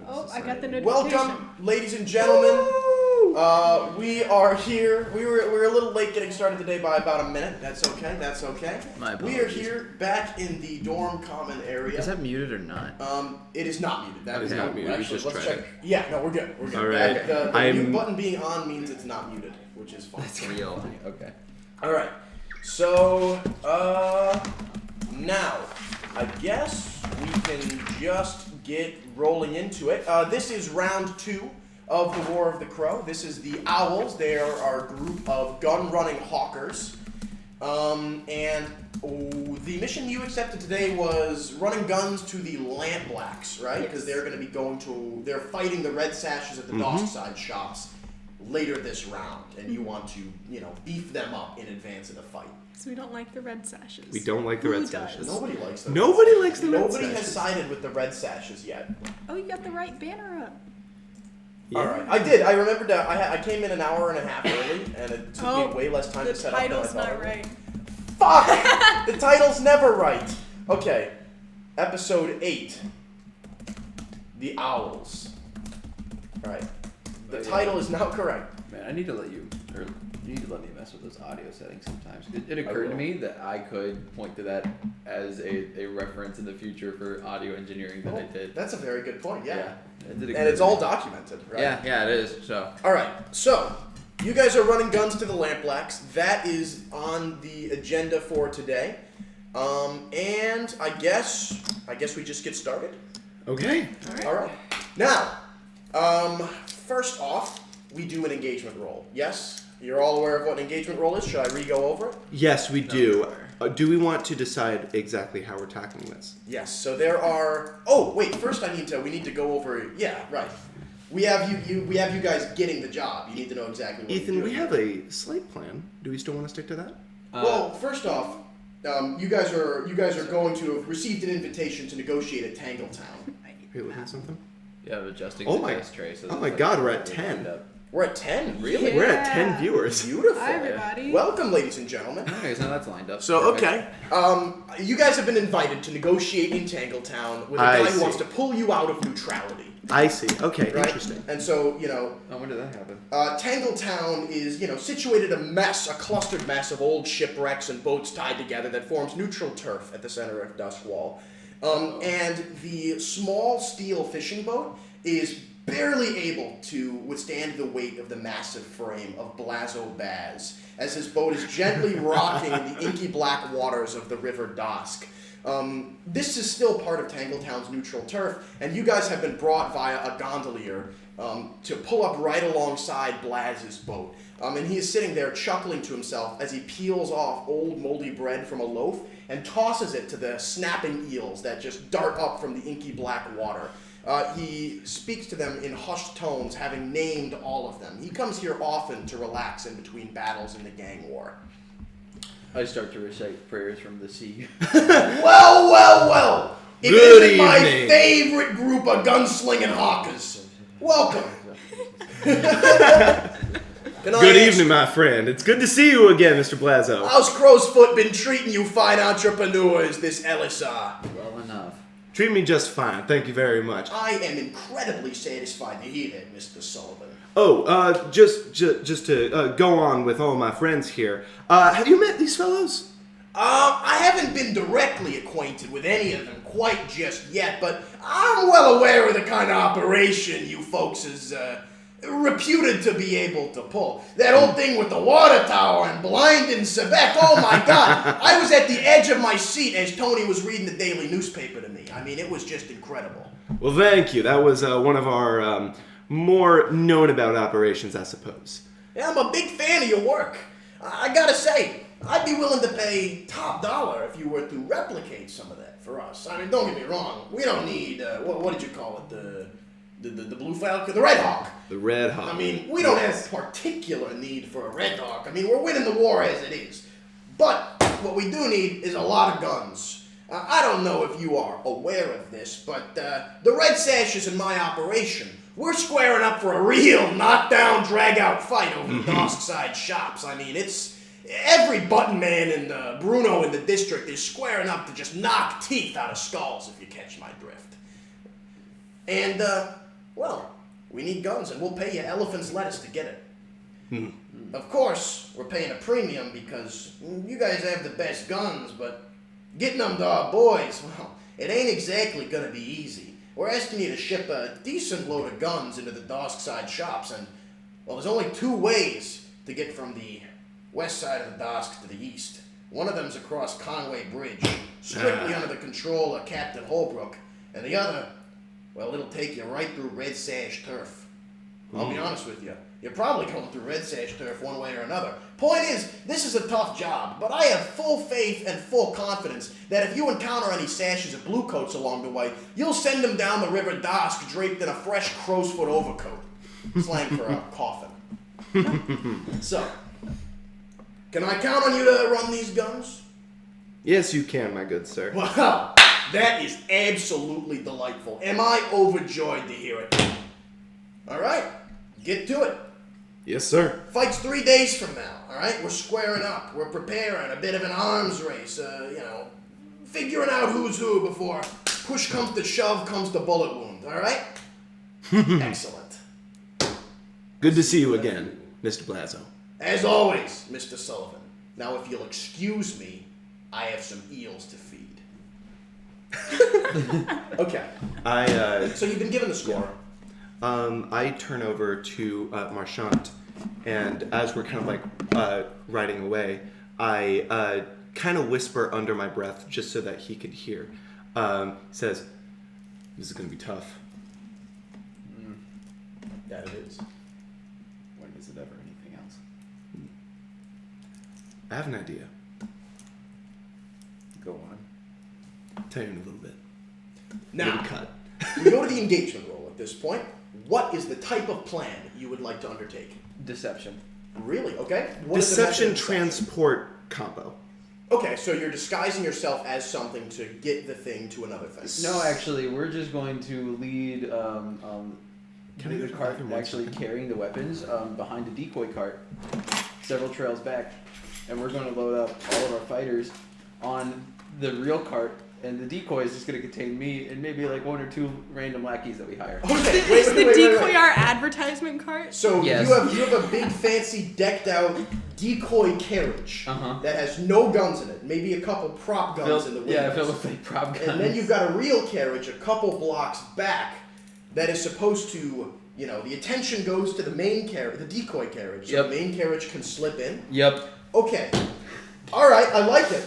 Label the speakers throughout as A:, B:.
A: Oh, I got the notification.
B: Welcome, ladies and gentlemen. We are here. We were a little late getting started today by about a minute. That's okay. That's okay.
C: My
B: we are
C: apologies.
B: here back in the dorm common area.
C: Is that muted or not?
B: It is not muted. That is
C: Okay,
B: not muted.
C: we
B: Actually,
C: just
B: let's
C: tried
B: check. Yeah, no, we're good. We're good.
C: All right.
B: The mute button being on means it's not muted, which is fine.
C: It's real. Okay.
B: All right. So, now, I guess we can just get rolling into it. This is round 2 of the War of the Crow. This is the Owls. They are our group of gun-running hawkers. The mission you accepted today was running guns to the Lampblacks, right? Because they're going to be they're fighting the Red Sashes at the Dockside shops later this round, and you want to, beef them up in advance of the fight.
A: So we don't like the Red Sashes.
D: We don't like the
A: Who
D: Red
A: does?
D: Sashes.
B: Nobody likes them.
D: Nobody likes the Red
B: Nobody has
D: Sashes.
B: sided with the Red Sashes yet.
A: Oh, you got the right banner up.
D: Yeah.
B: All right, I did. I remembered. I came in an hour and a half early, and it took me way less time to set up than I
A: The title's
B: thought.
A: not right.
B: Fuck! The title's never right. Okay, episode 8. The Owls. All right. The title is now correct.
C: Man, you need to let me mess with those audio settings sometimes. It occurred to me that I could point to that as a reference in the future for audio engineering that I did.
B: That's a very good point. Yeah.
C: It did
B: And
C: occur
B: it's
C: to me.
B: all documented, right?
C: Yeah, it is. So.
B: All right. So, you guys are running guns to the Lampblacks. That is on the agenda for today. And I guess we just get started.
D: Okay.
B: All right. Now, first off, we do an engagement roll. Yes? You're all aware of what an engagement roll is? Should I re-go over it?
D: Yes, we do. Do we want to decide exactly how we're tackling this?
B: Yes. So there are. Oh, wait. First, we need to go over. Yeah, right. We have you guys getting the job. You need to know exactly what
D: Ethan,
B: you're
D: we
B: doing.
D: have a slight plan. Do we still want to stick to that?
B: Well, first off, you guys are going to have received an invitation to negotiate at Tangletown.
D: Are you looking at something?
C: Yeah, adjusting
D: Oh
C: the
D: my-
C: test tray. So
D: oh my God, we're at 10.
B: We're at 10. Really?
A: Yeah.
D: We're at 10 viewers.
B: Beautiful.
A: Hi, everybody.
B: Welcome, ladies and gentlemen.
C: Okay, so that's lined up.
B: So,
C: Perfect.
B: okay. You guys have been invited to negotiate in Tangletown with a
D: I
B: guy who
D: see.
B: wants to pull you out of neutrality.
D: I see. Okay,
B: Right?
D: interesting.
B: And so,
C: Oh, when did that happen?
B: Tangletown is, situated a clustered mess of old shipwrecks and boats tied together that forms neutral turf at the center of Duskwall. And the small steel fishing boat is barely able to withstand the weight of the massive frame of Blazo Baz, as his boat is gently rocking in the inky black waters of the River Dosk. This is still part of Tangletown's neutral turf, and you guys have been brought via a gondolier to pull up right alongside Blaz's boat. And he is sitting there chuckling to himself as he peels off old moldy bread from a loaf and tosses it to the snapping eels that just dart up from the inky black water. He speaks to them in hushed tones, having named all of them. He comes here often to relax in between battles in the gang war.
C: I start to recite prayers from the sea.
B: Well! It
D: Good
B: isn't my
D: evening.
B: favorite group of gunslinging hawkers. Welcome.
D: Good evening, my friend. It's good to see you again, Mr. Blazo.
B: How's Crowsfoot been treating you fine entrepreneurs this LSR?
C: Well enough.
D: Treat me just fine. Thank you very much.
B: I am incredibly satisfied to hear that, Mr. Sullivan.
D: Oh, just to go on with all my friends here. Have you met these fellows?
B: I haven't been directly acquainted with any of them quite just yet, but I'm well aware of the kind of operation you folks is reputed to be able to pull. That old thing with the water tower and blinding Quebec, oh my God! I was at the edge of my seat as Tony was reading the daily newspaper to me. I mean, it was just incredible.
D: Well, thank you. That was one of our more known about operations, I suppose.
B: Yeah, I'm a big fan of your work. I gotta say, I'd be willing to pay top dollar if you were to replicate some of that for us. I mean, don't get me wrong. We don't need, what did you call it? The Blue Falcon? The Red Hawk.
D: The Red Hawk.
B: I mean, we don't have particular need for a Red Hawk. I mean, we're winning the war as it is. But what we do need is a lot of guns. I don't know if you are aware of this, but the Red Sashes in my operation, we're squaring up for a real knockdown, drag-out fight over the Dockside shops. I mean, it's every button man and Bruno in the district is squaring up to just knock teeth out of skulls, if you catch my drift. And, well, we need guns, and we'll pay you elephant's lettuce to get it. Of course, we're paying a premium because you guys have the best guns, but getting them to our boys, well, it ain't exactly gonna be easy. We're asking you to ship a decent load of guns into the Dosk side shops, and, well, there's only 2 ways to get from the west side of the Dosk to the east. One of them's across Conway Bridge, strictly under the control of Captain Holbrook, and the other, well, it'll take you right through Red Sash turf. I'll be honest with you. You're probably going through Red Sash turf one way or another. Point is, this is a tough job, but I have full faith and full confidence that if you encounter any sashes of bluecoats along the way, you'll send them down the River Dosk draped in a fresh crowsfoot overcoat. Slang for a coffin. So, can I count on you to run these guns?
D: Yes, you can, my good sir.
B: Wow, that is absolutely delightful. Am I overjoyed to hear it? All right, get to it.
D: Yes, sir.
B: Fight's 3 days from now, all right? We're squaring up. We're preparing a bit of an arms race, figuring out who's who before push comes to shove comes to bullet wound, all right? Excellent.
D: Good to see you again, Mr. Blazo.
B: As always, Mr. Sullivan. Now, if you'll excuse me, I have some eels to feed. Okay. So you've been given the score.
D: I turn over to Marchant, and as we're kind of like riding away, I kind of whisper under my breath just so that he could hear. Says, "This is gonna be tough."
B: That it is.
C: When is it ever anything else?
D: I have an idea.
C: Go on.
D: I'll tell you in a little bit.
B: Now,
D: Little cut.
B: we go to the engagement roll at this point. What is the type of plan you would like to undertake?
C: Deception.
B: Really? Okay. What is the
D: Deception
B: method of
D: transport combo.
B: Okay, so you're disguising yourself as something to get the thing to another thing.
C: No, actually, we're just going to lead
D: Can I go
C: the
D: to the
C: cart
D: bathroom one
C: actually
D: second?
C: carrying the weapons behind the decoy cart several trails back, and we're going to load up all of our fighters on the real cart, and the decoy is just going to contain me and maybe like 1 or 2 random lackeys that we hire.
B: Okay,
A: Is the decoy our advertisement cart?
B: So
C: Yes.
B: you have a big fancy decked out decoy carriage
C: Uh-huh.
B: that has no guns in it, maybe a couple prop guns in the windows.
C: Yeah, filled with fake prop guns.
B: And then you've got a real carriage a couple blocks back that is supposed to, the attention goes to the main carriage, the decoy carriage. So
C: Yep.
B: the main carriage can slip in.
C: Yep.
B: Okay. All right, I like it.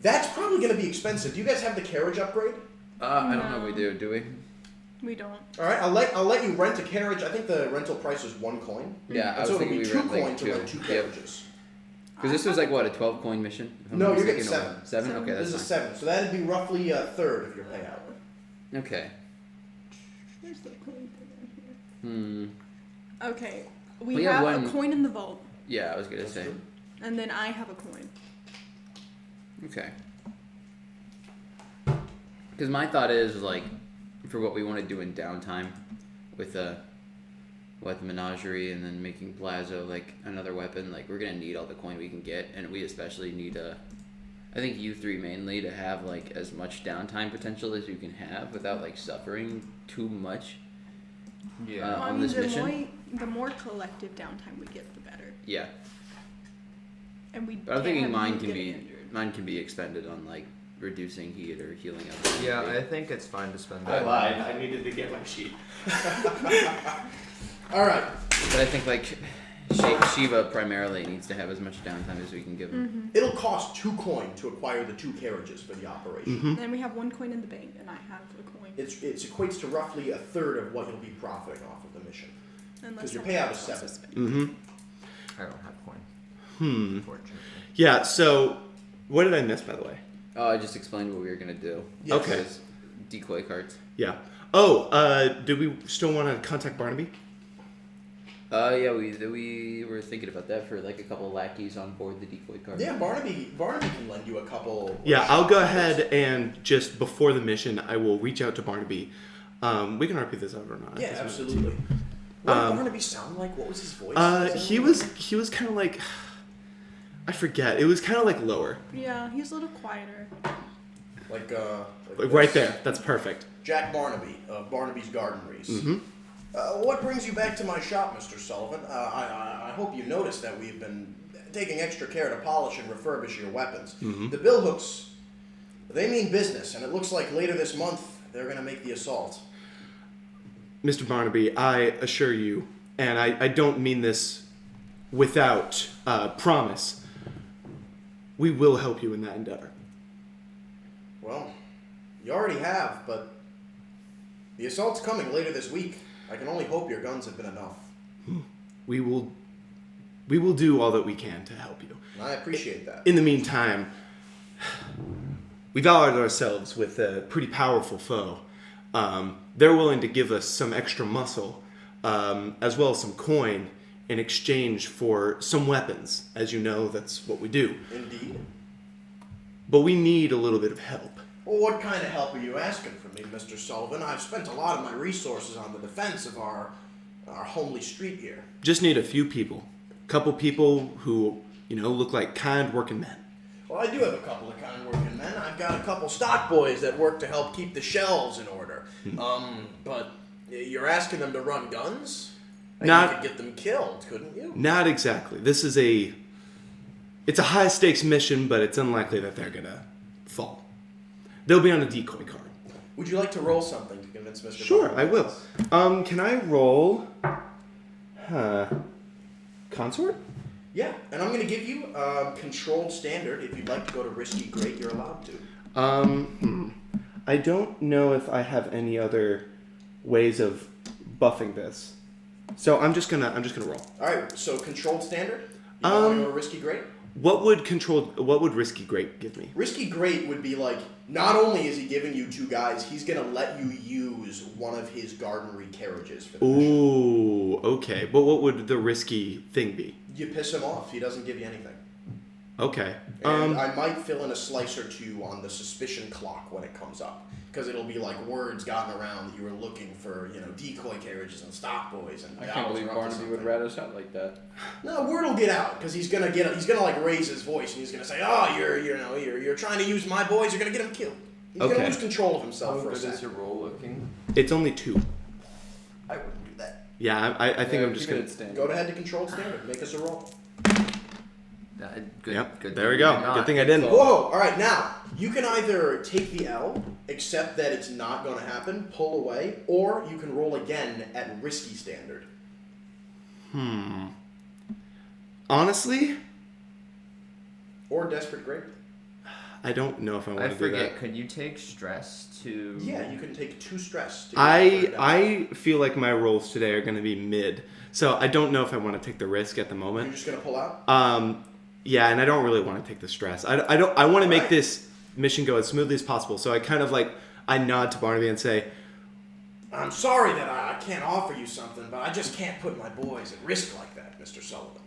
B: That's probably going to be expensive. Do you guys have the carriage upgrade?
C: I don't know if we do we?
A: We don't.
B: All right, I'll let you rent a carriage. I think the rental price is 1 coin.
C: Yeah, I
B: And
C: was
B: so it'll
C: thinking
B: be
C: we
B: 2
C: rent like
B: coins to
C: 2.
B: rent 2
C: Yep.
B: carriages.
C: Because this was like what, a 12-coin mission? If I'm
B: No,
C: not
B: you're getting
C: mistaken, or
B: 7.
C: 7? Okay,
B: This
C: that's
B: is a 7, so that'd be roughly a third of your payout.
C: fine. Okay.
A: There's the coin thing in
C: Hmm.
A: here. Okay. We
C: We have
A: have
C: one-
A: a coin in the vault,
C: Yeah, I was gonna say.
A: and then I have a coin.
C: Okay. Because my thought is like, for what we want to do in downtime, with the menagerie and then making Blazo like another weapon, like we're gonna need all the coin we can get, and we especially need I think you 3 mainly to have like as much downtime potential as you can have without like suffering too much.
A: Well, I
C: On
A: mean,
C: this mission.
A: the more collective downtime we get, the better.
C: Yeah,
A: And we.
C: but I'm
A: can't
C: thinking
A: have
C: mine
A: you
C: can
A: getting
C: be
A: injured.
C: expended on like reducing heat or healing up.
E: Yeah, I think it's fine to spend
F: I
E: that.
F: lied. I needed to get my sheet.
B: All right.
C: But I think like Shiva primarily needs to have as much downtime as we can give him.
B: It'll cost 2 coin to acquire the 2 carriages for the operation.
A: Then we have 1 coin in the bank, and I have a coin.
B: It equates to roughly a third of what you'll be profiting off of the mission.
A: Unless
B: 'cause your
A: someone
B: payout
A: else
B: is
A: wants to
B: 7.
A: spend.
D: Mm-hmm.
E: I don't have coin. Unfortunately.
D: Yeah, so what did I miss, by the way?
C: Oh, I just explained what we were gonna do.
B: Yes.
D: Okay.
C: It's decoy carts.
D: Yeah. Oh, do we still want to contact Barnaby?
C: Yeah, we were thinking about that for like a couple of lackeys on board the decoy cart.
B: Yeah, Barnaby can lend you a couple.
D: Yeah, I'll go ahead and just before the mission, I will reach out to Barnaby. We can repeat this over or not.
B: Yeah,
D: Doesn't matter.
B: absolutely. What did Barnaby sound like? What was his voice?
D: He was kind of like, I forget. It was kind of like lower,
A: Yeah, he's a little quieter.
B: like
D: like right there. That's perfect.
B: Jack Barnaby of Barnaby's Gardeneries.
D: Mm-hmm.
B: What brings you back to my shop, Mr. Sullivan? I hope you noticed that we've been taking extra care to polish and refurbish your weapons.
D: Mm-hmm.
B: The billhooks, they mean business, and it looks like later this month they're going to make the assault.
D: Mr. Barnaby, I assure you, and I don't mean this without promise, we will help you in that endeavor.
B: Well, you already have, but the assault's coming later this week. I can only hope your guns have been enough.
D: We will do all that we can to help you.
B: And I appreciate that.
D: In the meantime, we've allied ourselves with a pretty powerful foe. They're willing to give us some extra muscle, as well as some coin, in exchange for some weapons. As you know, that's what we do.
B: Indeed.
D: But we need a little bit of help.
B: Well, what kind of help are you asking from me, Mr. Sullivan? I've spent a lot of my resources on the defense of our homely street here.
D: Just need a few people. Couple people who, look like kind working men.
B: Well, I do have a couple of kind working men. I've got a couple stock boys that work to help keep the shelves in order. But you're asking them to run guns? You could get them killed, couldn't you?
D: Not exactly. This is it's a high stakes mission, but it's unlikely that they're gonna fall. They'll be on a decoy card.
B: Would you like to roll something to convince Mr.
D: Sure,
B: Barnaby?
D: I will. Can I roll consort?
B: Yeah, and I'm going to give you controlled standard. If you'd like to go to risky great, you're allowed to.
D: I don't know if I have any other ways of buffing this. So I'm just gonna roll.
B: All right, so controlled standard. You want to go to risky great?
D: What would risky great give me?
B: Risky great would be like, not only is he giving you two guys, he's going to let you use one of his gardenery carriages for the mission.
D: Ooh, okay. But what would the risky thing be?
B: You piss him off. He doesn't give you anything.
D: Okay.
B: And I might fill in a slice or two on the suspicion clock when it comes up. Because it'll be like words gotten around that you were looking for, decoy carriages and stock boys. And
C: I can't believe Barnaby would rat us out like that.
B: No, word will get out because he's gonna like raise his voice and he's gonna say, "Oh, you're trying to use my boys. You're gonna get him killed." He's gonna lose control of himself
E: How
B: for a
E: good is
B: second.
E: your roll looking?
D: It's only 2.
B: I wouldn't do that.
D: Yeah, I think I'm just
C: keep it
D: gonna.
C: at standard.
B: Go ahead to controlled standard. Make us a roll.
E: Good.
D: Yep.
E: Good
D: There we
E: thing
D: go.
E: you did not.
D: Good thing I didn't.
B: Whoa! All right, now you can either take the L, accept that it's not going to happen, pull away, or you can roll again at risky standard.
D: Honestly,
B: Or desperate great.
D: I don't know if I want
E: I
D: to do
E: forget.
D: that.
E: Could you take stress to?
B: Yeah, you can take 2 stress. To get
D: I feel like my rolls today are going to be mid, so I don't know if I want to take the risk at the
B: You're
D: moment.
B: just gonna pull out.
D: Yeah, and I don't really want to take the stress. I want to make
B: Right.
D: this mission go as smoothly as possible. So I kind of I nod to Barnaby and say,
B: I'm sorry that I can't offer you something, but I just can't put my boys at risk like that, Mr. Sullivan.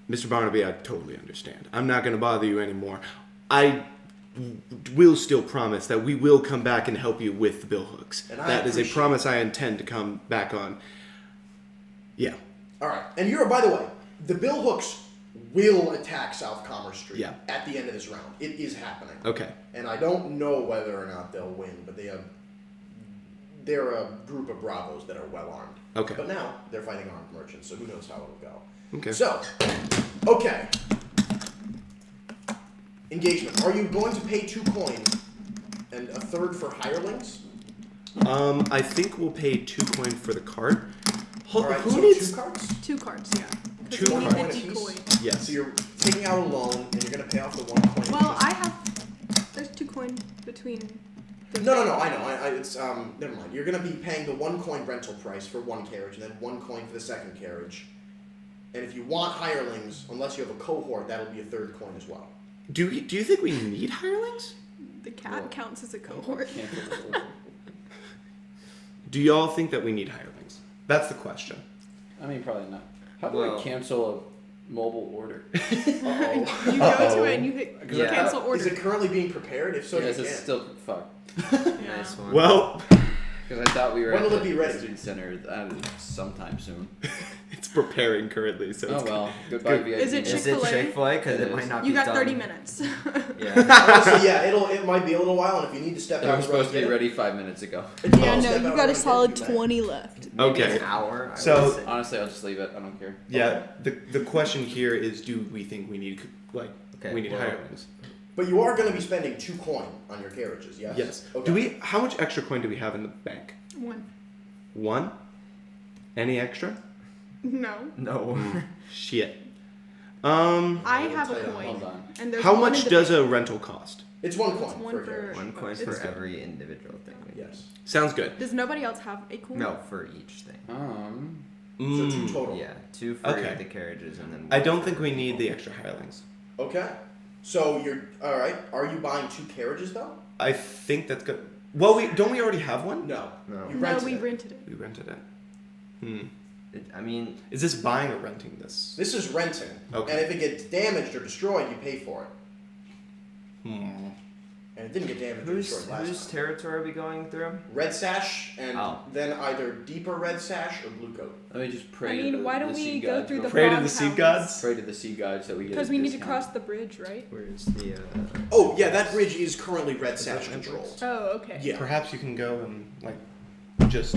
D: Mr. Barnaby, I totally understand. I'm not going to bother you anymore. I will still promise that we will come back and help you with the billhooks.
B: And I
D: That is a
B: appreciate
D: promise I intend to come back on. Yeah.
B: All right, and by the way, the billhooks will attack South Commerce Street
D: Yeah.
B: at the end of this round. It is happening.
D: Okay.
B: And I don't know whether or not they'll win, but they're a group of bravos that are well armed.
D: Okay.
B: But now they're fighting armed merchants, so who knows how it'll go.
D: Okay.
B: So, okay. Engagement. Are you going to pay 2 coin and a third for hirelings?
D: I think we'll pay 2 coin for the cart.
B: All right,
D: Who
B: so
D: needs
B: 2 cards?
A: 2 cards, yeah. 'Cause
D: 2
A: we need
D: cards.
A: the decoy.
D: Yes.
B: So you're taking out a loan and you're going to pay off the 1 coin.
A: Well, there's 2 coin between.
B: No, I know. It's never mind. You're going to be paying the 1 coin rental price for 1 carriage, and then 1 coin for the second carriage. And if you want hirelings, unless you have a cohort, that'll be a 3rd coin as well.
D: Do you think we need hirelings?
A: The cat counts as a cohort.
D: Do y'all think that we need hirelings? That's the question.
C: I mean, probably not. How do
E: Well-
C: I cancel a mobile order?
B: Uh-oh.
A: You go to it and you hit
E: Yeah.
A: cancel order.
B: Is it currently being prepared? If so,
C: yes,
B: you
C: it's
B: can.
C: still fuck.
A: Yeah.
E: Nice one.
D: Well,
C: Because I thought we were
B: When
C: at
B: will
C: the
B: it be ready?
C: student center sometime soon.
D: It's preparing currently, so
C: Oh
D: it's
C: well, goodbye
D: good.
C: VIP.
A: Is it
E: Is it
A: Chick-fil-A?
E: Chick-fil-A? Because
C: It
E: it might
C: is.
E: not
A: You
E: be
A: got
E: done.
A: 30 minutes.
E: Yeah.
B: Honestly, yeah, it might be a little while, and if you need to step
C: They
B: out,
C: were
B: and
C: supposed to
B: get
C: be
B: it,
C: ready 5 minutes ago.
B: if
A: Yeah,
B: wanna
A: no,
B: step
A: you
B: out
A: got a
B: and
A: solid
B: get it, you may.
A: 20 left.
E: Maybe
D: Okay.
E: an hour. I
D: So-
E: would say.
C: Honestly, I'll just leave it. I don't care.
D: Yeah, the question here is, do we think we need
E: Okay,
D: we need
E: well-
D: hirelings?
B: But you are going to be spending 2 coin on your carriages, yes?
D: Yes.
B: Okay.
D: Do we? How much extra coin do we have in the bank?
A: 1.
D: 1? Any extra?
A: No.
E: No.
D: Shit.
A: I have a
B: Hold
A: coin.
C: on.
A: And there's
D: How
A: one
D: much
A: in the
D: does
A: bank.
D: a rental cost?
B: It's 1 coin
A: It's one
B: for a
A: for-
B: carriage.
E: One coin
A: It's
E: for
A: good.
E: every individual thing.
B: Yes.
D: Sounds good.
A: Does nobody else have a coin?
E: No, for each thing.
B: So 2
D: Mm,
B: total.
E: Yeah, 2 for
D: Okay.
E: the carriages and then.
D: I
E: one
D: don't
E: for
D: think we need the
E: people.
D: extra hirelings.
B: Okay. So you're all right. Are you buying 2 carriages though?
D: I think that's good. Well, don't we already have one?
B: No.
E: No.
B: You
A: No,
B: rented
A: we
B: it.
A: rented it.
D: We rented it. Hmm.
E: I mean,
D: Is this buying or renting this?
B: This is renting.
D: Okay.
B: And if it gets damaged or destroyed, you pay for it.
D: Hmm.
B: And it didn't get damaged or
E: whose
B: destroyed last
E: whose
B: time.
E: territory are we going through?
B: Red sash and
E: Oh.
B: then either deeper red sash or blue coat.
C: Let me just pray.
A: I
C: to
A: mean,
C: the,
A: why
C: the
A: don't we
C: sea
A: go
C: gods
A: through
C: real
A: the
C: quick.
D: Pray to the sea
A: Frog
D: gods?
A: House?
C: Pray to the sea gods so we get.
A: Because
C: a
A: we need to
C: discount.
A: cross the bridge, right?
E: Where's the?
B: Oh yeah, that bridge is currently red
E: Is
B: sash
E: that
B: controlled.
A: Oh, okay.
B: Yeah.
D: Perhaps you can go and just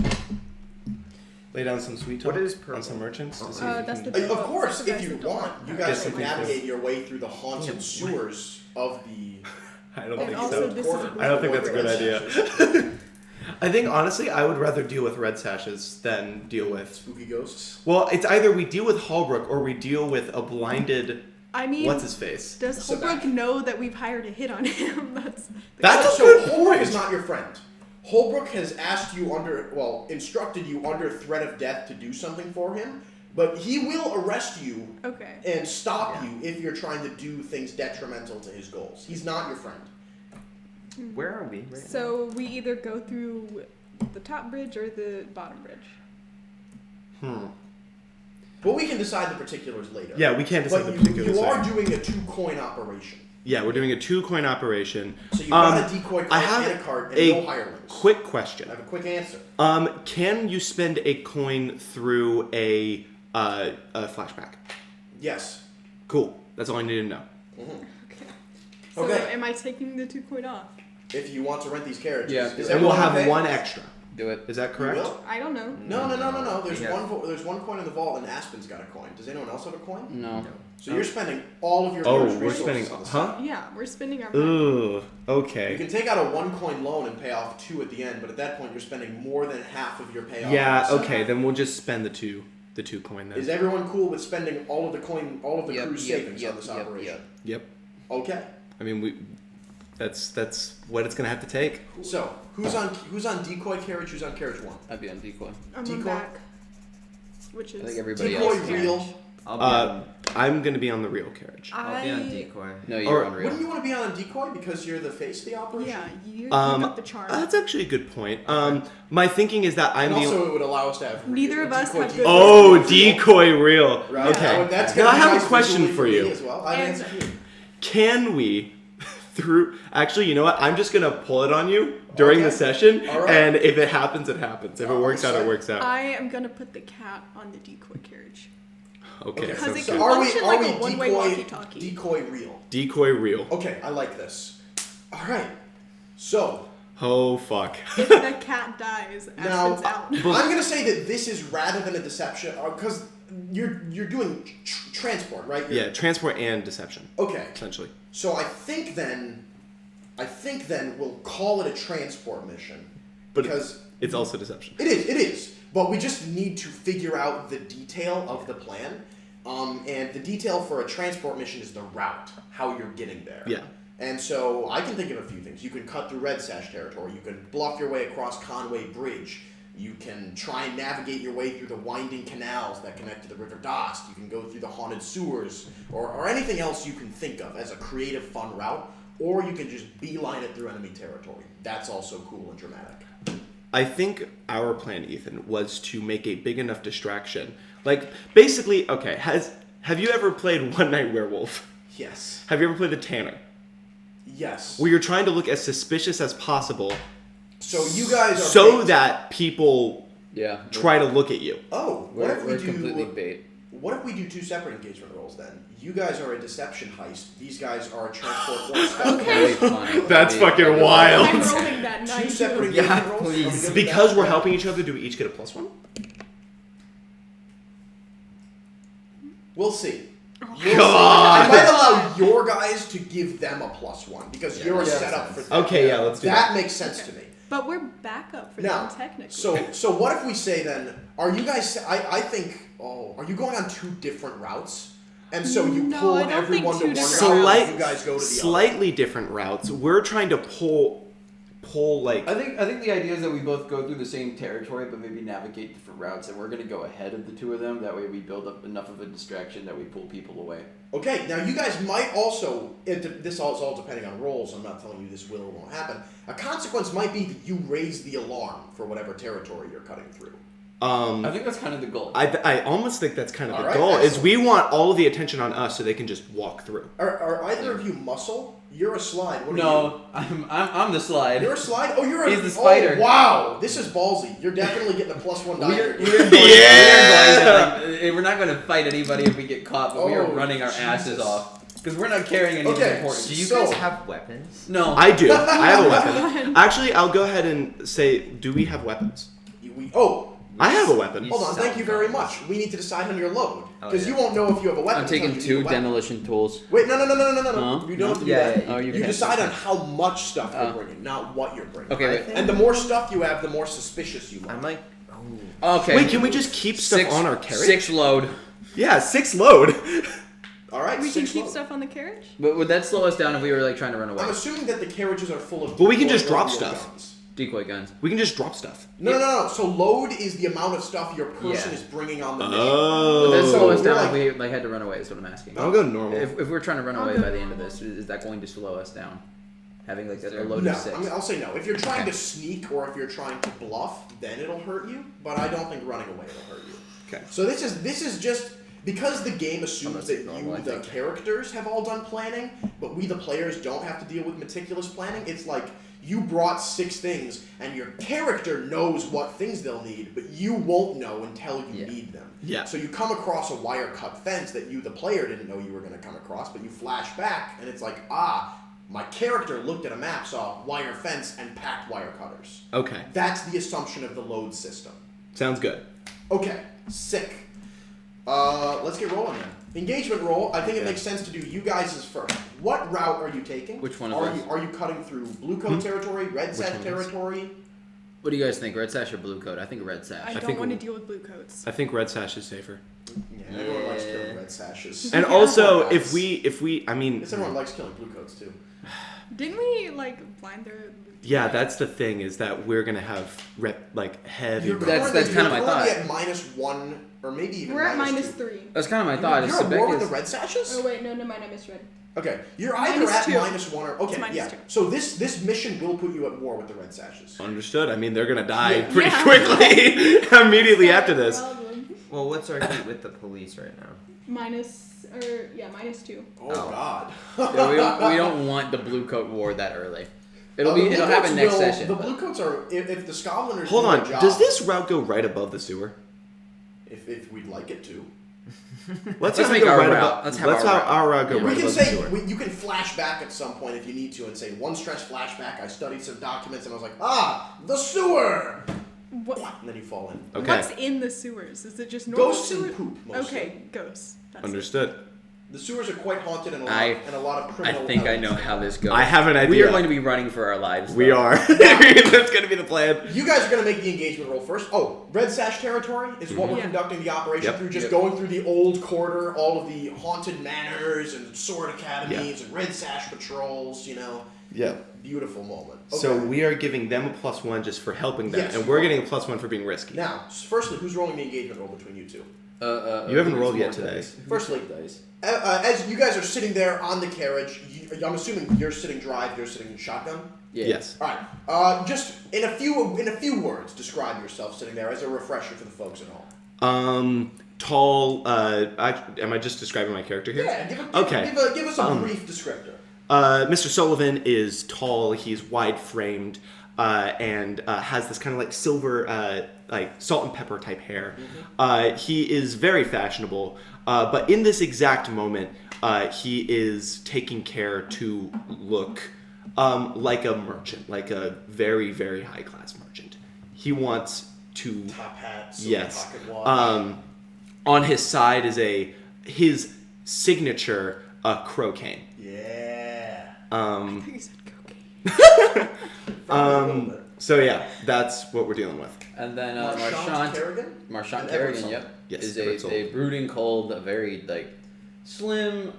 D: lay down some sweet talk
E: What is
D: on
E: purple?
D: some merchants to see
A: That's
D: if you
A: the-
D: can.
B: Of course,
A: That's the
B: if
A: guys
B: you
A: that don't
B: want,
A: want
B: you
A: that.
B: guys
D: Yes,
B: can
D: if you
B: navigate your way through the haunted
E: Damn, what?
B: sewers of the.
D: I don't
A: And
D: think
A: also
D: so.
A: this is a
D: I don't think that's a good
B: Red
D: idea.
B: sashes.
D: I think honestly, I would rather deal with red sashes than deal with.
B: Spooky ghosts.
D: Well, it's either we deal with Hallbrook or we deal with a blinded.
A: I mean,
D: What's his face?
A: does
B: Sabak.
A: Holbrook know that we've hired a hit on him? That's
D: That's a
B: so
D: good
B: Holbrook
D: point.
B: is not your friend. Holbrook has asked you instructed you under threat of death to do something for him, but he will arrest you
A: okay.
B: and stop
E: Yeah.
B: you if you're trying to do things detrimental to his goals. He's not your friend.
E: Where are we? Right
A: So we either go through the top bridge or the bottom bridge.
B: But we can decide the particulars later.
D: Yeah, we can't decide
B: But
D: the particulars.
B: you are
D: later.
B: doing a 2-coin operation.
D: Yeah, we're doing a 2-coin operation.
B: So you've got a decoy card
D: I have
B: and a card and
D: a
B: no hirelings.
D: Quick
B: I
D: question.
B: have a quick answer.
D: Can you spend a coin through a flashback?
B: Yes.
D: Cool. That's all I need to know.
A: Okay. So
B: Okay.
A: am I taking the 2 coin off?
B: If you want to rent these carriages.
C: Yeah.
B: Is
D: And we'll
B: everyone
D: have
B: okay?
D: one extra.
C: Do it.
D: Is that
B: You
D: correct?
B: will?
A: I don't know.
B: No. There's
E: We have-
B: there's 1 coin in the vault, and Aspen's got a coin. Does anyone else have a coin?
C: No.
E: No.
B: So you're spending all of your
D: Oh,
B: carriage
D: we're
B: resources
D: spending.
B: on the
D: Huh?
B: side.
A: Yeah, we're spending our money.
D: Ugh.
B: You
D: Okay.
B: can take out a 1 coin loan and pay off 2 at the end, but at that point you're spending more than half of your payoff.
D: Yeah.
B: on the side.
D: Okay. Then we'll just spend the two coin then.
B: Is everyone cool with spending all of the crew's savings on this
C: yep,
B: operation?
D: Yep.
B: Okay.
D: I mean, that's what it's gonna have to take.
B: So who's on decoy carriage? Who's on carriage 1?
C: I'd be on decoy.
A: I'm on
B: Decoy?
A: back. Which
C: I
A: is
C: think everybody
B: Decoy
C: else. is on-
B: real.
E: I'll be
D: Uh,
E: on.
D: I'm gonna be on the real carriage.
E: I'll be on decoy.
C: No, you're
D: Or-
C: on real.
B: Wouldn't you want to be on decoy because you're the face of the operation?
A: Yeah, you
D: Um,
A: got the charm.
D: That's actually a good point. My thinking is that I'm
B: And
D: the.
B: also, it would allow us to have
A: Neither of us
B: decoy
A: have
B: decoy
A: good-
D: Oh,
B: real.
D: decoy real.
B: Right.
D: Okay.
B: That's
D: Now
B: gonna
D: I
B: be
D: have a
B: nice
D: question
B: visually
D: for you.
B: me as well. I have an
A: And-
B: answer for you.
D: Can we, through actually, you know what? I'm just gonna pull it on you during the
B: Okay.
D: session,
B: All right.
D: and if it happens, it happens. If it works out, it
B: Awesome.
D: works out.
A: I am gonna put the cat on the decoy carriage.
D: Okay,
B: Okay,
D: so
A: Because it
B: so
A: can
B: are we
A: function like a
B: decoy
A: one-way walkie-talkie.
B: decoy real?
D: decoy real.
B: Okay, I like this. All right. So
D: Oh fuck.
A: If the cat dies,
B: now
A: Aspen's out.
B: I'm gonna say that this is rather than a deception, because you're doing transport, right?
D: Yeah, transport and deception,
B: Okay.
D: essentially.
B: So I think then we'll call it a transport mission.
D: But
B: because
D: it's also deception.
B: it is. But we just need to figure out the detail of the plan. And the detail for a transport mission is the route, how you're getting there.
D: Yeah.
B: And so I can think of a few things. You can cut through Red Sash territory. You can bluff your way across Conway Bridge. You can try and navigate your way through the winding canals that connect to the River Dost. You can go through the haunted sewers or anything else you can think of as a creative, fun route. Or you can just beeline it through enemy territory. That's also cool and dramatic.
D: I think our plan, Ethan, was to make a big enough distraction. Like, basically, okay, have you ever played One Night Werewolf?
B: Yes.
D: Have you ever played The Tanner?
B: Yes.
D: Where you're trying to look as suspicious as possible
B: So you guys are
D: so
B: bait.
D: that people
C: Yeah.
D: try to look at you.
B: Oh, what if we
C: We're
B: do?
C: completely bait.
B: What if we do 2 separate engagement roles then? You guys are a deception heist. These guys are a transport or stealth.
C: That'd be funny.
D: That's
C: That'd be
D: fucking
C: really
D: wild.
A: I'm rolling that
B: 2
A: night.
B: separate
E: Yeah,
B: engagement roles. Are we
E: please.
B: good with
D: Because
B: that?
D: we're helping each other, do we each get a +1?
B: We'll see.
A: Oh.
B: We'll see. I might allow your guys to give them a +1 because
E: Yeah,
B: you're
E: that
B: set
E: makes
B: up for
E: sense.
B: them.
D: Okay, yeah, let's do
B: That
D: that.
B: makes sense to me.
A: But we're backup for
B: Now,
A: them technically.
B: so what if we say then? Are you guys? I think. Oh, are you going on 2 different routes? And so you
A: No,
B: pull
A: I don't
B: everyone
A: think
B: to
A: 2
B: one
A: different
B: route,
D: routes.
B: and you guys go to the
D: Slightly different routes. We're trying to pull like.
C: I think the idea is that we both go through the same territory, but maybe navigate different routes, and we're gonna go ahead of the 2 of them. That way, we build up enough of a distraction that we pull people away.
B: Okay, now you guys might also. This all is all depending on rolls. I'm not telling you this will or won't happen. A consequence might be that you raise the alarm for whatever territory you're cutting through.
C: I think that's kind of the goal.
D: I almost think that's kind of the
B: Alright,
D: goal. Is
B: excellent.
D: we want all of the attention on us so they can just walk through.
B: Are either of you muscle? You're a slide. What are
C: No, I'm the
B: you?
C: slide.
B: You're a slide. Oh, you're a.
C: He's the spider.
B: Oh, wow, this is ballsy. You're definitely getting a +1 die.
C: We're
B: here.
C: going to, we're not going to fight anybody if we get caught, but we are
B: Oh,
C: running our asses
B: Jesus.
C: off. Because we're not carrying anything
B: Okay,
C: important.
E: Do you
B: So-
E: guys have weapons?
C: No.
D: I do. I have a weapon. Actually, I'll go ahead and say, do we have weapons? I have a weapon.
B: Hold on. Thank you very much. We need to decide on your load because you won't know if you have a weapon.
C: I'm taking
B: until you
C: 2
B: need a weapon.
C: demolition tools.
B: Wait, no.
C: Huh?
B: You don't have to do
E: Yeah,
B: that.
E: yeah,
C: Oh, you
B: You
C: can't.
B: decide on how much stuff you're
C: Oh.
B: bringing, not what you're bringing.
C: Okay,
E: I
C: wait.
E: think-
B: And the more stuff you have, the more suspicious you
E: I'm
B: look.
E: like, oh.
C: Okay.
D: Wait, can we just keep stuff
C: 6
D: on our carriage?
C: 6 load.
D: Yeah, 6 load.
B: All right,
A: we can
B: 6
A: keep
B: load.
A: stuff on the carriage?
C: But would that slow us down if we were like trying to run away?
B: I'm assuming that the carriages are full of.
D: But we can
B: decoy
D: just drop
B: radio
D: stuff.
B: guns.
C: Decoy guns.
D: We can just drop stuff.
B: No. So load is the amount of stuff your person
E: Yeah.
B: is bringing on the mission.
D: Oh.
C: Would that slow us
B: So
C: down
B: we're
C: if we like had to run away? Is what I'm asking.
D: I'll go normal.
C: If we're trying to run
A: I'll
C: away
A: go
C: by the end of
A: normal.
C: this, is that going to slow us down? Having like a load
B: No,
C: of 6.
B: I'll say no. If you're trying to sneak or if you're trying to bluff, then it'll hurt you. But I don't think running away will hurt you.
D: Okay.
B: So this is just because the game assumes
C: that's
B: that
C: normal,
B: you,
C: I
B: the
C: think.
B: characters, have all done planning, but we, the players, don't have to deal with meticulous planning. It's like you brought 6 things, and your character knows what things they'll need, but you won't know until you
C: Yeah.
B: need them.
D: Yeah.
B: So you come across a wire cut fence that you, the player, didn't know you were going to come across, but you flash back, and it's like, my character looked at a map, saw wire fence, and packed wire cutters.
D: Okay.
B: That's the assumption of the load system.
D: Sounds good.
B: Okay, sick. Let's get rolling then. Engagement roll. I think it makes sense to do you guys' first. What route are you taking?
C: Which one of
B: are
C: those?
B: you? Are you cutting through blue coat territory, red
D: Which
B: sash
D: one is?
B: territory?
C: What do you guys think? Red sash or blue coat? I think red
A: I
C: sash.
A: don't
D: think
A: want to
D: we'll-
A: deal with blue coats.
D: I think red sash is safer.
B: Yeah, everyone likes
E: Yeah.
B: killing red sashes.
D: And
A: Yeah.
D: also,
B: Guys.
D: if we, I mean,
B: Guess everyone likes killing blue coats too.
A: Didn't we like blind their?
D: yeah, that's the thing is that we're gonna have heavy.
B: You're
C: That's
B: currently-
C: kind of my
B: you're
C: thought.
B: currently at -1 or maybe even
A: We're at
B: -2.
A: -3.
C: That's kind of my thought.
B: You're at war with
C: is-
B: the red sashes?
A: Oh wait, no, never mind. I misread.
B: Okay, you're either at
A: -2.
B: -1 or okay,
A: It's
B: yeah.
A: -2.
B: So this mission will put you at war with the red sashes.
D: Understood. I mean, they're gonna die
B: Yeah.
D: pretty
A: Yeah.
D: quickly immediately after this.
A: Problem.
E: Well, what's our heat with the police right now?
A: -2.
B: Oh,
E: Oh.
B: God.
C: Yeah, we don't want the blue coat war that early. It'll
B: The blue
C: it'll happen
B: coats
C: next
B: will-
C: session.
B: The
C: but-
B: blue coats are if the Scotlanders
D: Hold
B: do
D: on.
B: their job,
D: Does this route go right above the sewer?
B: if we'd like it to.
C: Let's
D: have it
C: make
D: go
C: our
D: right
C: route.
D: above-
C: Let's have
D: let's
C: our
D: have
C: route.
D: our route go
B: We
D: right
B: can
D: above the
B: say
D: sewer.
B: you can flash back at some point if you need to and say one stretch flashback. I studied some documents and I was like, the sewer,
A: What?
B: and then you fall in.
D: Okay.
A: What's in the sewers? Is it just normal
B: Ghosts
A: sewer?
B: and poop. Mostly.
A: Okay, ghosts. That's
D: Understood.
B: The sewers are quite haunted and a lot,
C: I-
B: and a lot of
C: I
B: criminal.
C: think I know
B: elements.
C: how this goes.
D: I have an idea.
C: We are going to be running for our lives.
D: We
C: though.
D: are. That's gonna be the plan.
B: You guys are going to make the engagement roll first. Oh, Red Sash territory is what we're
A: Yeah.
B: conducting the operation
D: Yep.
B: through. Just
C: Yep.
B: going through the old quarter, all of the haunted manors and sword academies and Red Sash patrols. You know,
D: Yeah.
B: beautiful moment.
D: So
B: Okay.
D: we are giving them a +1 just for helping them,
B: Yes.
D: and we're getting a +1 for being risky.
B: Now, firstly, who's rolling the engagement roll between you two?
D: You haven't rolled
C: more
D: yet today.
C: dice.
B: Firstly,
C: Dice.
B: As you guys are sitting there on the carriage, I'm assuming you're sitting drive, you're sitting shotgun.
C: Yeah.
D: Yes.
B: All right. Just in a few words, describe yourself sitting there as a refresher for the folks at home.
D: Tall. Am I just describing my character here?
B: Yeah. Give us a brief descriptor.
D: Mr. Sullivan is tall. He's wide framed. and has this kind of like silver, like salt and pepper type hair. He is very fashionable, but in this exact moment, he is taking care to look like a merchant, like a very, very high class merchant. He wants to
B: Top hat, silver
D: yes.
B: pocket watch.
D: On his side is his signature crow cane.
B: Yeah.
A: I think you said cocaine.
D: So yeah, that's what we're dealing with.
C: And then
B: Marchant Kerrigan?
C: Marchant
B: And
C: Kerrigan,
B: Everett
C: yep,
D: Yes,
C: is
D: Everett Soul.
C: a brooding cold, a very like slim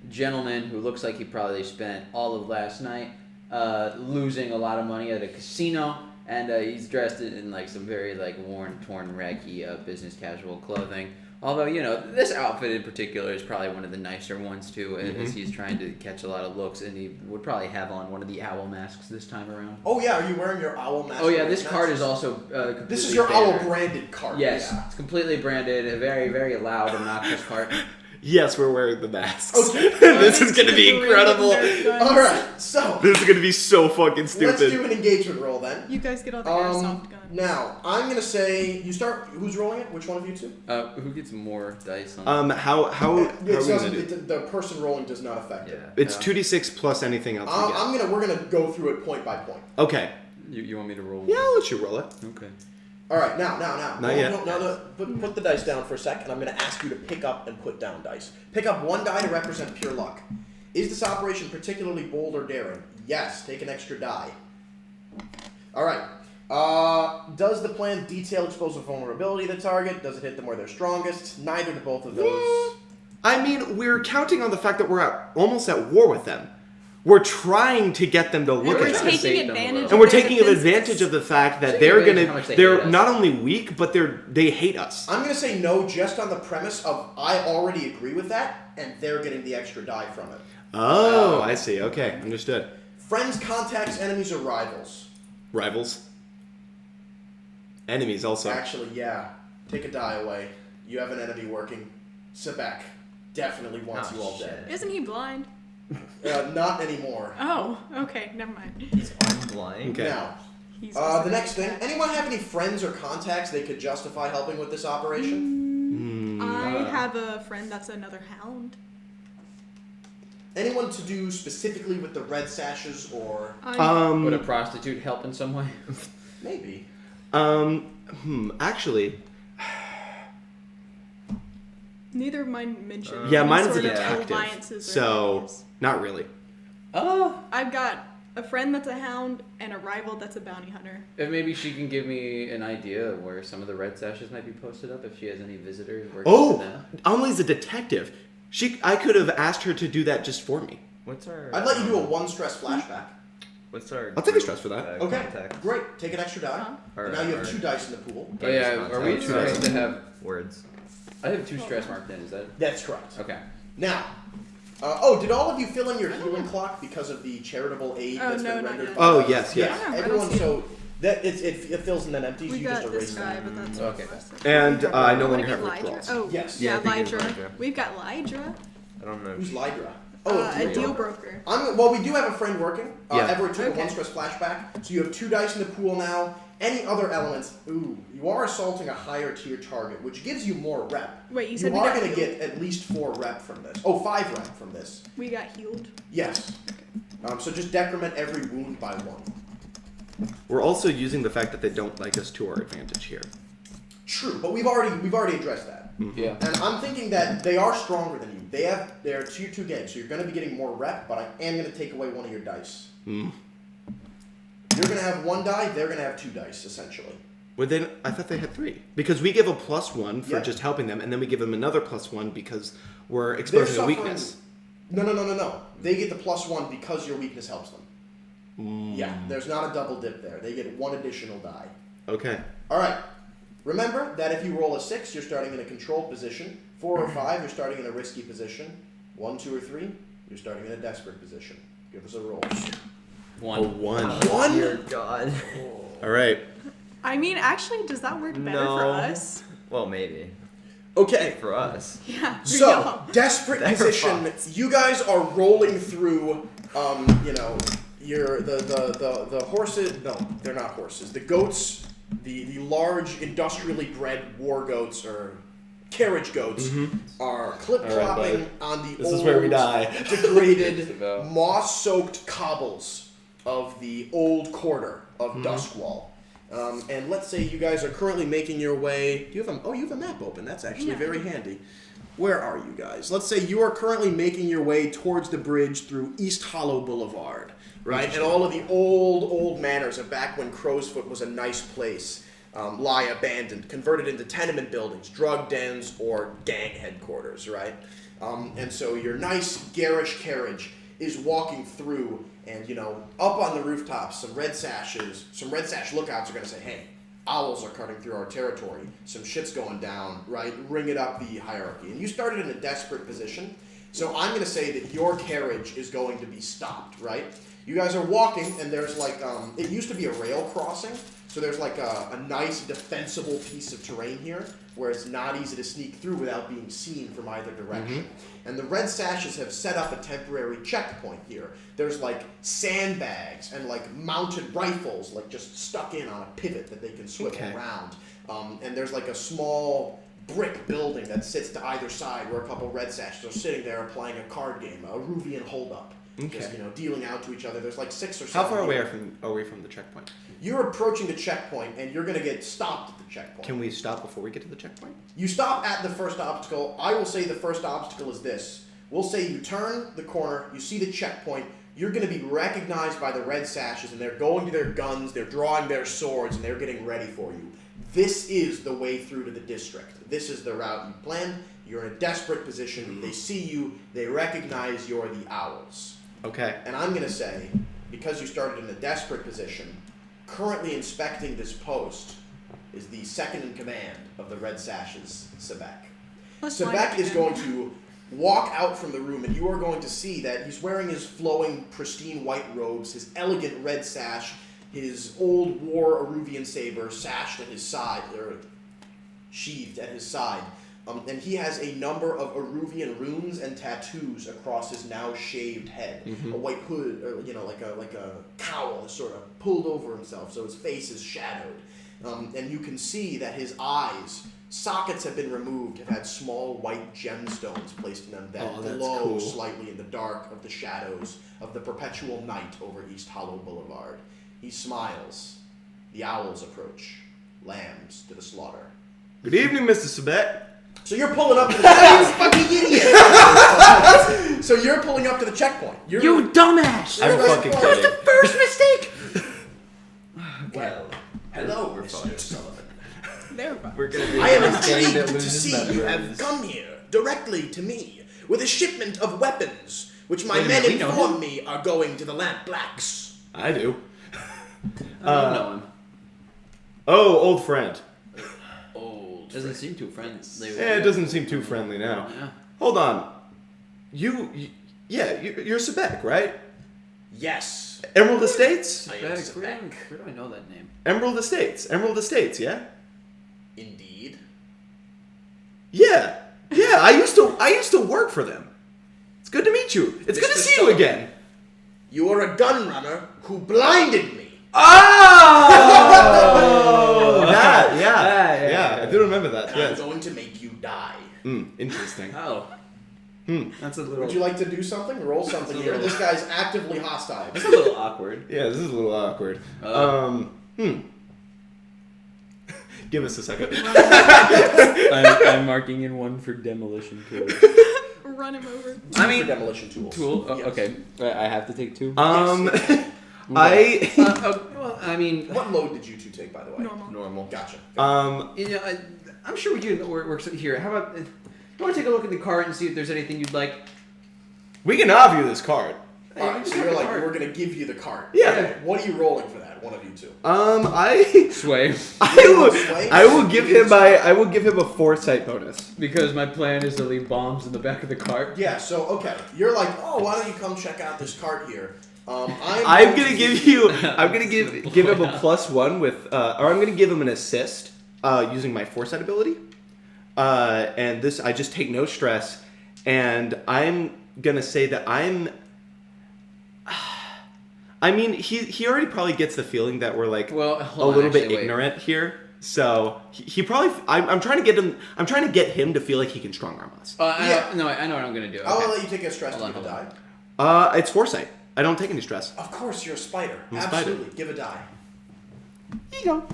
C: gentleman who looks like he probably spent all of last night losing a lot of money at a casino, and he's dressed in like some very like worn, torn, raggy business casual clothing. Although, you know, this outfit in particular is probably one of the nicer ones too, as he's trying to catch a lot of looks, and he would probably have on one of the owl masks this time around.
B: Oh yeah, are you wearing your owl mask?
C: Oh yeah, this card is also completely
B: This is your
C: bannered.
B: owl branded card.
C: Yes,
B: Yeah.
C: it's completely branded, a very, very loud, obnoxious card.
D: Yes, we're wearing the masks.
B: Okay.
D: This is gonna be incredible.
B: All right, so
D: This is gonna be so fucking stupid.
B: let's do an engagement roll then.
A: You guys get all the airsoft guns.
B: Now I'm gonna say you start. Who's rolling it? Which one of you two?
C: Who gets more dice on
D: How are we gonna do?
B: The person rolling does not affect it.
E: Yeah.
D: It's 2d6 plus anything else we get.
B: We're gonna go through it point by point.
D: Okay.
C: You want me to roll?
D: Yeah, I'll let you roll it.
C: Okay.
B: All right, now.
D: Not yet.
B: No. Put the dice down for a sec, and I'm gonna ask you to pick up and put down dice. Pick up one die to represent pure luck. Is this operation particularly bold or daring? Yes. Take an extra die. All right. Does the plan detail explosive vulnerability to the target? Does it hit them where they're strongest? Neither do both of those.
D: I mean, we're counting on the fact that we're almost at war with them. We're trying to get them to look
A: We're
D: at us.
A: taking
C: save them a
A: advantage
C: little.
A: of
D: And we're
A: their
D: taking
A: defenses.
D: advantage of the fact that
C: Taking
D: they're
C: advantage of how much they hate
D: they're
C: us.
D: not only weak, but they hate us.
B: I'm gonna say no just on the premise of I already agree with that, and they're getting the extra die from it.
D: Oh, I see. Okay, understood.
B: Friends, contacts, enemies, or rivals?
D: Rivals. Enemies also.
B: Actually, yeah. Take a die away. You have an enemy working. Sebek definitely wants
E: Oh,
B: you all
E: shit.
B: dead.
A: Isn't he blind?
B: Not anymore.
A: Oh, okay, never mind.
E: He's unblind.
D: Okay.
B: Now,
A: He's
B: the next thing. Anyone have any friends or contacts they could justify helping with this operation?
A: I have a friend that's another hound.
B: Anyone to do specifically with the red sashes or
C: Would a prostitute help in some way?
B: maybe?
D: Actually,
A: Neither of mine mentioned.
D: yeah,
A: any
D: mine is a
A: sort of
D: detective,
A: alliances or
D: so
A: enemies.
D: not really.
C: Oh,
A: I've got a friend that's a hound and a rival that's a bounty hunter.
C: if maybe she can give me an idea of where some of the red sashes might be posted up, if she has any visitors working for
D: Oh,
C: them.
D: Emily's a detective. I could have asked her to do that just for me.
E: What's our?
B: I'd let you do a one stress flashback.
E: What's our?
D: I'll take a stress for that.
B: Okay,
E: Contact?
B: great. Take an extra die.
A: Huh?
E: Or,
B: And now you
E: or
B: have 2 dice in the pool.
C: Oh yeah,
E: Contact.
C: are we
D: Two
C: trying
D: dice.
C: to have...
E: Words.
C: I have 2 stress marked in, is that...
B: That's correct.
C: Okay.
B: Now, did all of you fill in your healing clock because of the charitable aid
A: Oh,
B: that's
A: no,
B: been
A: not
B: rendered?
A: yet.
B: by
D: Oh,
B: the-
D: yes, yes.
A: Yeah, I
B: Everyone,
A: don't see
B: so that it fills and then empties.
A: We
B: You just
A: got
B: erase
A: this
B: them.
A: guy, but that's
C: Okay.
D: And I no
A: Wanna
D: longer
A: get
D: have
A: Lydra?
D: withdrawals.
A: Oh,
B: Yes.
A: yeah,
E: Yeah, I think it's
A: Lydra.
E: Lydra.
A: We've got Lydra,
E: I don't know.
B: Who's Lydra?
A: a
B: deal
A: deal broker.
B: Well, we do have a friend working.
D: Yeah.
B: Everett took a
A: Okay.
B: 1 stress flashback, so you have 2 dice in the pool now. Any other elements? Ooh, you are assaulting a higher tier target, which gives you more rep.
A: Wait, you
B: You
A: said we
B: are
A: got
B: going to
A: healed?
B: get at least 4 rep from this. Oh, 5 rep from this.
A: We got healed.
B: Yes. So just decrement every wound by 1.
D: We're also using the fact that they don't like us to our advantage here.
B: True, but we've already addressed that.
C: Yeah.
B: And I'm thinking that they are stronger than you. They're tier 2 games, so you're going to be getting more rep, but I am going to take away one of your dice. You're going to have 1 die, they're going to have 2 dice, essentially.
D: Well, then I thought they had 3 because we give a +1 for
B: Yeah.
D: just helping them, and then we give them another +1 because we're
B: They're
D: exposing a
B: suffering.
D: weakness.
B: No. They get the +1 because your weakness helps them. Yeah, there's not a double dip there. They get 1 additional die.
D: Okay.
B: All right. Remember that if you roll a 6, you're starting in a controlled position. 4 or 5, you're starting in a risky position. 1, 2, or 3, you're starting in a desperate position. Give us a roll.
D: A
C: 1.
D: 1.
E: Dear God.
D: All right.
A: I mean, actually, does that work better
E: No.
A: for us?
E: Well, maybe
B: Okay.
E: for us.
A: Yeah. for
B: So,
A: y'all.
B: desperate
E: They're
B: position.
E: fucked.
B: You guys are rolling through, the horses. No, they're not horses. The goats, the large industrially bred war goats or carriage goats are clip-clopping on the
D: This
B: old,
D: is where we die.
B: degraded, moss-soaked cobbles of the old quarter of Duskwall. And let's say you guys are currently making your way. Do you have you have a map open? That's actually very handy. Where are you guys? Let's say you are currently making your way towards the bridge through East Hollow Boulevard, right? And all of the old manors of back when Crowsfoot was a nice place lie abandoned, converted into tenement buildings, drug dens, or gang headquarters, right? And so your nice garish carriage is walking through, and up on the rooftops, some red sash lookouts are going to say, hey, owls are cutting through our territory. Some shit's going down, right? Ring it up the hierarchy. And you started in a desperate position, so I'm going to say that your carriage is going to be stopped, right? You guys are walking, and there's it used to be a rail crossing, so there's a nice defensible piece of terrain here where it's not easy to sneak through without being seen from either direction. And the red sashes have set up a temporary checkpoint here. There's sandbags and mounted rifles just stuck in on a pivot that they can swivel around. And there's a small brick building that sits to either side where a couple red sashes are sitting there playing a card game, a Ruvian hold-up.
D: Okay.
B: Just, dealing out to each other. There's 6 or 7.
D: How far away from the checkpoint?
B: You're approaching the checkpoint, and you're going to get stopped at the checkpoint.
D: Can we stop before we get to the checkpoint?
B: You stop at the first obstacle. I will say the first obstacle is this. We'll say you turn the corner, you see the checkpoint, you're going to be recognized by the red sashes, and they're going to their guns, they're drawing their swords, and they're getting ready for you. This is the way through to the district. This is the route you planned. You're in a desperate position. They see you. They recognize you're the owls.
D: Okay.
B: And I'm going to say, because you started in a desperate position, currently inspecting this post is the second in command of the Red Sashes, Sebek. Sebek is going to walk out from the room, and you are going to see that he's wearing his flowing, pristine white robes, his elegant red sash, his old war Aruvian saber sashed at his side, or sheathed at his side. And he has a number of Aruvian runes and tattoos across his now shaved head. A white hood, or like a cowl, sort of pulled over himself, so his face is shadowed. And you can see that his eyes, sockets have been removed, have had small white gemstones placed in them that glow slightly in the dark of the shadows of the perpetual night over East Hollow Boulevard. He smiles. The owls approach. Lambs to the slaughter.
D: Good evening, Mr. Sebek.
B: So you're pulling up to the you fucking idiot! So you're pulling up to the checkpoint.
C: You dumbass!
D: I'm fucking kidding.
C: First mistake!
B: Well, hello, Mr. Sullivan.
A: They're fine.
E: We're gonna be
B: I am
E: the gang
B: intrigued
E: that
B: to
E: loses
B: see you have
E: members.
B: come here directly to me with a shipment of weapons, which my
C: Wait a
B: men
C: minute, we know
B: inform me are going to the Lamp Blacks.
D: I do.
C: I don't know him.
D: Oh, old friend.
C: Doesn't seem too friendly.
D: Yeah, it doesn't seem too friendly now.
C: Yeah.
D: Hold on. You're Sebek, right?
B: Yes.
D: Emerald Estates?
B: I am
C: Where
B: Sebek.
C: do I know that name?
D: Emerald Estates, yeah?
B: Indeed.
D: Yeah. Yeah, I used to work for them. It's good to meet you. It's good to
B: Mr.
D: see you
B: Sullivan.
D: again.
B: You are a gun runner who blinded me.
D: Oh! That, yeah. I do remember that,
B: I'm
D: yes.
B: going to make you die.
D: Interesting.
C: Oh.
E: That's a little.
B: Would you like to do something? Roll something here. This guy's actively hostile.
E: That's a little awkward.
D: Yeah, this is a little awkward. Give us a second.
E: I'm marking in one for demolition tool.
A: Run him over.
B: I mean, demolition tools.
E: Tool?
B: Yes.
E: Okay. I have to take 2?
C: Well, I mean,
B: What load did you two take, by the way?
A: Normal.
E: Normal.
B: Gotcha.
C: I'm sure we can work here. How about, you want to take a look at the cart and see if there's anything you'd like?
D: We can offer you this card.
B: Alright, so you're like, we're going to give you the cart.
D: Yeah.
B: Okay, what are you rolling for that? One of you two.
E: Sway.
D: I will give him a foresight bonus.
E: Because my plan is to leave bombs in the back of the cart.
B: Yeah, so, okay. You're like, oh, why don't you come check out this cart here?
D: I'm gonna give him a +1 with, or I'm gonna give him an assist using my foresight ability. And this, I just take no stress, and I'm gonna say that I'm I mean, he already probably gets the feeling that we're like
C: Well,
D: a
C: hold on,
D: little bit
C: actually, wait.
D: ignorant here. So he probably. I'm trying to get him. I'm trying to get him to feel like he can strong arm us.
C: I know what I'm gonna do. Okay.
B: I will let you take a stress
C: Hold
B: to give a
C: on,
B: die.
D: It's foresight. I don't take any stress.
B: Of course, you're a spider.
D: I'm a spider.
B: Absolutely, give a die.
D: Here you go.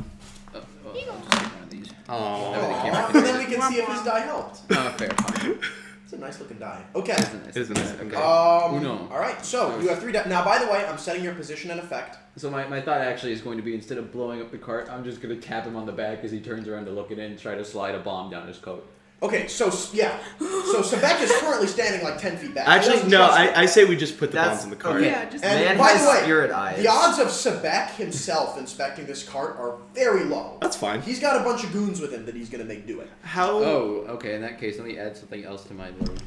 C: I'll just take one of these.
D: Oh.
B: Aw, and then we can see if his die helped.
C: Fair. Fine.
B: It's a nice looking die. Okay.
D: It is nice. Okay.
C: Uno.
B: All right. So you have 3 die. Now, by the way, I'm setting your position and effect.
E: So my thought actually is going to be, instead of blowing up the cart, I'm just going to tap him on the back as he turns around to look at it and try to slide a bomb down his coat.
B: Okay. So yeah. So Sebek is currently standing like 10 feet back. He
D: Actually,
B: doesn't
D: no.
B: trust you.
D: I say we just put the
G: That's-
D: bombs in the cart.
G: okay.
A: Yeah, just
B: And
G: Man
B: by
G: has
B: the way,
G: spirit eyes.
B: the odds of Sebek himself inspecting this cart are very low.
D: That's fine.
B: He's got a bunch of goons with him that he's gonna make do it.
D: How?
C: Oh, okay. In that case, let me add something else to my load.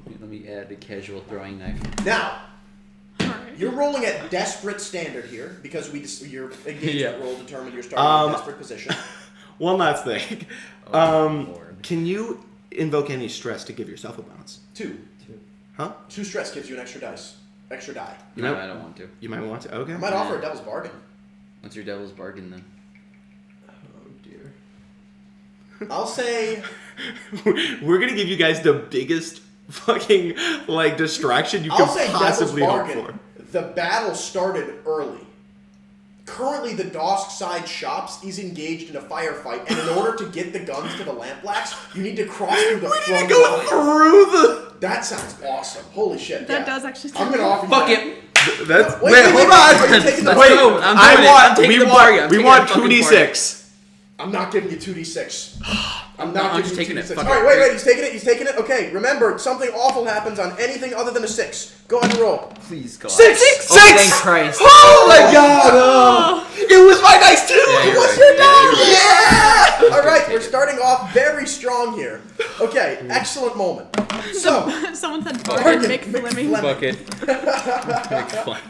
C: Let me add a casual throwing knife.
B: Now,
A: Alright.
B: you're rolling at desperate standard here because your engagement roll determined you're starting in a desperate position.
D: One last thing.
C: Lord.
D: Can you invoke any stress to give yourself a bonus?
B: 2.
D: Huh?
B: 2 stress gives you an extra die.
C: No, I don't want to.
D: You might want to. Okay.
B: I might offer a devil's bargain.
C: What's your devil's bargain then?
E: Oh, dear.
B: I'll say
D: We're gonna give you guys the biggest fucking like distraction you
B: I'll
D: can
B: say
D: possibly
B: devil's
D: hope
B: bargain.
D: for.
B: The battle started early. Currently, the Dosk side shops is engaged in a firefight, and in order to get the guns to the lampblacks, you need to cross through the front line.
D: through the.
B: That sounds awesome. Holy shit!
A: That
B: yeah.
A: does actually
B: I'm
A: sound
B: gonna offer you
C: Fuck
B: that.
C: it!
D: That's
B: Wait,
D: wait,
B: wait,
D: hold
B: wait,
D: on.
B: are you taking the
C: Let's
D: Wait,
C: go. I'm
D: I
C: doing it.
D: want.
C: I'm taking
D: we
C: the
D: want.
C: bargain. I'm
D: We
C: taking
D: want
C: the fucking
D: 2d6.
B: I'm not giving you 2d6. I'm
C: No,
B: not
C: I'm
B: giving
C: just
B: you
C: taking it.
B: 2d6.
C: Fuck
B: All
C: it.
B: right, wait. He's taking it. He's taking it. Okay, remember, something awful happens on anything other than a 6. Go ahead and roll.
C: Please God.
B: 6!
G: Oh, thank Christ.
D: Oh my god! It was my dice too.
C: Yeah, you're
B: What's
C: right.
B: your
C: Yeah, you're right.
B: Yeah! All right,
C: Take
B: we're
C: it.
B: starting off very strong here. Okay, excellent moment. So,
A: Someone said
B: Bargain,
A: bargain, Mick Fleming.
B: McFleming.
C: Fuck it. Make fun.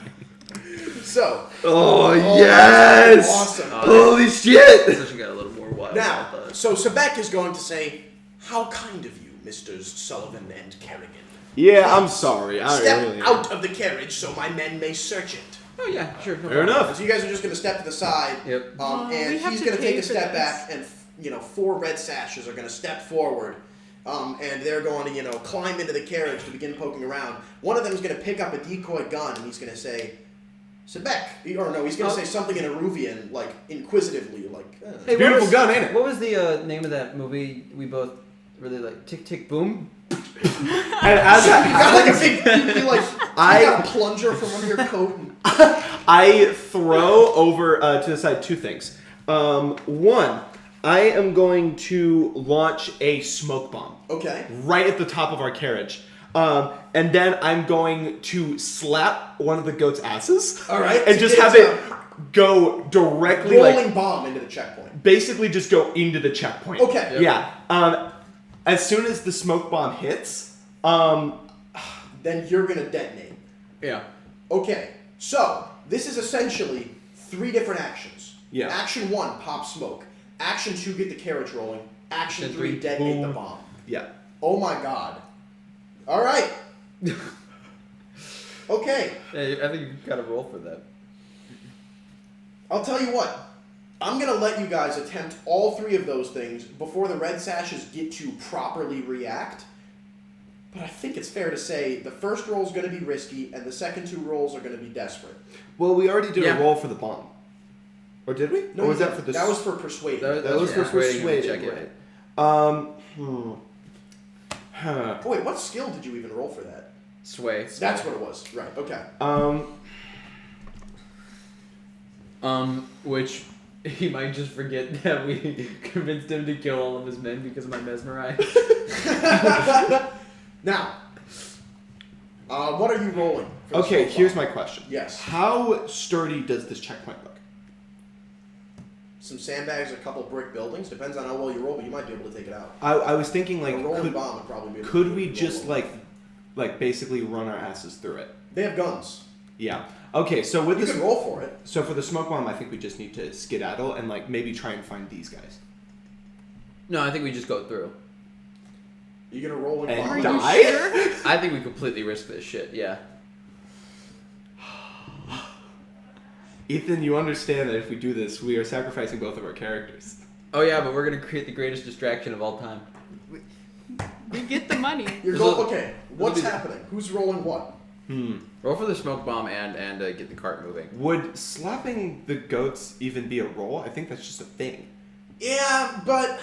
B: so.
D: Oh,
B: that's
D: yes!
B: Awesome.
D: Holy shit!
C: This got a little more wild.
B: Now, so Sebek is going to say, "How kind of you, Misters Sullivan and Kerrigan.
D: Yeah, I'm sorry. I
B: Step
D: really am.
B: out of the carriage so my men may search it."
C: Oh yeah, sure. No
D: Fair
C: problem.
D: enough.
B: So you guys are just going to step to the side,
C: Yep.
A: Oh,
B: and
A: we have
B: he's
A: to
B: going to
A: pay
B: take a
A: for
B: step
A: this.
B: back, and 4 red sashes are going to step forward, and they're going to climb into the carriage to begin poking around. One of them is going to pick up a decoy gun, and he's going to say, "Sebek," or no, he's going to say something in Eruvian, like inquisitively, like.
E: Hey,
D: Beautiful gun, ain't it?
E: What was the name of that movie we both really like? Tick, Tick, Boom?
D: And as
B: You
D: I,
B: got like a big, you like,
D: I-
B: you got a plunger from under your coat. And,
D: I throw over to the side 2 things. One, I am going to launch a smoke bomb
B: okay.
D: right at the top of our carriage. And then I'm going to slap one of the goat's asses.
B: All right.
D: And just have it go directly,
B: rolling bomb into the checkpoint.
D: basically just go into the checkpoint.
B: Okay. Yep.
D: Yeah. As soon as the smoke bomb hits,
B: Then you're gonna detonate.
C: Yeah.
B: Okay. So this is essentially 3 different actions.
D: Yeah.
B: Action 1, pop smoke. Action 2, get the carriage rolling. Action
C: Action
B: 3,
C: three,
B: detonate the
D: boom.
B: bomb.
D: yeah.
B: Oh my god. All right. Okay.
E: Hey, I think you got to roll for that.
B: I'll tell you what. I'm gonna let you guys attempt all 3 of those things before the red sashes get to properly react. But I think it's fair to say the first roll is gonna be risky, and the second 2 rolls are gonna be desperate.
D: Well, we already did
C: Yeah.
D: a roll for the bomb. Or did we?
B: No,
D: or was
B: you
D: that for
B: didn't.
D: the?
B: That was for persuading.
D: That was for
C: Persuading him to check
D: persuading,
C: it.
D: right? Huh.
B: Oh wait, what skill did you even roll for that?
C: Sway.
B: That's what it was. Right. Okay.
C: Which he might just forget that we convinced him to kill all of his men because of my mesmerize.
B: Now, what are you rolling? For the
D: Okay,
B: smoke
D: here's
B: bomb?
D: my question.
B: Yes.
D: How sturdy does this checkpoint look?
B: Some sandbags, a couple brick buildings. Depends on how well you roll, but you might be able to take it out.
D: I was thinking
B: A rolling
D: could,
B: bomb would probably be.
D: could we
B: roll
D: just
B: one.
D: like basically run our asses through it?
B: They have guns.
D: Yeah. Okay, so with
B: You
D: this,
B: can roll for it.
D: so for the smoke bomb, I think we just need to skedaddle and like maybe try and find these guys.
C: No, I think we just go through.
B: You gonna roll and
D: And
A: Are
B: bomb?
A: you sure?
C: I think we completely risk this shit. Yeah.
D: Ethan, you understand that if we do this, we are sacrificing both of our characters.
E: Oh yeah, but we're gonna create the greatest distraction of all time.
A: We get the money.
B: Okay, what's happening? Who's rolling what?
E: Roll for the smoke bomb and get the cart moving.
D: Would slapping the goats even be a roll? I think that's just a thing.
B: Yeah, but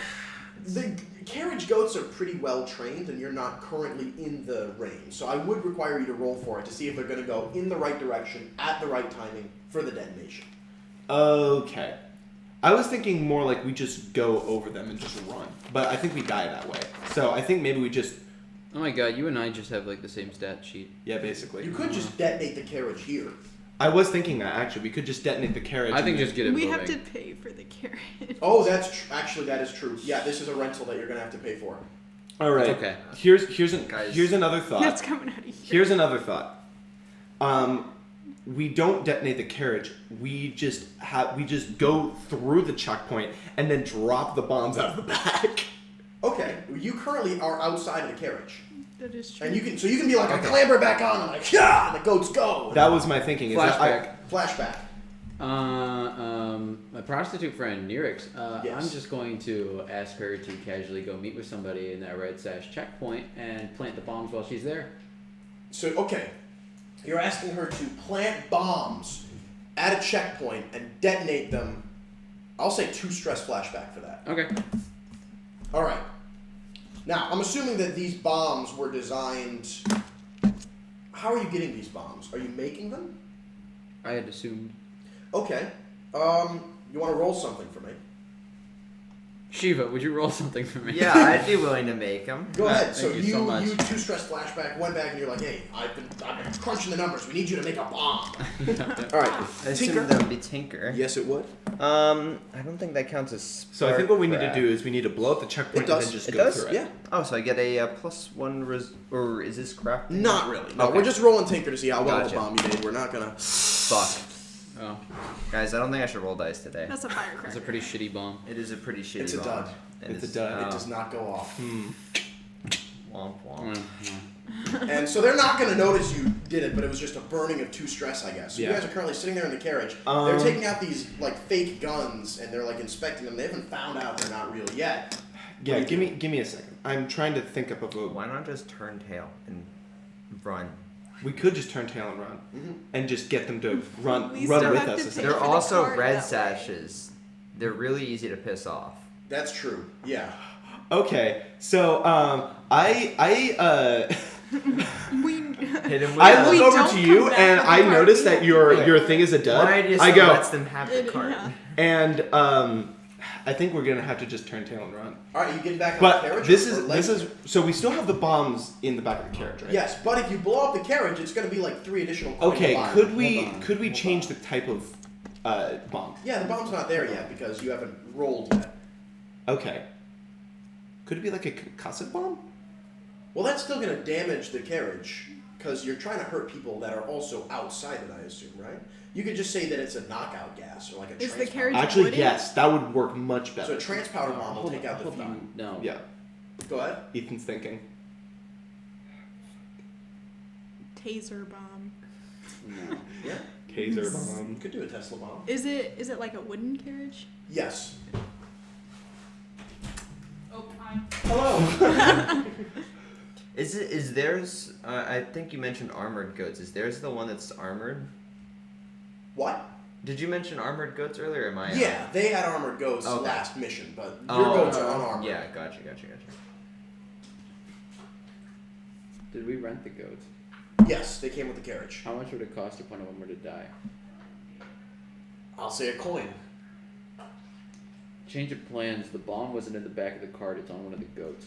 B: the carriage goats are pretty well trained, and you're not currently in the range. So I would require you to roll for it to see if they're going to go in the right direction at the right timing for the detonation.
D: Okay. I was thinking more like we just go over them and just run. But I think we die that way. So I think maybe we just...
C: Oh my god, you and I just have like the same stat sheet.
D: Yeah, basically.
B: You could just detonate the carriage here.
D: I was thinking that, actually. We could just detonate the carriage.
C: I think just get it
A: We
C: moving.
A: have to pay for the carriage.
B: Oh, actually, that is true. Yeah, this is a rental that you're going to have to pay for.
D: All right.
C: Okay.
D: Here's
C: Guys.
D: another thought.
A: That's coming out of here.
D: Here's another thought. We don't detonate the carriage. We just go through the checkpoint and then drop the bombs out of the back.
B: Okay, you currently are outside of the carriage.
A: That is true.
B: And you can be like, I clamber back on, and like, yeah, and the goats go.
D: That was my thinking. Is that
E: Flashback.
B: Flashback.
E: My prostitute friend Nirix.
B: Yes.
E: I'm just going to ask her to casually go meet with somebody in that red sash checkpoint and plant the bombs while she's there.
B: So, okay, you're asking her to plant bombs at a checkpoint and detonate them. I'll say 2 stress flashback for that.
E: Okay.
B: All right. Now, I'm assuming that these bombs were designed... How are you getting these bombs? Are you making them?
C: I had assumed.
B: Okay. You want to roll something for me?
C: Shiva, would you roll something for me?
G: Yeah, I'd be willing to make them.
B: Go ahead. So
C: Thank you so much.
B: you 2 stress flashback, went back, and you're like, hey, I've been crunching the numbers. We need you to make a bomb. All right.
G: I assume that would be Tinker.
B: Yes, it would.
G: I don't think that counts as
D: So I think what we need to
G: Spark
D: do is we need to blow up the checkpoint
B: It does.
D: and then just
G: It
D: go
G: does?
D: through it.
B: Yeah.
G: Oh, so I get a +1 or is this crafting?
B: Not really. No,
G: Okay.
B: we're just rolling Tinker to see how well the
G: Gotcha.
B: bomb you made. We're not gonna.
G: Fuck.
C: Oh,
G: Guys, I don't think I should roll dice today.
A: That's a
C: that's
A: firecracker.
C: a pretty shitty bomb.
G: It is a pretty shitty
B: It's a
G: bomb.
B: dud.
G: And
D: It's a dud.
B: It does not go off.
G: Womp womp.
B: And so they're not gonna notice you did it, but it was just a burning of 2 stress, I guess. So
D: Yeah.
B: you guys are currently sitting there in the carriage. They're taking out these like fake guns and they're like inspecting them. They haven't found out they're not real yet.
D: Yeah, give me a second. I'm trying to think up of a...
G: Why not just turn tail and run?
D: We could just turn tail and run. And just get them to run
A: We
D: run
A: still
D: with
A: have
D: us.
A: to
D: essentially.
A: pay
G: They're
A: for the
G: also
A: cart
G: red
A: that way.
G: sashes. They're really easy to piss off.
B: That's true. Yeah.
D: Okay, so I
A: We.
G: Hit him with
D: I
G: a-
D: look
A: We
D: over
A: don't
D: to
A: come
D: you
A: back
D: and
A: with the
D: I
A: cart.
D: notice
A: We
D: that
A: have
D: your
A: to-
D: your thing is a dud.
G: Why just
D: I go
G: lets them have the
A: It-
G: cart?
A: yeah.
D: and I think we're gonna have to just turn tail and run.
B: All right, you get back on the
D: But
B: carriage.
D: this
B: or
D: is
B: leg-
D: so we still have the bombs in the back of the carriage, right?
B: Yes, but if you blow up the carriage, it's gonna be like 3 additional. coins
D: Okay,
B: to buy.
D: could
B: Hold
D: we
B: on.
D: change the type of bomb?
B: Yeah, the bomb's not there yet because you haven't rolled yet.
D: Okay. Could it be like a concussive bomb?
B: Well, that's still gonna damage the carriage because you're trying to hurt people that are also outside it. I assume, right? You could just say that it's a knockout gas or like a.
A: Is the
B: trans
A: carriage-
B: powder.
D: Actually,
A: wooden?
D: yes, that would work much
B: So
D: better.
B: a trans powder bomb will
E: Hold
B: take
E: on,
B: out the
E: hold
B: few.
E: on. No.
D: Yeah,
B: Go ahead.
D: Ethan's thinking.
A: Taser bomb.
E: No.
B: Yeah.
D: Taser
B: You
D: bomb.
B: could do a Tesla bomb.
A: Is it like a wooden carriage?
B: Yes.
A: Oh, I'm.
B: Hello.
G: Is theirs? I think you mentioned armored goats. Is theirs the one that's armored?
B: What?
G: Did you mention armored goats earlier? Am I?
B: Yeah, they had armored goats
G: Okay.
B: last mission, but
G: Oh,
B: your goats are unarmored.
G: Yeah, gotcha.
E: Did we rent the goats?
B: Yes, they came with the carriage.
E: How much would it cost if one of them were to die?
B: I'll say a coin.
E: Change of plans. The bomb wasn't in the back of the cart. It's on one of the goats.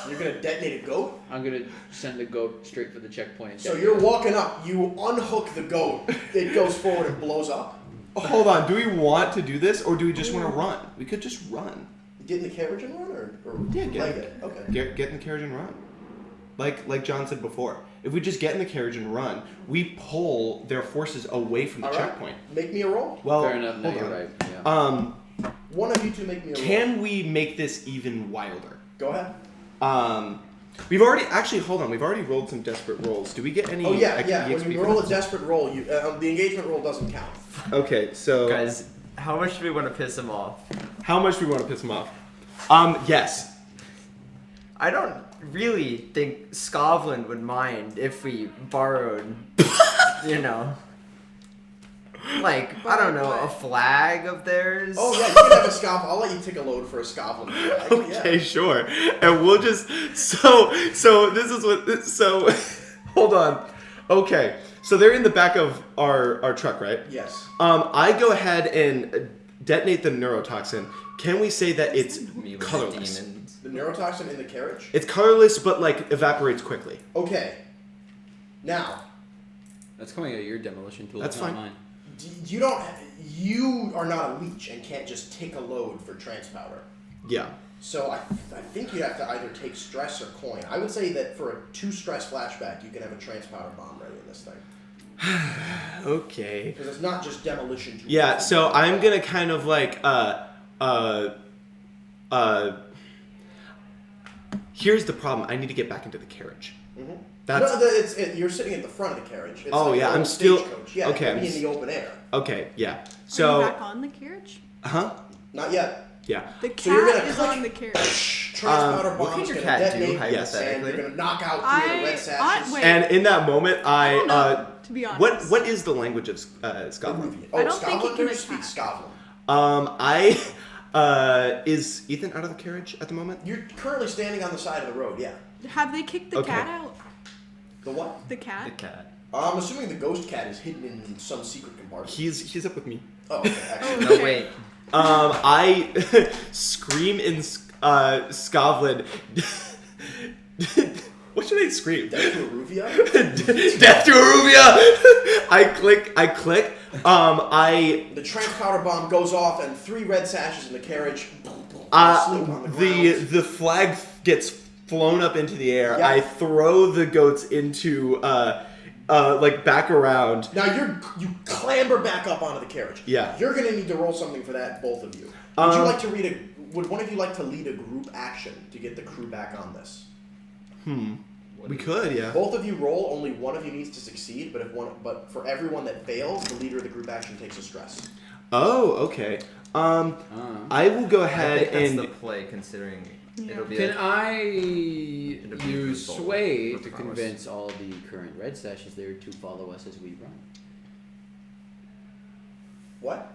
B: You're gonna detonate a goat?
E: I'm gonna send the goat straight for the checkpoint. And
B: So
E: detonate
B: you're
E: it.
B: walking up, you unhook the goat, it goes forward and blows up.
D: Hold on, do we want to do this or do we just want to run? We could just run.
B: Get in the carriage and run, or
D: Yeah, get
B: leg
D: in-
B: it? Okay.
D: Get in the carriage and run. Like John said before, if we just get in the carriage and run, we pull their forces away from the
B: All right.
D: checkpoint.
B: Make me a roll.
D: Well,
E: Fair enough. No,
D: hold
E: you're
D: on.
E: right. Yeah.
B: One of you two make me a roll.
D: Can we make this even wilder?
B: Go ahead.
D: We've already hold on. We've already rolled some desperate rolls. Do we get any?
B: Oh yeah.
D: EXP
B: When you
D: for
B: roll
D: that?
B: a desperate roll, you the engagement roll doesn't count.
D: Okay, so
G: Guys, how much do we want to piss him off?
D: how much do we want to piss him off? Yes.
G: I don't really think Scotland would mind if we borrowed, you know, like, I don't know, a flag of theirs.
B: Oh yeah, you can have a scoff. I'll let you take a load for a Scotland flag.
D: Okay,
B: Yeah.
D: sure. And we'll just so this is what so hold on. Okay. So they're in the back of our truck, right?
B: Yes.
D: I go ahead and detonate the neurotoxin. Can we say that it's
G: Me with
D: colorless?
G: demons.
B: The neurotoxin in the carriage.
D: It's colorless, but like evaporates quickly.
B: Okay. Now,
E: That's coming out of your demolition tool.
D: That's
E: not
D: fine.
E: Mine.
B: you are not a leech and can't just take a load for trance powder.
D: Yeah.
B: So I think you have to either take stress or coin. I would say that for a 2 stress flashback, you can have a trance powder bomb ready in this thing.
D: Okay.
B: Because it's not just demolition. Tools.
D: Yeah. So I'm gonna kind of like Here's the problem. I need to get back into the carriage.
B: Mm-hmm.
D: That's
B: you're sitting at the front of the carriage. It's
D: Oh,
B: like
D: yeah,
B: an
D: I'm
B: old
D: still-
B: stagecoach. Yeah,
D: okay,
B: Be
D: I'm
B: in the open air.
D: okay. Yeah.
A: Are you
D: So
A: back on the carriage?
B: Not yet.
D: yeah.
A: The
B: So you're
A: cat
B: gonna
A: is
B: click-
A: on the carriage.
B: Trance powder
G: what can
B: bomb's
G: your
B: gonna
G: cat do,
B: detonate, and
G: hypothetically?
B: you're gonna knock out 3 of the red sashes.
A: wait.
D: And in that moment,
A: I don't know,
D: I
A: to be honest.
D: what is the language of Scotland?
B: Oh,
A: I don't think you can
B: Scotlanders speak
A: attack.
B: Scotland.
D: Is Ethan out of the carriage at the moment?
B: You're currently standing on the side of the road. Yeah.
A: Have they kicked the
D: Okay.
A: cat out?
B: The what?
A: The cat?
G: The cat.
B: I'm assuming the ghost cat is hidden in some secret compartment.
D: He's up with me.
B: Oh, okay. Actually.
G: No, wait.
D: I scream in Scotland. What should I scream?
B: Death to Aruvia?
D: Death to Aruvia! I click.
B: The trance powder bomb goes off, and 3 red sashes in the carriage. Sleep on the ground.
D: The flag gets flown up into the air.
B: Yeah.
D: I throw the goats into like back around.
B: Now you clamber back up onto the carriage.
D: Yeah.
B: You're gonna need to roll something for that, both of you. Would one of you like to lead a group action to get the crew back on this?
D: We could, yeah.
B: Both of you roll. Only one of you needs to succeed. But for everyone that fails, the leader of the group action takes a stress.
D: Oh, okay. I will go
G: I
D: ahead
G: think that's
D: and
G: the play, considering it'll be
E: Can
G: a,
E: I
G: It'll be
E: use
G: brutal
E: sway
G: for
E: to
G: prowess.
E: convince all the current red sashes there to follow us as we run?
B: What?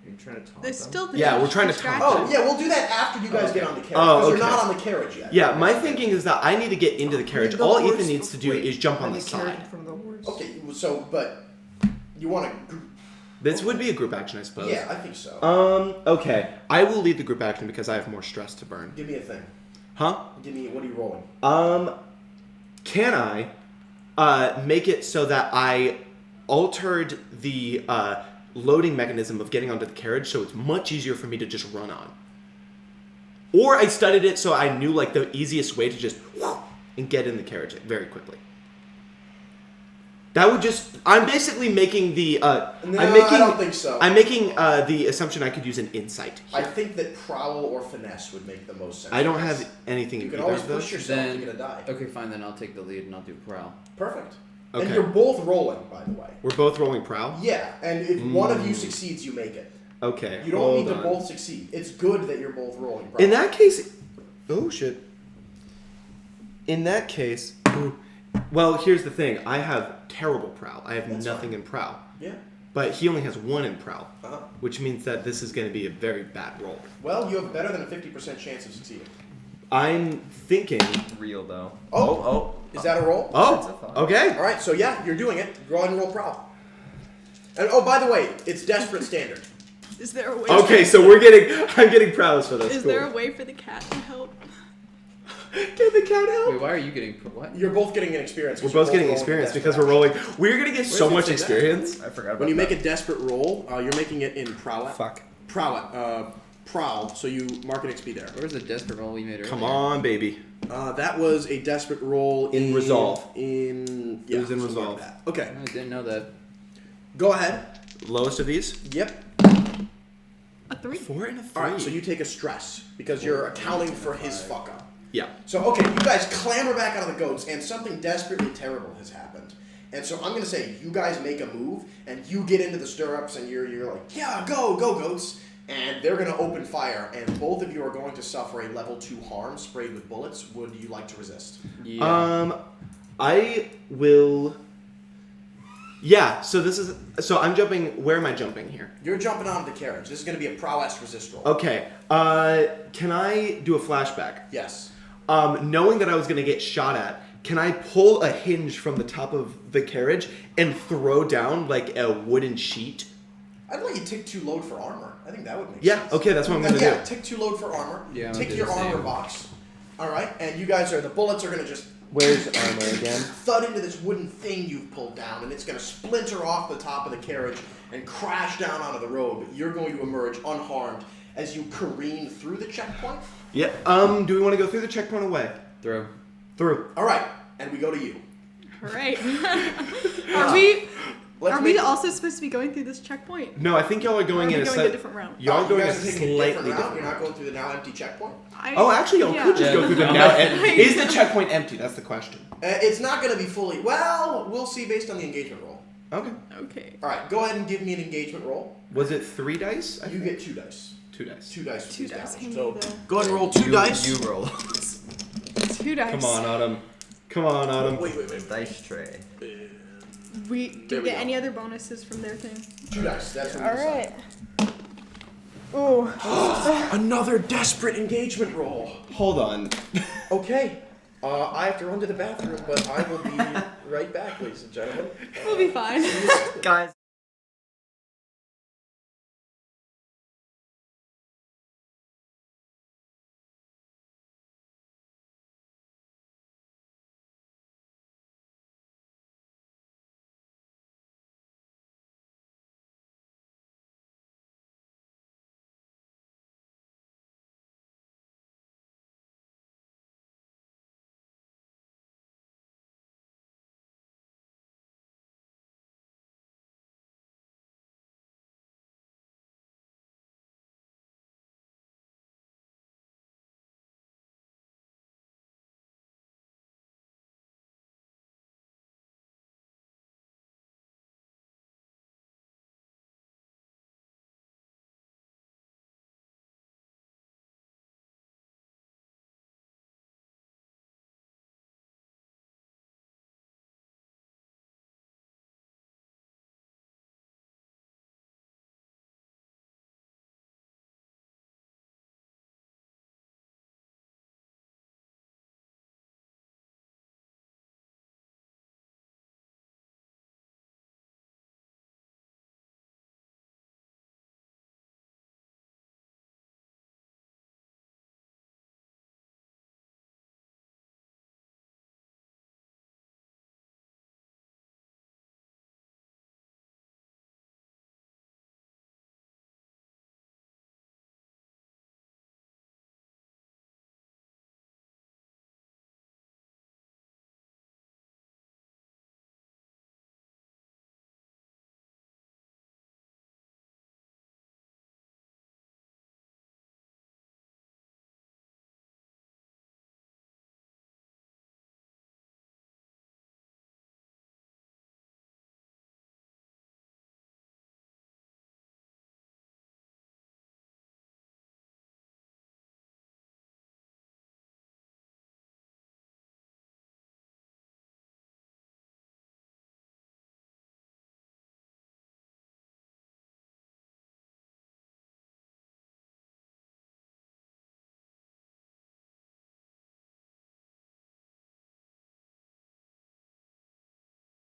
G: You're trying to talk
A: There's
G: them?
A: still the
D: Yeah, we're trying to
A: distraction.
B: Oh, yeah, we'll do that after you guys get on the carriage.
D: Oh,
B: Because
D: okay.
B: you're not on the carriage yet.
D: yeah. My thinking is that I need to get into the carriage.
G: The
D: All
G: horse
D: Ethan needs to do
G: wait,
D: is jump on
G: let
D: the
G: me carry
D: side.
G: it from the horse.
B: Okay, so, but you want to...
D: This would be a group action, I suppose.
B: Yeah, I think so.
D: Okay. I will lead the group action because I have more stress to burn.
B: Give me a thing.
D: Huh?
B: What are you rolling?
D: Can I make it so that I altered the loading mechanism of getting onto the carriage so it's much easier for me to just run on? Or I studied it so I knew like the easiest way to just and get in the carriage very quickly. That would just... I'm basically making the...
B: I don't think so.
D: I'm making the assumption I could use an insight
B: I
D: here.
B: think that prowl or finesse would make the most sense.
D: I don't have anything
B: You
D: in
B: can
D: either
B: always
D: of those.
B: push yourself
E: Then
B: to get a die.
E: okay, fine. Then I'll take the lead and I'll do prowl.
B: Perfect.
D: Okay.
B: And you're both rolling, by the way.
D: We're both rolling prowl?
B: Yeah, and if one of you succeeds, you make it.
D: Okay.
B: You don't
D: hold
B: need to
D: on.
B: both succeed. It's good that you're both rolling. Prowl.
D: In that case... Oh, shit. In that case... ooh, well, here's the thing. I have terrible prowl. I have
B: That's
D: nothing
B: fine.
D: in prowl.
B: Yeah.
D: But he only has 1 in prowl.
B: Uh-huh.
D: Which means that this is going to be a very bad roll.
B: Well, you have better than a 50% chance of succeeding.
D: I'm thinking...
G: Real though.
B: Oh. Is that a roll?
G: That's a
D: Oh,
G: five.
D: okay.
B: All right, so yeah, you're doing it. Go ahead and roll prowl. And oh, by the way, it's desperate standard.
A: Is there a way?
D: Okay, so I'm getting prowess for this.
A: Is
D: Cool.
A: there a way for the cat to help?
D: Can the cat help?
E: Wait, why are you getting what?
B: You're both getting an experience.
D: We're
B: 'cause you're
D: both getting
B: rolling
D: experience
B: desperate
D: because we're
B: action.
D: rolling. We're gonna get so
E: does it
D: much
E: say that?
D: experience.
G: I forgot about
B: When you
G: that.
B: make a desperate roll, you're making it in prowl.
D: Fuck.
B: Prowl. So you mark an XP there.
E: Where's the desperate roll we made earlier?
D: Come on, baby.
B: That was a desperate roll
D: In resolve.
B: In
D: It was in
B: so mark
D: resolve.
B: that. Okay,
E: I didn't know that.
B: go ahead.
D: Lowest of these?
B: Yep.
A: A 3?
D: 4 and a 3.
B: All right, so you take a stress because you're accounting for his fuck up.
D: Yeah.
B: So, okay, you guys clamber back out of the goats, and something desperately terrible has happened. And so I'm going to say you guys make a move, and you get into the stirrups, and you're like, yeah, go, goats. And they're going to open fire, and both of you are going to suffer a level 2 harm sprayed with bullets. Would you like to resist?
C: Yeah.
D: I will... Yeah, so I'm jumping... Where am I jumping here?
B: You're jumping onto the carriage. This is going to be a prowess resist roll.
D: Okay. Can I do a flashback?
B: Yes.
D: Knowing that I was going to get shot at, can I pull a hinge from the top of the carriage and throw down, like, a wooden sheet?
B: I'd let you tick 2 load for armor. I think that would make
D: Yeah,
B: sense.
D: okay, that's what I'm going to do.
B: Yeah, tick 2 load for armor.
C: Yeah,
B: Tick
C: I'll do
B: your
C: the same.
B: armor box. Alright, and you guys the bullets are going to just
D: Where's armor again?
B: thud into this wooden thing you've pulled down, and it's going to splinter off the top of the carriage and crash down onto the road, but you're going to emerge unharmed as you careen through the checkpoint.
D: Yeah, do we want to go through the checkpoint away?
C: Throw.
D: Through.
B: Alright, and we go to you.
A: Alright.
B: Let's
A: Are we also supposed to be going through this checkpoint?
D: No, I think y'all are going
A: Or are
D: in
A: we
D: a
A: going a different route?
D: Y'all
B: You
D: going a
B: guys are taking a
D: slightly
B: different route.
D: different
B: You're not
D: route.
B: going through the now empty checkpoint.
D: Oh, actually, y'all could just go through the now. Is the checkpoint empty? That's the question.
B: It's not going to be fully... Well, we'll see based on the engagement roll.
D: Okay.
A: Okay.
B: Alright, go ahead and give me an engagement roll.
D: Was it 3 dice?
B: You get 2 dice.
D: 2 dice.
B: 2 dice for
A: 2
B: these
A: dice.
B: damage.
A: Hand
B: So
A: me the
B: go ahead and roll 2 dice.
G: You roll.
A: 2 dice.
D: Come on, Autumn. Come on, Autumn.
B: Wait.
G: Dice tray.
A: We
B: There
A: do
B: we
A: we get
B: go.
A: any other bonuses from their thing?
B: 2 dice. That's what we decide.
A: Oh.
B: Another desperate engagement roll.
D: Hold on.
B: Okay. I have to run to the bathroom, but I will be right back, ladies and gentlemen.
A: We'll be fine.
G: Guys.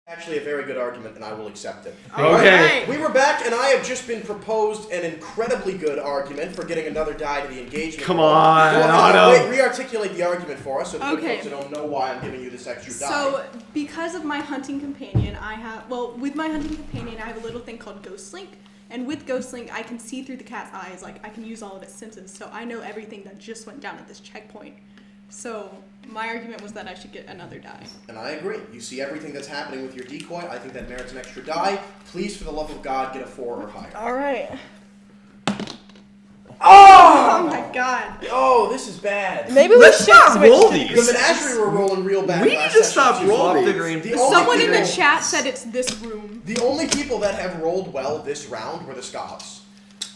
B: Actually, a very good argument, and I will accept it.
D: Okay.
B: We were back, and I have just been proposed an incredibly good argument for getting another die to the engagement.
D: Come
B: roll.
D: on,
B: Go ahead,
D: Autumn.
B: wait, re-articulate the argument for us so the good
A: Okay.
B: folks that don't know why I'm giving you this extra die.
A: So, because of my hunting companion, with my hunting companion, I have a little thing called Ghost Link. And with Ghost Link, I can see through the cat's eyes. Like, I can use all of its senses. So, I know everything that just went down at this checkpoint. So, my argument was that I should get another die.
B: And I agree. You see everything that's happening with your decoy. I think that merits an extra die. Please, for the love of God, get a 4 or higher.
A: Alright. Oh! Oh my god.
B: Oh, this is bad.
A: Maybe we
D: Let's
A: should
D: not
A: switch
D: roll
A: to
D: these.
B: The menagerie were rolling real bad.
D: We
B: last
D: need to
B: session,
D: stop
B: too.
D: rolling.
G: the green.
B: The only
A: Someone in the
B: people-
A: chat said it's this room.
B: The only people that have rolled well this round were the Scots.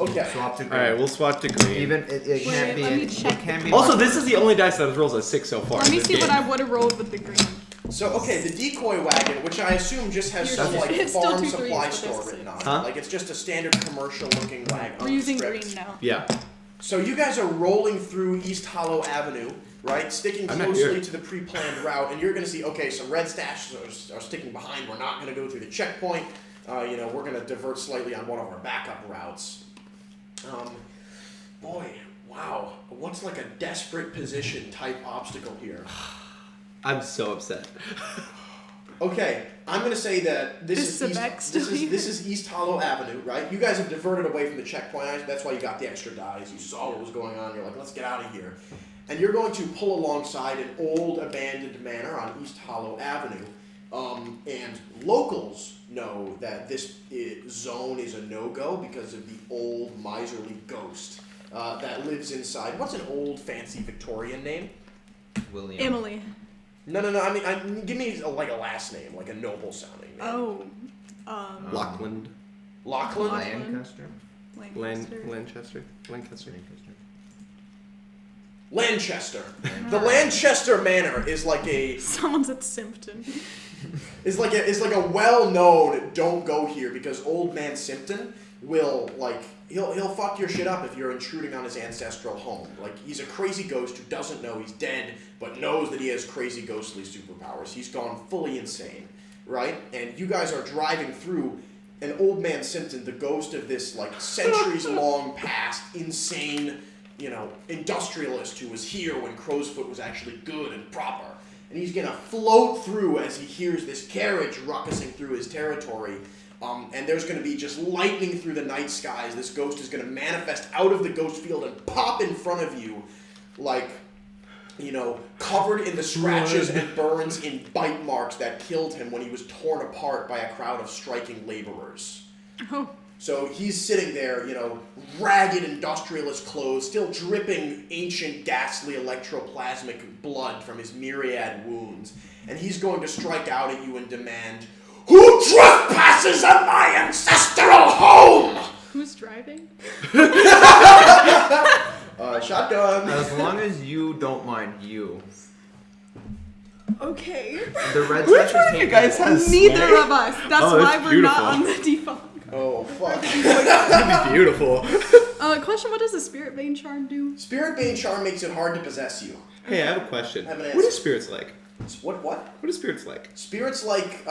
B: Okay.
G: Swap to green.
D: All right, we'll swap to green.
G: Even it can't
A: Wait, let me
G: be.
A: check.
G: It can be.
D: Also, this is the only dice that has rolls a 6 so far.
A: Let
D: in
A: me
D: this
A: see
D: game.
A: what I would have rolled with the green.
B: So, okay, the decoy wagon, which I assume just has
A: You're
B: some,
A: just-
B: like,
A: it's still
B: farm
A: 2
B: supply
A: threes, but
B: store
A: there's
B: written on it.
D: Huh?
B: Like, it's just a standard commercial-looking wagon.
A: We're using
B: script.
A: green now.
D: Yeah.
B: So you guys are rolling through East Hollow Avenue, right? Sticking
D: I'm not
B: closely
D: here.
B: to the pre-planned route, and you're going to see, okay, some red stashes are sticking behind. We're not going to go through the checkpoint. We're going to divert slightly on one of our backup routes. Boy, wow. What's like a desperate position type obstacle here?
D: I'm so upset.
B: Okay, I'm going to say that this
A: Is
B: is
A: Sebek
B: East,
A: still here?
B: this is East Hollow Avenue, right? You guys have diverted away from the checkpoint. That's why you got the extra dice. You saw what was going on. You're like, let's get out of here. And you're going to pull alongside an old abandoned manor on East Hollow Avenue. And locals know that this zone is a no-go because of the old miserly ghost that lives inside. What's an old fancy Victorian name?
G: William.
A: Emily.
B: No. I mean, give me a last name, like a noble sounding name.
A: Oh.
D: Lockland.
B: Lachlan?
G: Lancaster.
A: Lancaster.
D: Lancaster.
B: Lanchester. The Lanchester Manor is like a
A: Someone's at Simpton.
B: is like a well-known don't go here because old man Simpton will he'll fuck your shit up if you're intruding on his ancestral home. Like, he's a crazy ghost who doesn't know he's dead but knows that he has crazy ghostly superpowers. He's gone fully insane, right? And you guys are driving through and old man Simpton, the ghost of this like centuries long past insane, industrialist who was here when Crowsfoot was actually good and proper. And he's gonna float through as he hears this carriage ruckusing through his territory. And there's gonna be just lightning through the night skies. This ghost is gonna manifest out of the ghost field and pop in front of you, like, covered in the scratches and burns in bite marks that killed him when he was torn apart by a crowd of striking laborers.
A: Oh.
B: So he's sitting there, ragged industrialist clothes, still dripping ancient ghastly electroplasmic blood from his myriad wounds. And he's going to strike out at you and demand, "Who trespasses on my ancestral home?"
A: Who's driving?
B: Shotgun.
G: As long as you don't mind you.
A: Okay.
G: The red
D: Which
G: section
D: one of you guys has
A: Neither
D: sway?
A: of us. That's
D: Oh,
A: why
D: it's
A: we're not
D: beautiful.
A: on the default.
B: Oh, fuck.
D: That'd be beautiful.
A: Question, what does the Spirit Bane charm do?
B: Spirit Bane Charm makes it hard to possess you.
D: Hey, I have a question.
B: I have an
D: What are
B: answer.
D: spirits like?
B: What?
D: What are spirits like?
B: Spirits like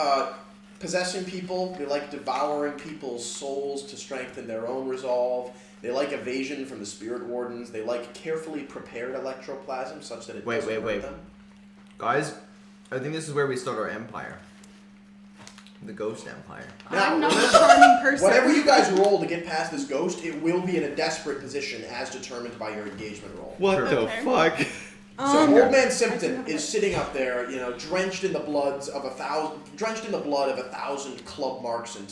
B: possessing people. They like devouring people's souls to strengthen their own resolve. They like evasion from the spirit wardens. They like carefully prepared electroplasm such that it
G: Wait,
B: doesn't
G: wait,
B: hurt
G: wait.
B: them.
G: Guys, I think this is where we start our empire. The Ghost Empire.
B: Now,
A: I'm not a charming person.
B: Whatever you guys roll to get past this ghost, it will be in a desperate position as determined by your engagement roll.
D: What
A: Okay.
D: the fuck?
B: So Old Man Simpton is sitting up there, drenched in the blood of 1,000 club marks and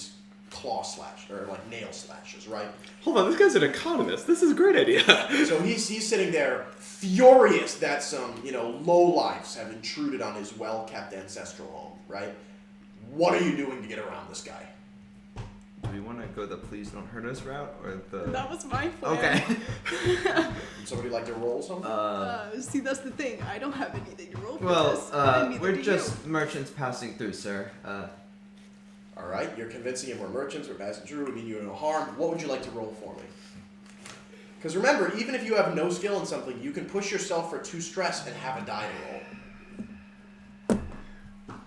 B: claw slash or like nail slashes, right?
D: Hold on, this guy's an economist. This is a great idea.
B: So he's sitting there furious that some lowlifes have intruded on his well-kept ancestral home, right? What are you doing to get around this guy?
G: Do we want to go the please don't hurt us route or the?
A: That was my plan.
G: Okay.
B: Would somebody like to roll something?
A: See, that's the thing. I don't have anything to roll for
G: Well,
A: this. Neither
G: we're
A: do
G: just merchants passing through, sir.
B: All right, you're convincing him we're merchants, we're passing through, we mean you no harm. What would you like to roll for me? Because remember, even if you have no skill in something, you can push yourself for 2 stress and have a die to roll.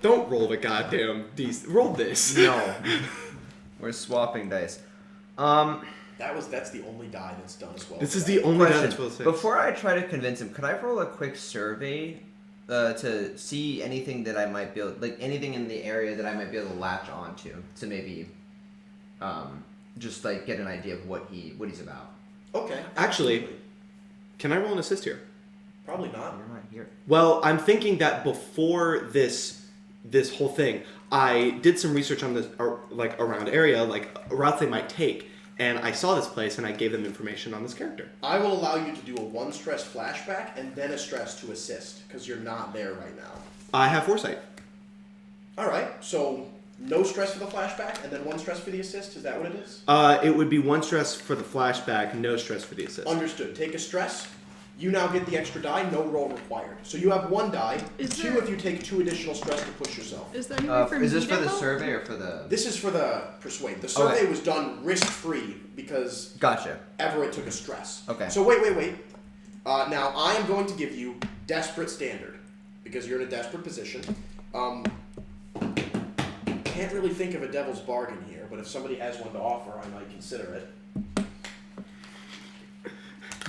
D: Don't roll the goddamn roll this.
G: No. We're swapping dice.
B: That's the only die that's done as well.
D: This is the only
G: Question.
D: guy that's supposed to say.
G: Before I try to convince him, could I roll a quick survey to see anything that I might be able, like anything in the area that I might be able to latch onto to maybe just like get an idea of what he's about.
B: Okay.
D: Actually-
B: absolutely.
D: Can I roll an assist here?
B: Probably not.
G: You're not here.
D: Well, I'm thinking that before this whole thing, I did some research on this around area, like routes they might take, and I saw this place, and I gave them information on this character.
B: I will allow you to do a 1 stress flashback and then a stress to assist, because you're not there right now.
D: I have foresight.
B: Alright, so no stress for the flashback and then 1 stress for the assist? Is that what it is?
D: It would be 1 stress for the flashback, no stress for the assist.
B: Understood. Take a stress. You now get the extra die, no roll required. So you have 1 die,
A: Is
B: 2
A: there-
B: if you take 2 additional stress to push yourself.
A: Is there any way for me
G: Is this
A: to
G: for the
A: help?
G: survey or for the?
B: This is for the persuade. The survey
G: Okay.
B: was done risk-free because
G: Gotcha.
B: Everett took a stress.
G: Okay.
B: So wait. Now I am going to give you desperate standard because you're in a desperate position. Can't really think of a devil's bargain here, but if somebody has one to offer, I might consider it.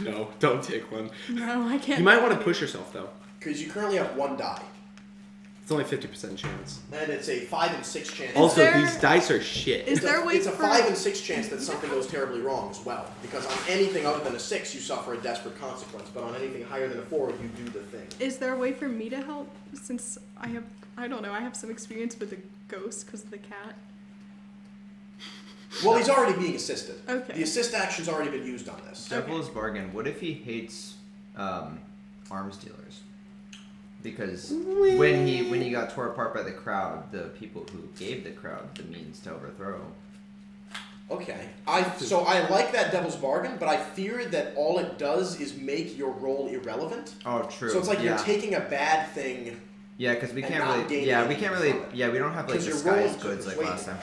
D: No, don't take one.
A: No, I can't.
D: You might want to push yourself, though.
B: Because you currently have 1 die,
D: It's only 50% chance.
B: and it's a 5 and 6 chance.
D: Also,
A: there-
D: these dice are shit.
A: Is there a way
B: It's a
A: for
B: 5 and 6 chance that something goes terribly wrong as well. Because on anything other than a 6, you suffer a desperate consequence. But on anything higher than a 4, you do the thing.
A: Is there a way for me to help since I have some experience with the ghost because of the cat?
B: Well, he's already being assisted.
A: Okay.
B: The assist action's already been used on this.
G: Devil's bargain. What if he hates arms dealers? Because when he got tore apart by the crowd, the people who gave the crowd the means to overthrow.
B: Okay. So I like that devil's bargain, but I fear that all it does is make your role irrelevant.
G: Oh, true.
B: So it's like
G: yeah.
B: you're taking a bad thing.
G: Yeah, because we
B: and
G: can't
B: not
G: really.
B: gaining
G: Yeah, we
B: anything
G: can't really.
B: from it.
G: Yeah, we don't have like
B: 'Cause you're rolling
G: disguised
B: to
G: goods like
B: persuade
G: last
B: me.
G: time.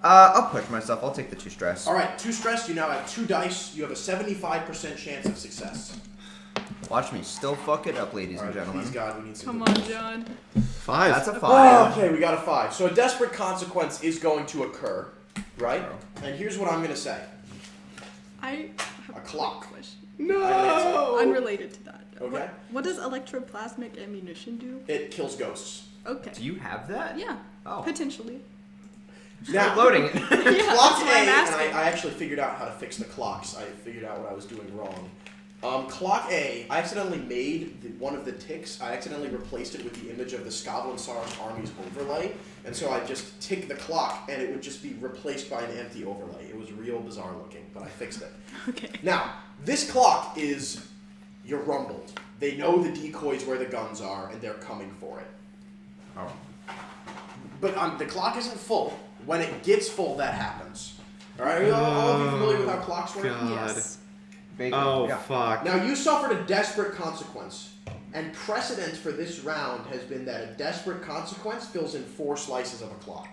G: I'll push myself. I'll take the 2 stress.
B: All right, 2 stress. You now have 2 dice. You have a 75% chance of success.
G: Watch me still fuck it up, ladies
B: All
G: and
B: right,
G: gentlemen.
B: please God, we need some.
A: Come
B: good
A: on,
B: rolls.
A: John.
D: 5.
G: That's a
B: Oh,
G: 5.
B: okay, we got a 5. So a desperate consequence is going to occur, right?
G: Oh.
B: And here's what I'm going to say.
A: I have
B: A clock.
A: question.
D: No!
A: Unrelated to that.
B: Okay.
A: What does electroplasmic ammunition do?
B: It kills ghosts.
A: Okay.
G: Do you have that?
A: Yeah.
G: Oh.
A: Potentially.
B: Now,
G: Loading it.
A: Yeah,
B: clock
A: that's
B: A,
A: why I'm
B: and
A: asking.
B: I actually figured out how to fix the clocks. I figured out what I was doing wrong. Clock A, I accidentally made one of the ticks. I accidentally replaced it with the image of the Scotland Sar's army's overlay, and so I just tick the clock, and it would just be replaced by an empty overlay. It was real bizarre looking, but I fixed it.
A: Okay.
B: Now, this clock is you're rumbled. They know the decoys where the guns are, and they're coming for it.
G: Oh.
B: But the clock isn't full. When it gets full, that happens. All right, are all of you familiar with how clocks work?
D: God.
A: Yes.
G: Bacon.
D: Oh,
G: Yeah.
D: fuck.
B: Now, you suffered a desperate consequence, and precedent for this round has been that a desperate consequence fills in 4 slices of a clock.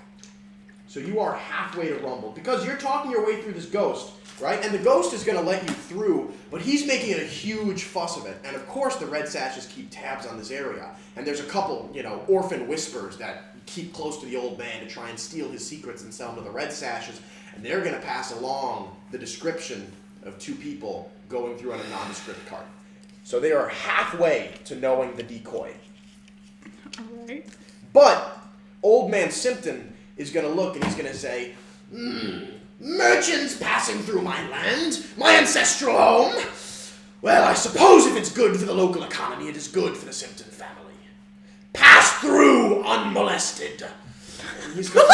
B: So you are halfway to rumble, because you're talking your way through this ghost, right? And the ghost is going to let you through, but he's making a huge fuss of it. And of course, the Red Sashes keep tabs on this area, and there's a couple, orphan whispers that keep close to the old man to try and steal his secrets and sell them to the Red Sashes, and they're going to pass along the description of 2 people going through on a nondescript cart. So they are halfway to knowing the decoy.
A: Alright.
B: But old man Simpton is going to look and he's going to say, merchants passing through my land, my ancestral home. Well, I suppose if it's good for the local economy, it is good for the Simpton family. Pass through unmolested. And he's going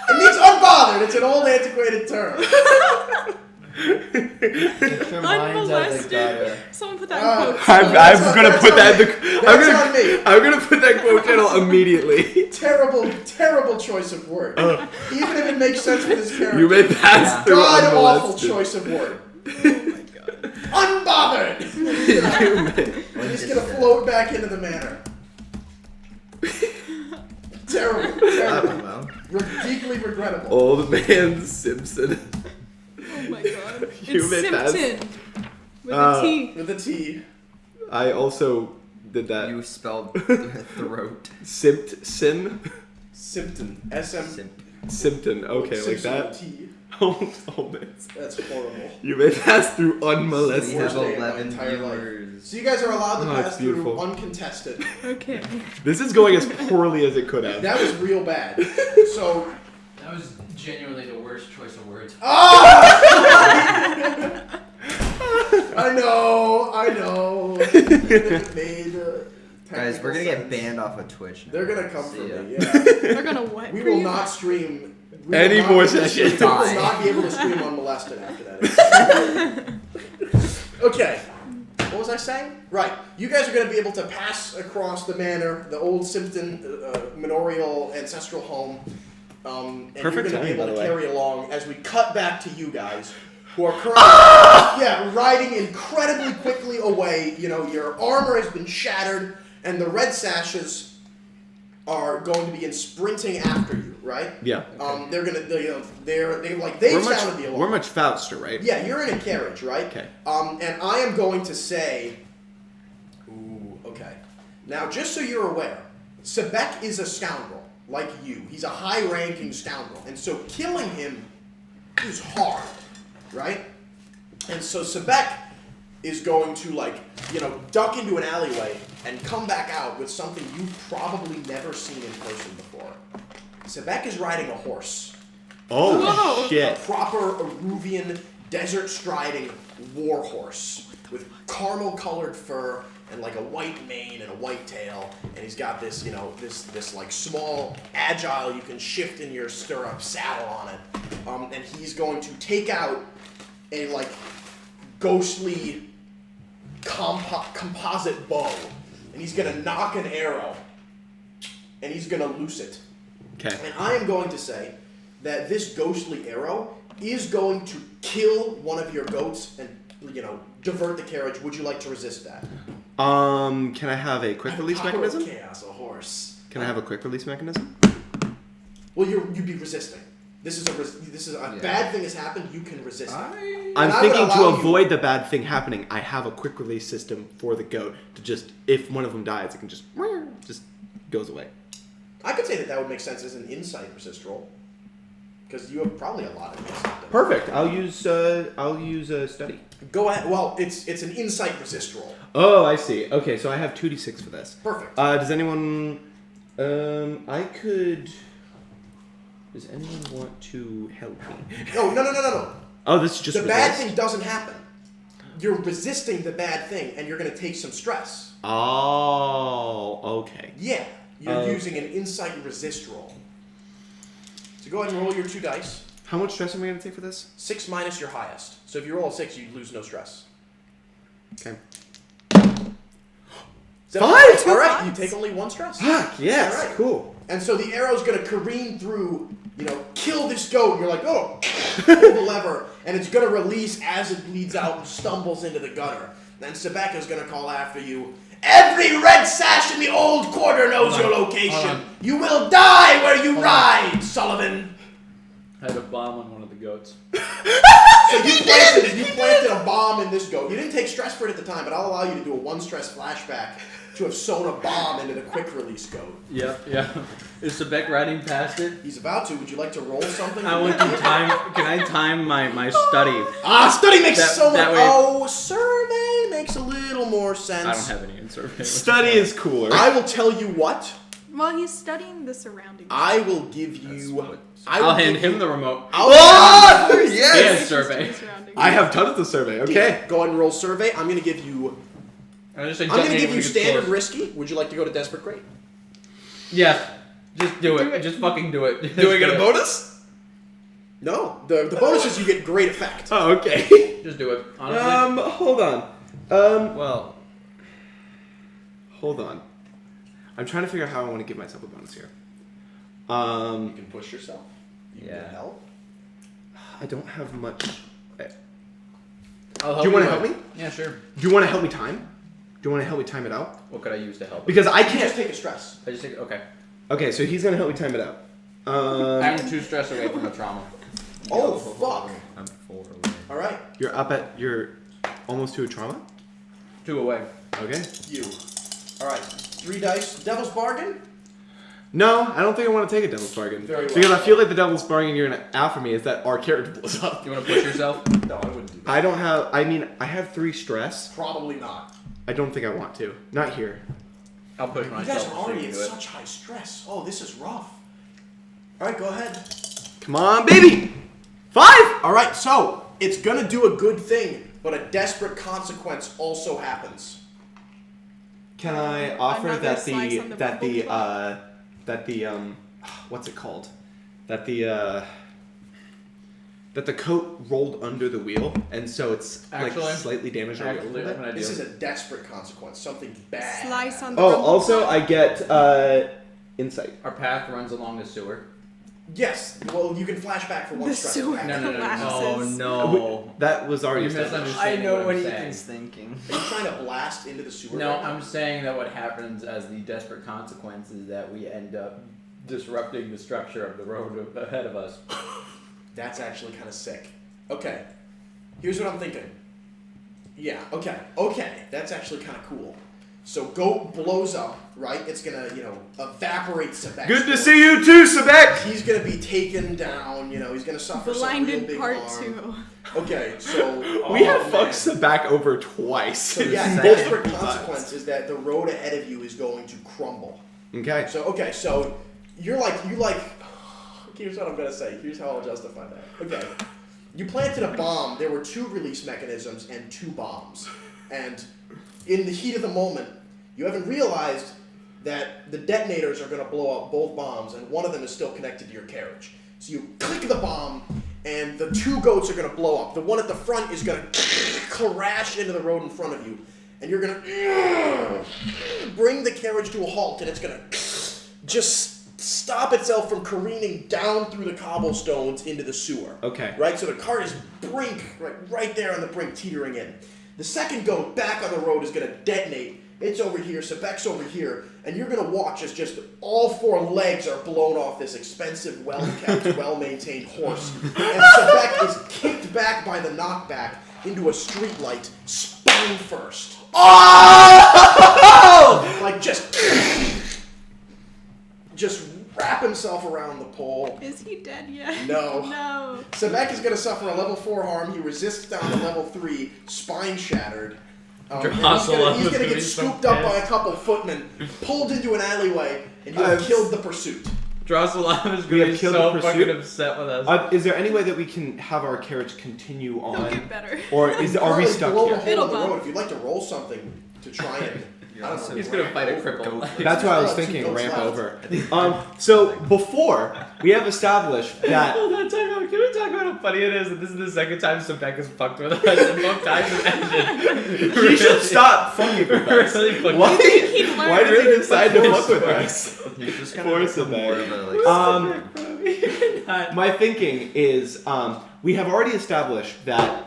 B: it means unbothered. It's an old antiquated term.
G: Get your minds out of the gutter.
A: Someone put that in quotes.
D: I'm gonna put that in the.
B: That's on me.
D: I'm gonna put that quote channel immediately.
B: Terrible, terrible choice of word. Even if it makes sense for this character.
D: You may pass through
B: God awful
D: unmolested.
B: choice of word.
A: Oh my god.
B: Unbothered!
D: You may-
B: I'm just gonna float back into the manor. Terrible, terrible.
G: Well,
B: Deeply regrettable.
D: Old man Simpson.
A: Oh my god.
D: You
A: It's
D: made that.
A: Simpton. With a T.
B: With a T.
D: I also did that.
G: you spelled throat.
D: Simpson.
B: Simpton. SM.
D: Simpton. Okay, like
B: Simpson
D: that.
B: with a T.
D: Oh man.
B: That's horrible.
D: You may pass through
G: We
D: unmolested.
G: have
B: Worst day of my
G: 11
B: entire life.
G: viewers.
B: So you guys are allowed to
D: Oh,
B: pass
D: it's
B: through
D: beautiful.
B: uncontested.
A: Okay.
D: This is going as poorly as it could have.
B: That was real bad. So.
E: That was genuinely the worst choice of words.
B: I know. It made,
G: Guys, we're gonna
B: technical
G: get
B: sense.
G: banned off of Twitch now.
B: They're gonna come
G: See
B: for
G: ya.
B: me, yeah.
A: They're gonna what?
B: We
A: for
B: will
A: you?
B: not stream We
D: Any
B: will not
D: more
B: be able to
D: sessions.
B: scream- We will not be able to scream unmolested after that. Okay. What was I saying? Right. You guys are going to be able to pass across the manor, the old Simpson manorial ancestral home. And
D: Perfect
B: you're going to be
D: timing, by
B: able
D: the
B: to
D: way.
B: carry along as we cut back to you guys, who are currently riding incredibly quickly away. You know, your armor has been shattered, and the red sashes are going to begin sprinting after you, right?
D: Yeah.
B: They're gonna, they've
D: We're
B: sounded the alarm.
D: we're much faster, right?
B: Yeah, you're in a carriage, right?
D: Okay.
B: And I am going to say, ooh, okay. Now, just so you're aware, Sebek is a scoundrel, like you. He's a high-ranking scoundrel, and so killing him is hard, right? And so Sebek is going to, duck into an alleyway and come back out with something you've probably never seen in person before. Sebek is riding a horse.
D: Oh,
A: Whoa.
B: A
D: shit.
B: proper Aruvian desert-striding war horse with caramel-colored fur and like a white mane and a white tail, and he's got this, this small, agile, you can shift in your stirrup saddle on it, and he's going to take out a ghostly composite bow, and he's gonna knock an arrow, and he's gonna loose it.
D: Okay.
B: And I am going to say that this ghostly arrow is going to kill one of your goats and, divert the carriage. Would you like to resist that?
D: Can I have a quick release
B: Power of
D: mechanism?
B: Chaos, a horse.
D: Can I have a quick release mechanism?
B: Well, you'd be resisting. This is a bad thing has happened. You can resist it.
D: I'm
B: And I
D: thinking
B: would
D: to
B: allow you-
D: avoid the bad thing happening, I have a quick release system for the goat to just, if one of them dies, it can just goes away.
B: I could say that would make sense as an insight resist roll, because you have probably a lot of insight.
D: Perfect. I'll use study.
B: Go ahead. Well, it's an insight resist roll.
D: Oh, I see. Okay, so I have 2d6 for this.
B: Perfect.
D: Does anyone? Does anyone want to help me?
B: No.
D: Oh, this is just
B: The bad
D: resist?
B: thing doesn't happen. You're resisting the bad thing, and you're going to take some stress.
D: Oh, okay.
B: Yeah, you're using an insight resist roll. So go ahead and roll your 2 dice.
D: How much stress am I going to take for this?
B: 6 minus your highest. So if you roll a 6, you lose no stress.
D: Okay.
B: 5!
D: Five?
B: All right, you take only 1 stress.
D: Fuck, yes,
B: All right.
D: cool.
B: And so the arrow's going to careen through, kill this goat. And you're like, oh, pull the lever. And it's going to release as it bleeds out and stumbles into the gutter. Then Sebeka's going to call after you. Every red sash in the old quarter knows your location. You will die where you ride, Sullivan.
E: I had a bomb on one of the goats.
B: So you planted a bomb in this goat. You didn't take stress for it at the time, but I'll allow you to do a 1 stress flashback to have sewn a bomb into the quick release goat.
E: Yeah. Is Sebek riding past it?
B: He's about to. Would you like to roll something?
E: I want to time. Can I time my study?
B: Study makes so much.
E: that way-
B: Oh, survey makes a little more sense.
E: I don't have any in survey.
D: Study is cooler.
B: I will tell you what.
A: Well, he's studying the surroundings.
B: I will give you.
E: I'll hand him the remote.
D: Oh,
E: He
D: yes!
E: has survey.
A: The surroundings.
D: I have tons of survey. Okay.
B: Go ahead and roll survey. I'm going to give you.
E: I'm just saying.
B: I'm going to give you standard risky. Would you like to go to desperate great?
E: Yeah. Just do it.
A: Do it.
E: Just fucking do it.
D: Do I get a bonus?
B: No. The bonus is you get great effect.
D: Oh, okay.
E: Just do it. Honestly.
D: Hold on.
E: Well.
D: Hold on. I'm trying to figure out how I want to give myself a bonus here.
B: You can push yourself. You
E: Yeah.
B: can help.
D: I don't have much.
E: I'll help
D: Do you want to
E: out.
D: help me?
E: Yeah, sure.
D: Do you want to help me time? Do you want to help me time it out?
E: What could I use to help?
D: Because I
B: You just
D: can't.
B: take a stress.
E: I just think. Okay.
D: Okay, so he's gonna help me time it out.
E: I'm 2 stress away from a trauma.
B: Oh, fuck.
E: I'm 4 away.
B: All right.
D: You're almost to a trauma.
E: 2 away.
D: Okay.
B: You. All right. 3 dice. Devil's bargain.
D: No, I don't think I want to take a devil's bargain.
B: Very well.
D: Because I feel like the devil's bargain you're gonna offer me is that our character blows up.
E: You want to push yourself?
B: No, I wouldn't do that.
D: I don't have. I mean, I have 3 stress.
B: Probably not.
D: I don't think I want to. Not here.
E: I'll push
B: You
E: myself.
B: guys are already
E: so
B: in
E: you can do it.
B: such high stress. Oh, this is rough. All right, go ahead.
D: Come on, baby. 5.
B: All right, so it's gonna do a good thing, but a desperate consequence also happens.
D: Can I
A: I'm
D: offer
A: not gonna
D: that
A: slice on the bumblebee.
D: what's it called? that the coat rolled under the wheel, and so it's
E: Actually-
D: like slightly damaged. our wheel a
E: Actually,
D: little
E: I have
D: bit.
E: an idea.
B: This is a desperate consequence. Something bad.
A: Slice on the
D: Oh,
A: rumble
D: also
A: pot.
D: I get insight.
E: Our path runs along the sewer.
B: Yes. Well, you can flash back for one
A: The
B: stress.
A: sewer
B: attack.
E: No.
A: collapses.
E: no.
D: That was already
E: You
D: established.
E: misunderstood.
G: I know
E: what
G: what
E: I'm
G: Ethan's
E: saying.
G: thinking.
B: Are you trying to blast into the sewer?
E: No,
B: right now?
E: I'm saying that what happens as the desperate consequence is that we end up disrupting the structure of the road ahead of us.
B: That's actually kind of sick. Okay. Here's what I'm thinking. Yeah, okay. That's actually kind of cool. So goat blows up, right? It's gonna, evaporate Sebek.
D: Good to see you too, Sebek!
B: He's gonna be taken down, he's gonna suffer some real
A: Blinded
B: big
A: part
B: harm.
A: 2.
B: Okay, so...
D: We have
B: man.
D: fucked Sebek over twice.
B: So yeah, the
G: Second.
B: desperate consequence is that the road ahead of you is going to crumble.
D: Okay.
B: So here's what I'm gonna say. Here's how I'll justify that. Okay. You planted a bomb. There were 2 release mechanisms and 2 bombs. And in the heat of the moment, you haven't realized that the detonators are gonna blow up both bombs, and one of them is still connected to your carriage. So you click the bomb, and the 2 goats are gonna blow up. The one at the front is gonna crash into the road in front of you, and you're gonna bring the carriage to a halt, and it's gonna just stop itself from careening down through the cobblestones into the sewer.
D: Okay.
B: Right? So the car is right there on the brink, teetering in. The second goat back on the road is going to detonate. It's over here, Sebek's over here, and you're going to watch as just all 4 legs are blown off this expensive, well-kept, well-maintained horse. And Sebek is kicked back by the knockback into a streetlight, spine first.
D: Oh!
B: Like just wrap himself around the pole.
A: Is he dead yet?
B: No.
A: No.
B: Sebek is going to suffer a level 4 harm. He resists down to level 3, spine shattered. And he's going to get scooped up by a couple footmen, pulled into an alleyway, and you have killed the pursuit.
E: Drossolav is
D: We
E: going to
D: have
E: be
D: killed
E: so
D: the pursuit?
E: fucking upset with us.
D: Is there any way that we can have our carriage continue
A: He'll
D: on?
A: get better.
D: Or are we
B: Currently
D: stuck
B: blow
D: here?
B: a hole
A: It'll
B: in the
A: bump.
B: road. If you'd like to roll something to try and... I don't know,
E: He's going to fight a cripple.
D: That's what I was
B: Two
D: thinking,
B: goats
D: ramp
B: left.
D: over. So before, we have established that...
E: Hold on, time out. Can we talk about how funny it is that this is the second time Sebek has fucked with us and both times have ended?
D: He should stop fucking with us.
E: Really fucking
D: Why,
A: He learned.
D: why did he decide to fuck with us?
G: He's just
D: gonna become more
G: of a
D: My thinking is, we have already established that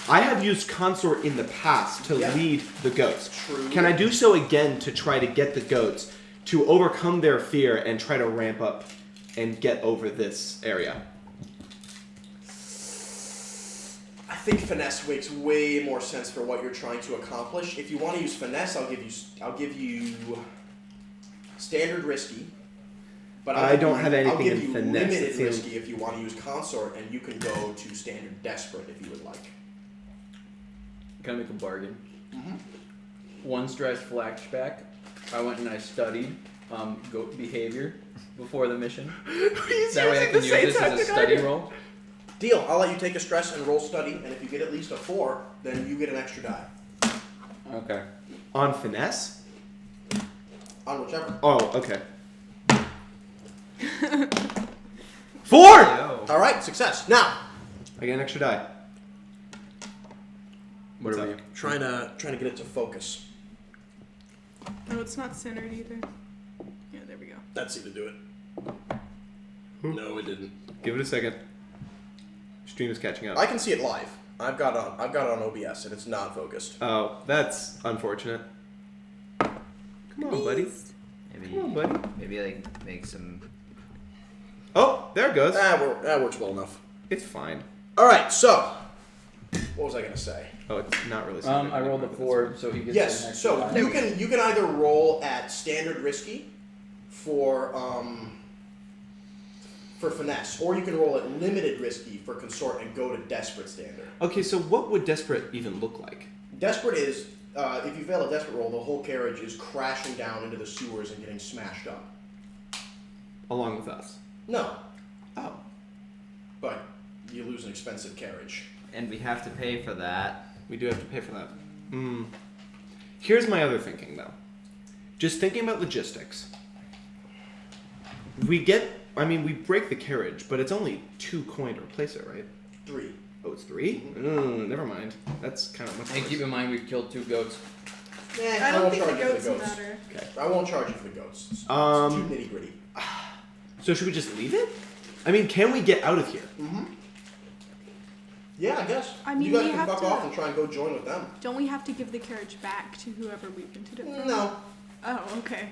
D: I have used consort in the past to
B: Yeah.
D: lead the goats.
B: True.
D: Can I do so again to try to get the goats to overcome their fear and try to ramp up and get over this area?
B: I think finesse makes way more sense for what you're trying to accomplish. If you want to use finesse, I'll give you standard risky. But
D: I don't have anything
B: I'll give
D: in
B: you
D: finesse.
B: limited
D: It seems-
B: risky if you want to use consort, and you can go to standard desperate if you would like.
E: Can I make a bargain?
B: Mhm.
E: 1 stress flashback. I went and I studied goat behavior before the mission. That way I can use this as a study roll.
B: Deal. I'll let you take a stress and roll study, and if you get at least a 4, then you get an extra die.
E: Okay.
D: On finesse?
B: On whichever.
D: Oh, okay. 4!
B: All right, success. Now,
D: I get an extra die.
E: What are we?
B: trying to get it to focus.
A: No, it's not centered either. Yeah, there we go.
B: That seemed to do it. No, it didn't.
D: Give it a second. Stream is catching up.
B: I can see it live. I've got it on OBS, and it's not focused.
D: Oh, that's unfortunate. Come on, buddy. Come on, buddy.
G: Maybe like make some.
D: Oh, there it goes.
B: That works well enough.
D: It's fine.
B: All right, so what was I gonna say?
D: Oh, it's not really.
E: I rolled a 4, so he gets an
B: Yes,
E: extra
B: so
E: die.
B: you can either roll at standard risky for finesse, or you can roll at limited risky for consort and go to desperate standard.
D: Okay, so what would desperate even look like?
B: Desperate is if you fail a desperate roll, the whole carriage is crashing down into the sewers and getting smashed up.
D: Along with us.
B: No,
D: Oh.
B: but you lose an expensive carriage.
G: And we have to pay for that.
D: We do have to pay for that. Here's my other thinking, though. Just thinking about logistics. We get I mean, we break the carriage, but it's only 2 coin to replace it, right?
B: 3.
D: Oh, it's 3? Never mind. That's kind of much
E: And
D: worse.
E: keep in mind we've killed 2 goats.
A: I don't
B: won't
A: think the
B: charge you for
A: goats
B: the goats.
A: matter.
D: Okay.
B: I won't charge you for the goats. It's too nitty gritty.
D: So should we just leave it? I mean, can we get out of here?
B: Yeah, I guess.
A: I mean,
B: you guys
A: we
B: can
A: have
B: fuck
A: to-
B: off and try and go join with them.
A: Don't we have to give the carriage back to whoever we rented it from?
B: No.
A: Oh, okay.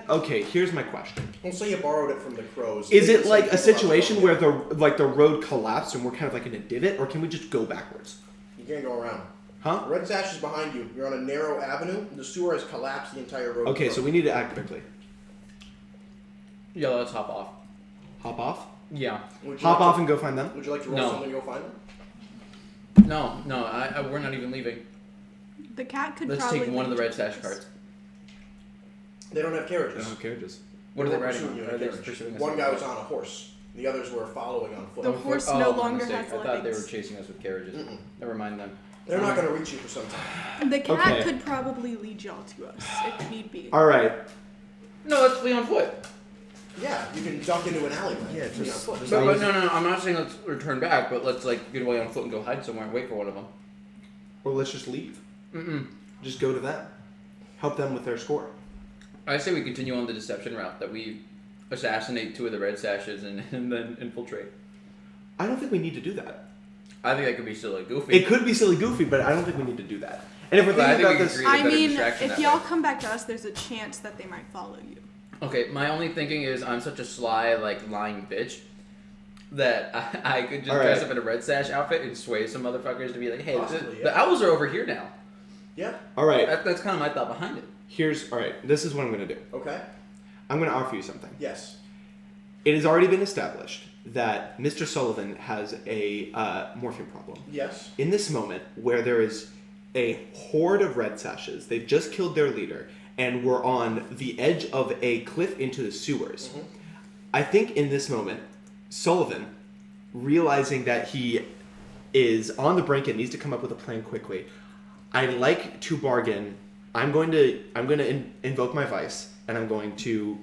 D: Okay, here's my question.
B: Don't say you borrowed it from the crows.
D: Is
B: They
D: it
B: can
D: like
B: say
D: a
B: people
D: situation
B: are-
D: where the road collapsed and we're kind of like in a divot, or can we just go backwards?
B: You can't go around.
D: Huh?
B: Red Sash is behind you. You're on a narrow avenue. The sewer has collapsed the entire road.
D: Okay, so we need to act quickly.
E: Yeah, let's hop off.
D: Hop off?
E: Yeah.
B: Would you
D: Hop
B: like
D: off
B: to,
D: and go find them?
B: Would you like to roll
E: No.
B: something to go find them?
E: No, we're not even leaving.
A: The cat could
E: Let's
A: probably
E: take one of the
A: lead
E: red
A: to
E: sash
A: us.
E: carts.
B: They don't have
D: They
B: carriages.
D: don't have carriages.
E: What are they
B: They weren't
E: riding
B: pursuing
E: on?
B: you in
E: Are
B: a
E: they
B: carriage.
E: pursuing us?
B: One guy was on a horse. The others were following on foot.
A: The horse no
E: my
A: longer
E: mistake.
A: has
E: I thought they were
A: legs.
E: chasing us with carriages.
B: Mm-mm.
E: Never mind then.
B: They're not going to reach you for some time.
A: The cat
D: Okay.
A: could probably lead y'all to us if need be.
D: Alright.
E: No, let's flee on foot.
B: Yeah, you can duck into an alleyway.
D: Yeah,
B: Flee
D: just-
B: on foot.
E: But no, I'm not saying let's return back, but let's like get away on foot and go hide somewhere and wait for one of them.
D: Or let's just leave.
E: Mm-mm.
D: Just go to them. Help them with their score.
E: I say we continue on the deception route, that we assassinate 2 of the red sashes and then infiltrate.
D: I don't think we need to do that.
E: I think that could be silly goofy.
D: It could be silly goofy, but I don't think we need to do that. And if we're
E: But I
D: thinking
E: think
D: about
E: we
D: this...
E: can create a
A: I
E: better
A: mean,
E: distraction
A: if
E: that
A: y'all
E: way.
A: come back to us, there's a chance that they might follow you.
E: Okay, my only thinking is I'm such a sly, like, lying bitch that I could just
D: All
E: dress
D: right.
E: up in a red sash outfit and sway some motherfuckers to be like, hey,
B: Possibly, yeah.
E: the owls are over here now.
B: Yeah,
D: Alright,
E: That's kind of my thought behind it.
D: alright, this is what I'm going to do.
B: okay.
D: I'm going to offer you something.
B: Yes.
D: It has already been established that Mr. Sullivan has a morphine problem.
B: Yes.
D: In this moment, where there is a horde of red sashes, they've just killed their leader, and we're on the edge of a cliff into the sewers.
B: Mhm.
D: I think in this moment, Sullivan, realizing that he is on the brink and needs to come up with a plan quickly, I'd like to bargain. I'm going to invoke my vice, and I'm going to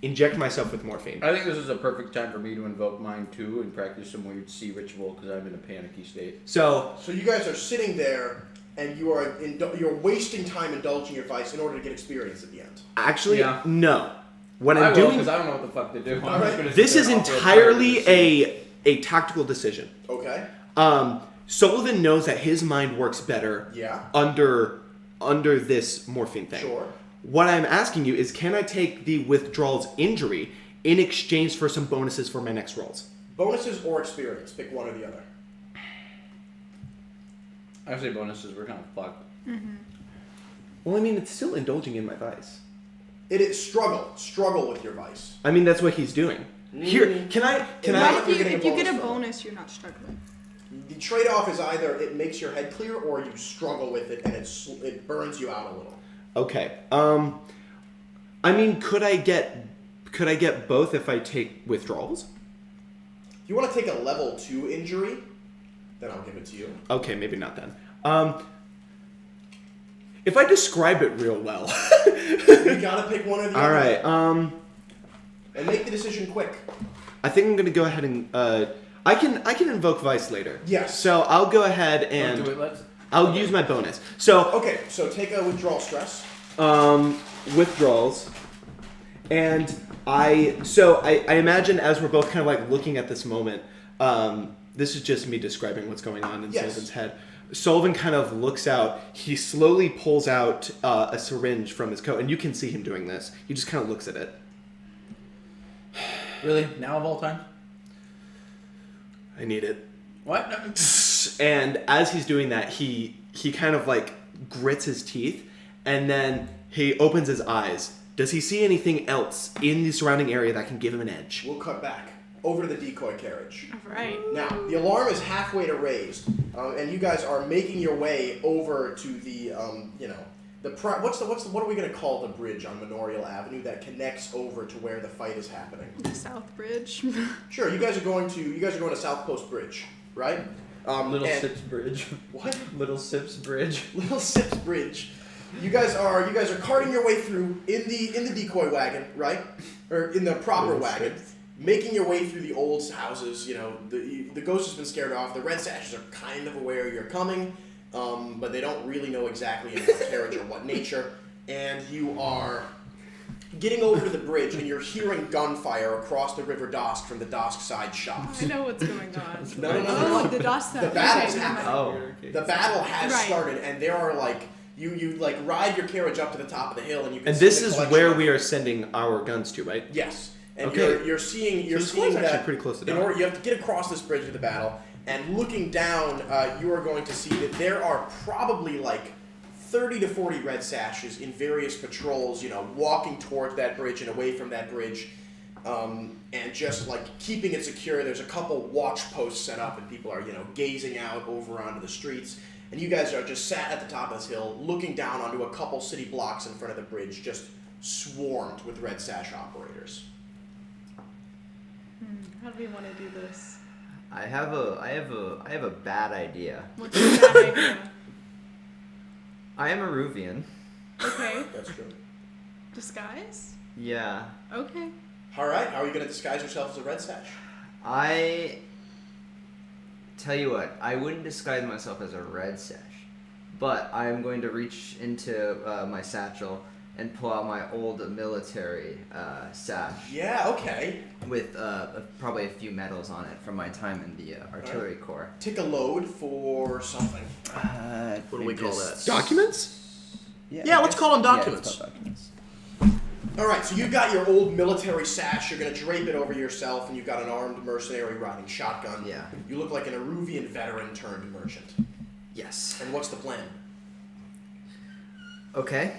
D: inject myself with morphine.
E: I think this is a perfect time for me to invoke mine too and practice some weird sea ritual because I'm in a panicky state.
D: So
B: So you guys are sitting there, and you're wasting time indulging your vice in order to get experience at the end.
D: actually,
E: Yeah.
D: no. What
E: I
D: I'm
E: will
D: doing,
E: because I don't know what the fuck to do. I'm
B: Alright.
E: just gonna sit
D: this
E: there
D: is
E: and offer a
D: entirely
E: prayer to the sea.
D: a tactical decision.
B: Okay.
D: Sullivan knows that his mind works better
B: Yeah.
D: under this morphine thing.
B: Sure.
D: What I'm asking you is, can I take the withdrawal's injury in exchange for some bonuses for my next rolls?
B: Bonuses or experience. Pick one or the other.
E: I say bonuses. We're kind of fucked.
D: Well, I mean, it's still indulging in my vice.
B: It is struggle with your vice.
D: I mean, that's what he's doing. Here, can I?
B: Not
A: But
B: if you're
A: if you
B: getting a
A: get a
B: bonus from it.
A: bonus, you're not struggling.
B: The trade-off is either it makes your head clear or you struggle with it and it burns you out a little.
D: Okay. I mean, could I get both if I take withdrawals?
B: If you want to take a level 2 injury, then I'll give it to you.
D: Okay, maybe not then. If I describe it real well.
B: You gotta pick one or the
D: All
B: other.
D: right.
B: And make the decision quick.
D: I think I'm gonna go ahead and I can invoke vice later.
B: Yes.
D: So I'll go ahead
E: Let's
D: and
E: do it. Let's.
D: I'll use my bonus. So
B: Okay, so take a withdrawal stress.
D: withdrawals, and I imagine as we're both kind of like looking at this moment. This is just me describing what's going on in
B: Yes.
D: Sullivan's head. Sullivan kind of looks out. He slowly pulls out a syringe from his coat, and you can see him doing this. He just kind of looks at it.
E: Really? Now of all time?
D: I need it.
E: What?
D: And as he's doing that, he kind of like grits his teeth, and then he opens his eyes. Does he see anything else in the surrounding area that can give him an edge?
B: We'll cut back over to the decoy carriage.
A: All right.
B: Now, the alarm is halfway to raised, and you guys are making your way over to the, what are we gonna call the bridge on Memorial Avenue that connects over to where the fight is happening?
A: The South Bridge.
B: Sure, you guys are going to South Coast Bridge, right?
E: Little
B: and-
E: Sips Bridge.
B: What?
E: Little Sips Bridge.
B: Little Sips Bridge. You guys are carting your way through in the decoy wagon, right? Or in the proper
D: Little
B: wagon.
D: Sips.
B: making your way through the old houses, the ghost has been scared off. The red sashes are kind of aware you're coming, but they don't really know exactly in what carriage or what nature. And you are getting over to the bridge, and you're hearing gunfire across the River Dosk from the Dosk side shops.
A: I know what's going on.
B: No.
A: Oh, the Dosk side.
B: The battle's
A: Okay,
B: happening.
G: Oh.
B: The battle has
A: Right.
B: started, and there are you ride your carriage up to the top of the hill, and you can
D: And
B: see
D: this
B: the
D: is
B: collection
D: where
B: of-
D: we are sending our guns to, right?
B: Yes, and
D: Okay.
B: you're seeing
D: So the
B: seeing
D: score's actually
B: that
D: pretty close to
B: in
D: down.
B: order you have to get across this bridge to the battle, and looking down, you are going to see that there are probably 30 to 40 red sashes in various patrols, walking toward that bridge and away from that bridge, and just keeping it secure. There's a couple watch posts set up, and people are gazing out over onto the streets. And you guys are just sat at the top of this hill, looking down onto a couple city blocks in front of the bridge, just swarmed with red sash operators.
A: How do we want to do this?
G: I have a bad idea.
A: What's the bad idea?
G: I am a Ruvian.
A: Okay.
B: That's true.
A: Disguise?
G: Yeah.
A: Okay.
B: All right, how are you going to disguise yourself as a red sash?
G: I tell you what, I wouldn't disguise myself as a red sash, but I'm going to reach into my satchel and pull out my old military sash
B: Yeah, okay.
G: with probably a few medals on it from my time in the artillery corps.
B: Take a load for something.
G: What
B: do we call that?
D: Documents?
B: Yeah, let's call them documents.
C: documents.
B: All right, so you've got your old military sash. You're going to drape it over yourself, and you've got an armed mercenary riding shotgun.
G: Yeah.
B: You look like an Eruvian veteran turned merchant.
G: Yes.
B: And what's the plan?
G: Okay.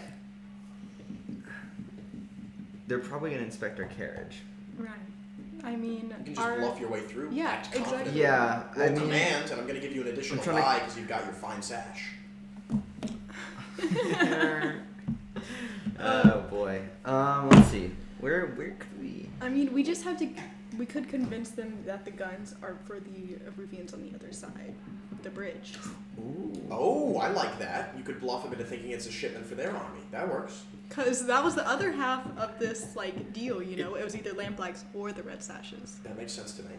G: They're probably going to inspect our carriage.
A: Right. I mean,
B: You can just bluff your way through.
A: Yeah,
B: act
A: exactly.
B: confidently.
G: Yeah,
B: Roll
G: I mean,
B: command, and I'm going to give you an additional
G: trying to-
B: die because you've got your fine sash.
G: Oh boy. Let's see. Where could we?
A: I mean, we just have to. We could convince them that the guns are for the Eruvians on the other side, the bridge.
G: Ooh.
B: Oh, I like that. You could bluff them into thinking it's a shipment for their army. That works.
A: Cause that was the other half of this deal. It was either lampblack or the red sashes.
B: That makes sense to me.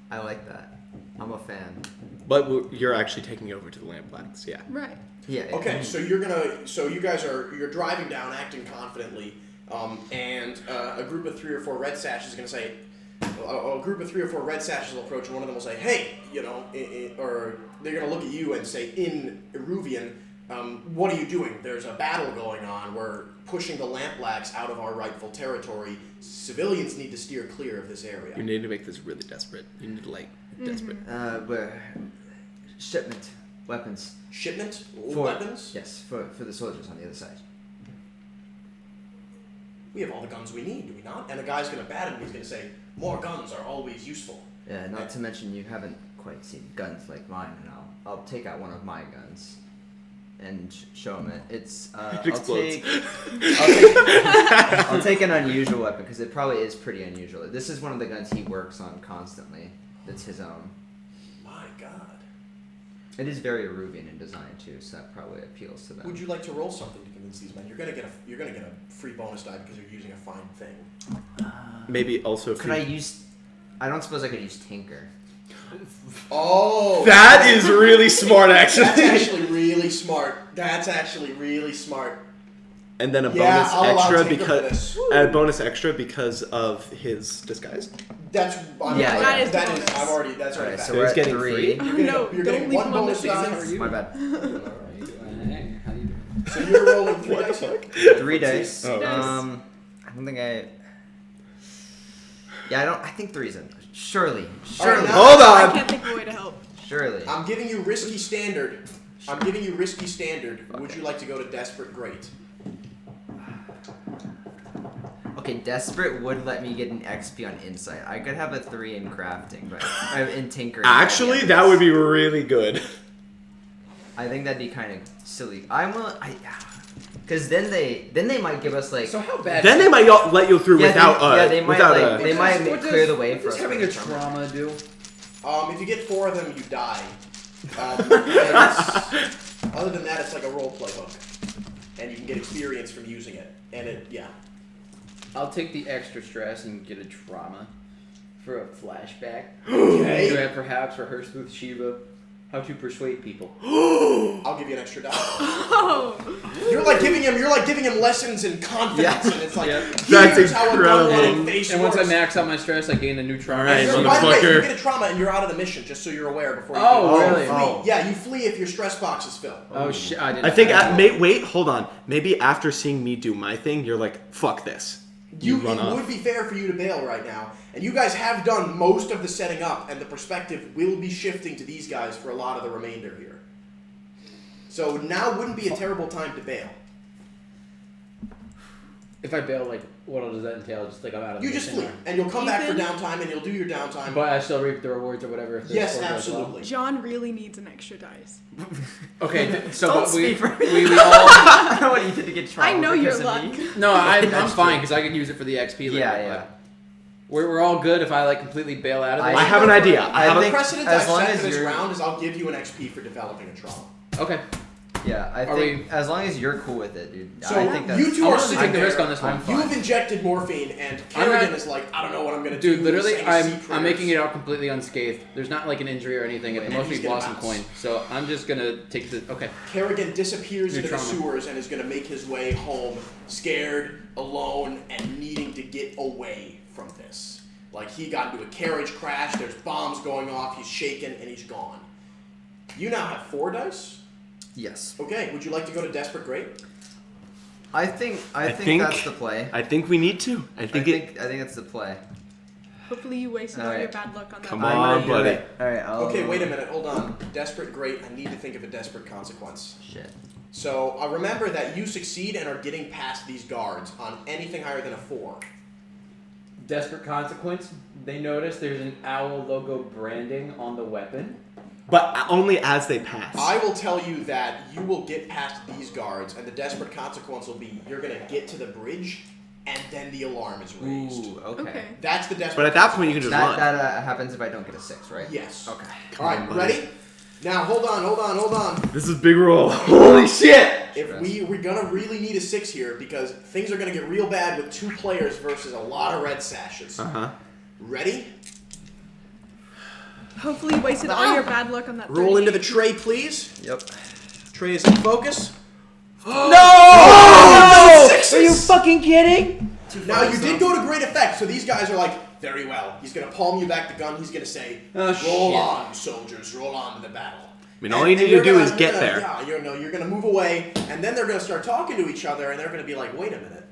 G: I like that. I'm a fan.
D: But you're actually taking over to the Lampblacks, yeah.
A: Right.
G: Yeah.
B: Okay, so you're driving down, acting confidently, and a group of 3 or 4 red sashes is going to say, a group of 3 or 4 red sashes will approach, and one of them will say, "Hey," or they're going to look at you and say in Eruvian, "What are you doing? There's a battle going on. We're pushing the Lampblacks out of our rightful territory. Civilians need to steer clear of this area."
D: You need to make this really desperate. You need to desperate.
G: Where? Shipment. Weapons.
B: Shipment?
G: For-
B: Weapons?
G: Yes, for the soldiers on the other side.
B: We have all the guns we need, do we not? And a guy's going to bat him and he's going to say, "More guns are always useful."
G: Yeah, not to mention you haven't quite seen guns like mine, and I'll take out one of my guns and show him it. It's
D: It explodes.
G: I'll take an unusual weapon because it probably is pretty unusual. This is one of the guns he works on constantly. That's his own.
B: My God.
G: It is very Eruvian in design too, so that probably appeals to them.
B: Would you like to roll something to convince these men? You're gonna get a free bonus die because you're using a fine thing.
D: Maybe also if
G: Could I use? I don't suppose I could use Tinker.
B: Oh,
D: That is really smart,
B: That's
D: actually.
B: actually really smart. That's actually really smart.
D: And then a
B: Yeah,
D: bonus
B: I'll allow
D: extra
B: Tinker for
D: because
B: this.
D: a bonus extra because of his disguise.
B: That's
G: Yeah,
A: that is the bonus.
B: That's already
G: Alright,
B: fact.
G: so
D: So
G: we're
D: he's
G: at
D: getting
G: 3.
D: free.
A: Oh,
B: getting-
A: no,
B: you're
A: don't
B: getting
A: leave
B: one
A: him on the
B: bonus die.
A: basis.
G: My bad.
C: Hey, how you doing?
B: So you're rolling 3
D: What the
B: dice.
D: fuck?
G: 3 dice.
D: Oh.
G: I don't think I. Yeah, I don't. I think 3's enough. Surely.
B: All right,
G: Surely.
B: now-
D: Hold
A: I
D: on.
A: can't think of a way to help.
G: Surely.
B: I'm giving you risky standard. Would you like to go to desperate great?
G: Okay, desperate would let me get an XP on insight. I could have a 3 in crafting, but in tinkering.
D: Actually,
G: yeah,
D: that would be really good.
G: I think that'd be kind of silly. Because then they might give us like.
E: So how bad?
D: Then they might let you through without
G: they might
D: without
G: they might
E: What
G: clear the
E: does-
G: way
E: what
G: for
E: does
G: us.
E: having
G: from
E: a
G: the
E: trauma do?
B: If you get 4 of them, you die. Other than that, it's like a roleplay hook, and you can get experience from using it. And yeah.
E: I'll take the extra stress and get a trauma. for a flashback.
B: Okay.
E: To have perhaps rehearsed with Shiva how to persuade people.
B: I'll give you an extra die.
A: Oh.
B: You're like giving him lessons in confidence, and it's like,
D: That's
B: here's how a gun running
D: incredible.
B: face
E: And once I
B: works.
E: max out my stress, I gain a new trauma.
D: Alright,
B: By the way,
D: motherfucker.
B: you get a trauma and you're out of the mission, just so you're aware before you
E: Oh,
B: go.
E: really?
B: You flee.
G: Oh.
B: Yeah, you flee if your stress box is filled.
E: Oh shit! I didn't.
D: I think,
E: I
D: wait, hold on. Maybe after seeing me do my thing, you're like, fuck this. You run
B: It
D: off.
B: would be fair for you to bail right now, and you guys have done most of the setting up, and the perspective will be shifting to these guys for a lot of the remainder here. So now wouldn't be a terrible time to bail.
E: If I bail, like, what does that entail? Just like I'm out of the
B: You just
E: mission,
B: flee, and you'll come back for
A: Ethan?
B: downtime, and you'll do your downtime.
E: but I still reap the rewards or whatever. If the
B: Yes,
E: score goes well.
B: absolutely.
A: John really needs an extra dice.
E: Okay, so
G: Don't
E: but we
G: speak for me.
E: all.
G: I don't want you to get trauma.
A: I know your
G: because of
A: luck.
G: me.
E: No, I'm
G: That's
E: fine
G: true.
E: because I could use it for the XP. Later,
G: Yeah,
E: but
G: yeah.
E: We're all good if I like completely bail out of this.
D: I have an idea.
G: I
B: The
G: think
B: precedent
G: as
B: I've
G: long
B: set
G: as
B: for this
G: you're-
B: round is I'll give you an XP for developing a trauma.
E: Okay.
G: Yeah, I
E: Are
G: think as long as you're cool with it, dude.
B: So
G: I think that's
B: you two
E: I
B: are
E: want to
B: sitting
E: take the
B: there.
E: risk on this one.
G: I'm fine.
B: You've injected morphine, and
E: I'm
B: Kerrigan
E: not-
B: is like, I don't know what I'm gonna do.
E: Dude, literally,
B: He's
E: I'm
B: saying sea
E: I'm making
B: prayers.
E: it out completely unscathed. There's not like an injury or anything. At the
B: And
E: most,
B: he's
E: we've
B: gonna
E: lost some
B: bounce.
E: coin. So I'm just gonna take the. Okay.
B: Kerrigan disappears
E: New
B: into the
E: trauma.
B: sewers and is gonna make his way home, scared, alone, and needing to get away from this. Like he got into a carriage crash. There's bombs going off. He's shaken and he's gone. You now have 4 dice.
G: Yes.
B: Okay. Would you like to go to Desperate Great?
G: I think
D: think-
G: that's the play.
D: I think we need to. I think
G: that's the play.
A: Hopefully you wasted all
G: Alright.
A: your bad luck on that.
D: Come
A: one.
D: on, buddy.
G: All right.
B: Okay. Wait a minute. Hold on. Desperate Great. I need to think of a desperate consequence.
G: Shit.
B: So remember that you succeed and are getting past these guards on anything higher than a 4.
E: Desperate consequence. They notice there's an owl logo branding on the weapon.
D: But only as they pass.
B: I will tell you that you will get past these guards, and the desperate consequence will be you're going to get to the bridge, and then the alarm is raised.
G: Ooh. Okay.
A: Okay.
B: That's the desperate
D: But at that point, you can just run.
G: That happens if I don't get a 6, right?
B: Yes.
G: Okay.
B: All right, ready? Now, hold on.
D: This is big roll. Holy shit!
B: If we're going to really need a 6 here, because things are going to get real bad with 2 players versus a lot of red sashes.
D: Uh-huh.
B: Ready?
A: Hopefully you wasted all your bad luck on that.
B: Roll
A: 38.
B: into the tray, please.
G: Yep.
B: Tray is in focus.
G: No!
B: Sixes!
G: Are you fucking kidding?
B: Now, you did go to great effect, so these guys are like, very well. He's going to palm you back the gun. He's going to say, roll
E: shit.
B: on, soldiers, roll on to the battle.
D: I mean, all you need to do is get there.
B: Yeah, you're going to move away, and then they're going to start talking to each other, and they're going to be like, wait a minute.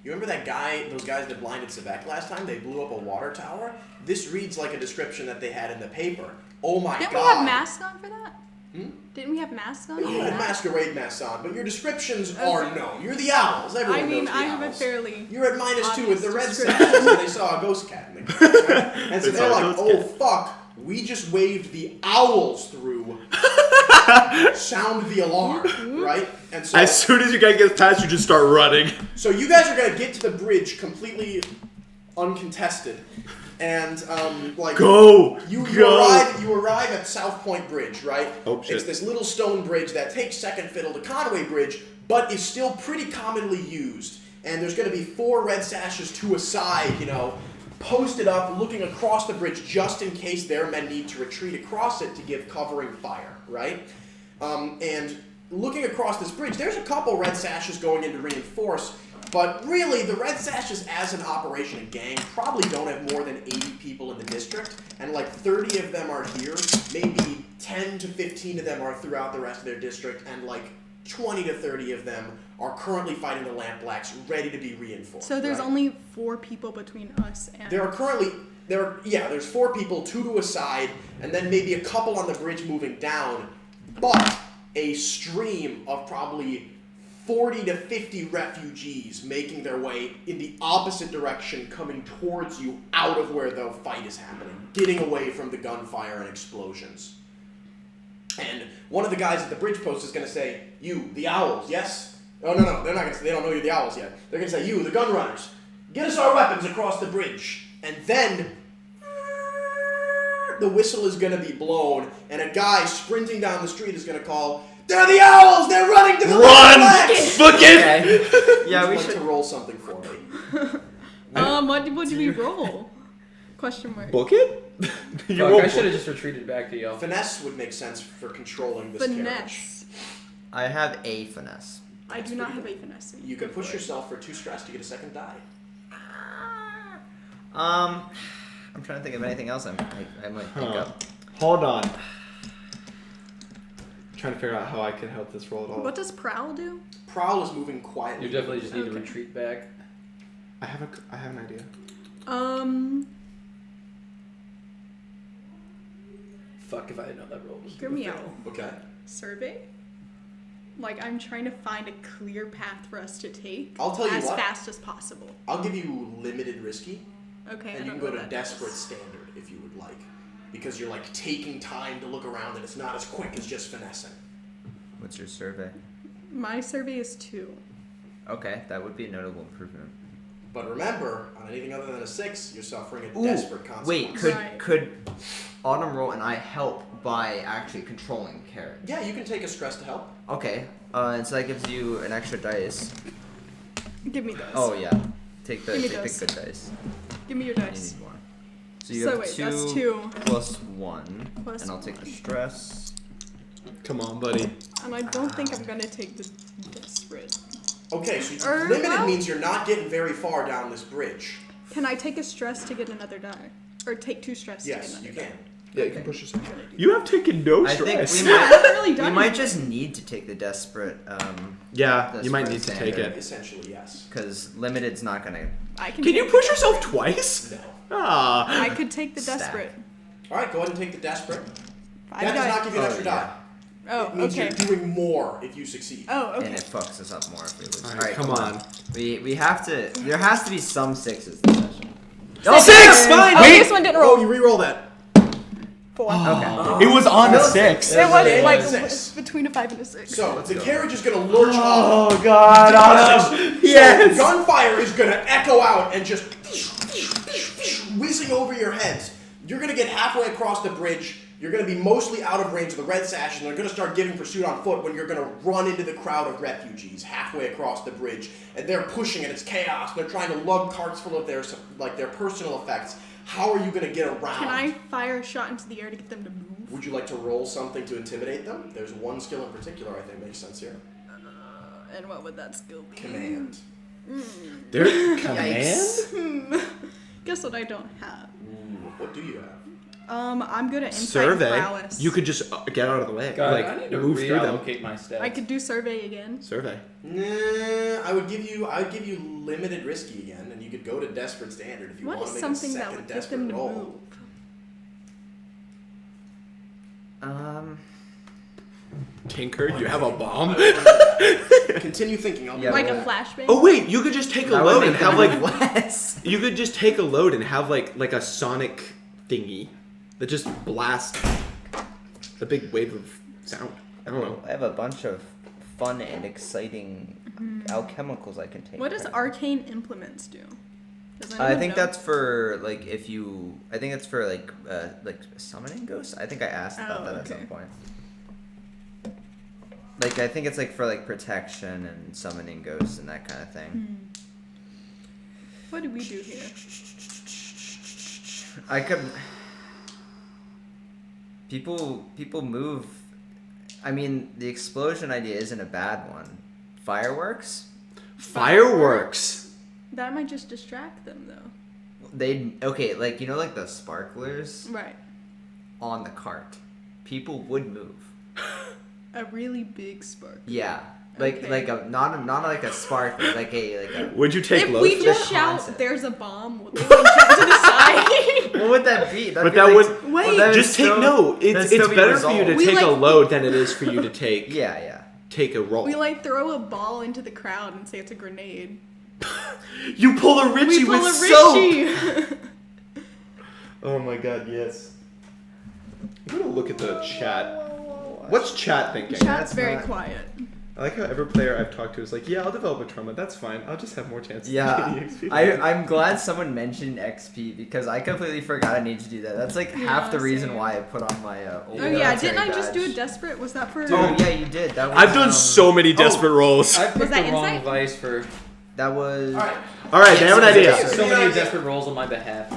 B: You remember that guy, those guys that blinded Sebek last time? They blew up a water tower? This reads like a description that they had in the paper. Oh my
A: Didn't
B: god.
A: we have masks on for that?
B: Hmm?
A: Didn't we have masks on?
B: You
A: for
B: had
A: that?
B: masquerade masks on, but your descriptions are known. You're the owls. Everyone
A: I mean,
B: knows the
A: I have a
B: owls.
A: fairly.
B: You're at -2 with the red
A: obvious
B: sashes, and they saw a ghost cat in the corner, right? And so
D: They
B: they're
D: saw a
B: like,
D: ghost
B: oh
D: cat.
B: fuck, we just waved the owls through. Sound the alarm, right? And so,
D: As soon as you guys get past, you just start running.
B: so you guys are gonna get to the bridge completely uncontested, and like
D: Go!
B: you
D: Go!
B: arrive at South Point Bridge, right?
D: Oh, shit.
B: It's this little stone bridge that takes second fiddle to Conway Bridge, but is still pretty commonly used. And there's going to be 4 red sashes to a side, posted up, looking across the bridge just in case their men need to retreat across it to give covering fire, right? And looking across this bridge, there's a couple red sashes going in to reinforce, but really, the Red Sashes as an operation and gang probably don't have more than 80 people in the district, and like 30 of them are here, maybe 10 to 15 of them are throughout the rest of their district, and like 20 to 30 of them are currently fighting the Lampblacks, ready to be reinforced.
A: So there's
B: right?
A: only 4 people between us and.
B: There's 4 people, 2 to a side, and then maybe a couple on the bridge moving down, but a stream of probably 40 to 50 refugees making their way in the opposite direction, coming towards you out of where the fight is happening, getting away from the gunfire and explosions. And one of the guys at the bridge post is going to say, you, the owls, yes? Oh, no, they're not going to say, they don't know you're the owls yet. They're going to say, you, the gun runners, get us our weapons across the bridge. And then the whistle is going to be blown, and a guy sprinting down the street is going to call, they're the owls! They're running to the
D: Run! Fuck it!
G: Okay. Yeah, we
B: Would you like
G: should.
B: to roll something for me?
A: What did we roll? Question mark.
D: Book it? You
E: Fuck,
D: won't
E: I should
D: book
E: have just retreated back to y'all.
B: Finesse would make sense for controlling this carriage.
A: Finesse.
G: I have a finesse.
A: I do not have a finesse.
B: You can push yourself for 2 stress to get a second die.
G: I'm trying to think of anything else I might think of.
D: Hold on. Trying to figure out how I can help this roll at all.
A: What does Prowl do?
B: Prowl is moving quietly.
E: You definitely just need to
A: Okay.
E: retreat back.
D: I have an idea.
E: Fuck if I didn't know that roll was
A: Hear
E: gonna
A: me
E: fail.
A: out.
B: Okay.
A: Survey? Like, I'm trying to find a clear path for us to take
B: I'll tell you
A: as
B: what.
A: fast as possible.
B: I'll give you limited risky,
A: Okay, I
B: and you
A: don't
B: can go
A: know
B: to
A: what that
B: desperate
A: is.
B: standard if you would like, because you're like taking time to look around, and it's not as quick as just finessing.
G: What's your survey?
A: My survey is 2.
G: Okay, that would be a notable improvement.
B: But remember, on anything other than a 6, you're suffering a
G: Ooh,
B: desperate consequence.
G: Wait,
A: Right.
G: could Autumn roll and I help by actually controlling carriage?
B: Yeah, you can take a stress to help.
G: Okay, and so that gives you an extra dice.
A: Give me those.
G: Oh yeah, take the
A: Give me
G: take
A: those.
G: the good dice.
A: Give me your
G: You
A: dice.
G: need more. So you
A: So
G: have
A: wait,
G: 2
A: that's 2.
G: plus 1,
A: Plus
G: and I'll take the
A: 1.
G: stress.
D: Come on, buddy.
A: And I don't think I'm gonna take the desperate.
B: Okay, so
A: Or,
B: limited
A: well-
B: means you're not getting very far down this bridge.
A: Can I take a stress to get another die? Or take 2 stress to get
B: Yes,
A: another
B: you
A: die?
B: can.
D: Yeah, you can push yourself.
A: What do I do?
D: You have taken no
G: I think
D: stress.
G: we
A: I
G: might,
A: haven't really done
G: we might
A: anything.
G: just need to take the desperate.
D: Yeah,
G: That's
D: you might
G: for
D: need to take
G: standard.
D: it.
B: Essentially, yes.
G: Because limited's not gonna.
A: I can
D: Can
A: take
D: you
A: the
D: push
A: desperate.
D: yourself twice?
B: No.
D: Ah.
A: I could take the
G: Stack.
A: desperate.
B: All right, go ahead and take the desperate.
A: 5
B: That does
A: die.
B: not give you an
G: Oh,
B: extra
G: yeah.
B: die.
A: Oh,
B: It means
A: okay.
B: you're doing more if you succeed.
A: Oh,
G: And
A: okay.
G: it fucks us up more if we lose.
D: All
G: Alright,
D: right, come on.
G: We have to. There has to be some 6s this session.
D: Six! Fine!
A: Oh,
D: Wait!
A: this one didn't
B: Oh,
A: roll.
B: you re-roll that.
A: 4.
G: Okay.
D: It was on a 6.
A: It was
B: Yeah,
A: like
B: 6.
A: between a 5 and a 6.
B: So the carriage is going to lurch off.
D: Oh god, Autumn!
B: So
D: Yes!
B: gunfire is going to echo out and just whizzing over your heads. You're going to get halfway across the bridge. You're going to be mostly out of range of the red sash, and they're going to start giving pursuit on foot when you're going to run into the crowd of refugees halfway across the bridge. And they're pushing, and it's chaos. They're trying to lug carts full of their personal effects. How are you going to get around?
A: Can I fire a shot into the air to get them to move?
B: Would you like to roll something to intimidate them? There's one skill in particular I think makes sense here.
A: And what would that skill be?
B: Command.
D: There, command?
A: Guess what I don't have.
B: What do you have?
A: I'm good at insight
D: Survey.
A: and prowess.
D: You could just get out of the way.
E: God,
D: like,
E: I need to
D: move through them.
E: reallocate my stats.
A: I could do survey again.
D: Survey.
B: Nah, I would give you limited risky again, and you could go to desperate standard if you
A: What
B: want
A: is
B: to make
A: something
B: a
A: that
B: second
A: would get
B: desperate
A: them to
B: roll.
A: move?
D: Tinker, you have a bomb?
B: Continue thinking. I'll be
G: Yeah,
B: right
A: Like a
B: back.
A: flashbang?
D: Oh wait, you could just take a
G: That would
D: load and
G: make
D: have
G: them
D: like
G: move less.
D: you could just take a load and have like a sonic thingy that just blasts a big wave of sound. I don't know.
G: I have a bunch of fun and exciting alchemicals I can take.
A: What does arcane implements do? Does
G: I
A: anyone
G: think
A: know?
G: that's for like if you. I think it's for like summoning ghosts. I think I asked about
A: Oh,
G: that at
A: okay.
G: some point. Like I think it's like for like protection and summoning ghosts and that kind of thing.
A: What do we do here?
G: I could. People move. I mean, the explosion idea isn't a bad one. Fireworks.
D: Fireworks.
A: That might just distract them, though.
G: They okay, like you know, like the sparklers
A: Right.
G: on the cart. People would move.
A: A really big spark.
G: Yeah, like
A: Okay.
G: like a not like a sparkler, like a.
D: Would you take
A: If
D: load
A: we
D: for
A: just
D: that?
A: shout,
G: concept.
A: "There's a bomb," will they like, jump to the side?
G: What would that be? That'd
D: But
G: be
D: that
G: like,
D: would-
A: Wait.
G: well, that would
D: Just take
G: still-
D: no.
G: that'd
D: It's
G: still be
D: better for you to
G: resolved.
A: We
D: take a
A: like-
D: load than it is for you to take
G: Yeah.
D: take a roll.
A: We like throw a ball into the crowd and say it's a grenade.
D: You pull a Richie
A: We pull
D: with
A: a
D: soap.
A: Richie.
D: Oh my god, yes. I'm gonna look at the chat. What's chat thinking?
A: Chat's
G: That's
A: very
G: not-
A: quiet.
D: I like how every player I've talked to is like, yeah, I'll develop a trauma. That's fine. I'll just have more chances.
G: Yeah,
D: of getting XP.
G: I'm glad someone mentioned XP because I completely forgot I need to do that. That's like half the reason
A: same.
G: why I put on my old
A: Oh yeah,
G: military
A: didn't I just do a
G: badge.
A: desperate? Was that for?
G: Oh yeah, you did. That was,
D: I've done so many desperate rolls.
E: I picked
A: that
E: the wrong
A: insight?
E: vice for
G: That was.
B: All right.
D: All right, they have an idea.
E: so many desperate rolls on my behalf.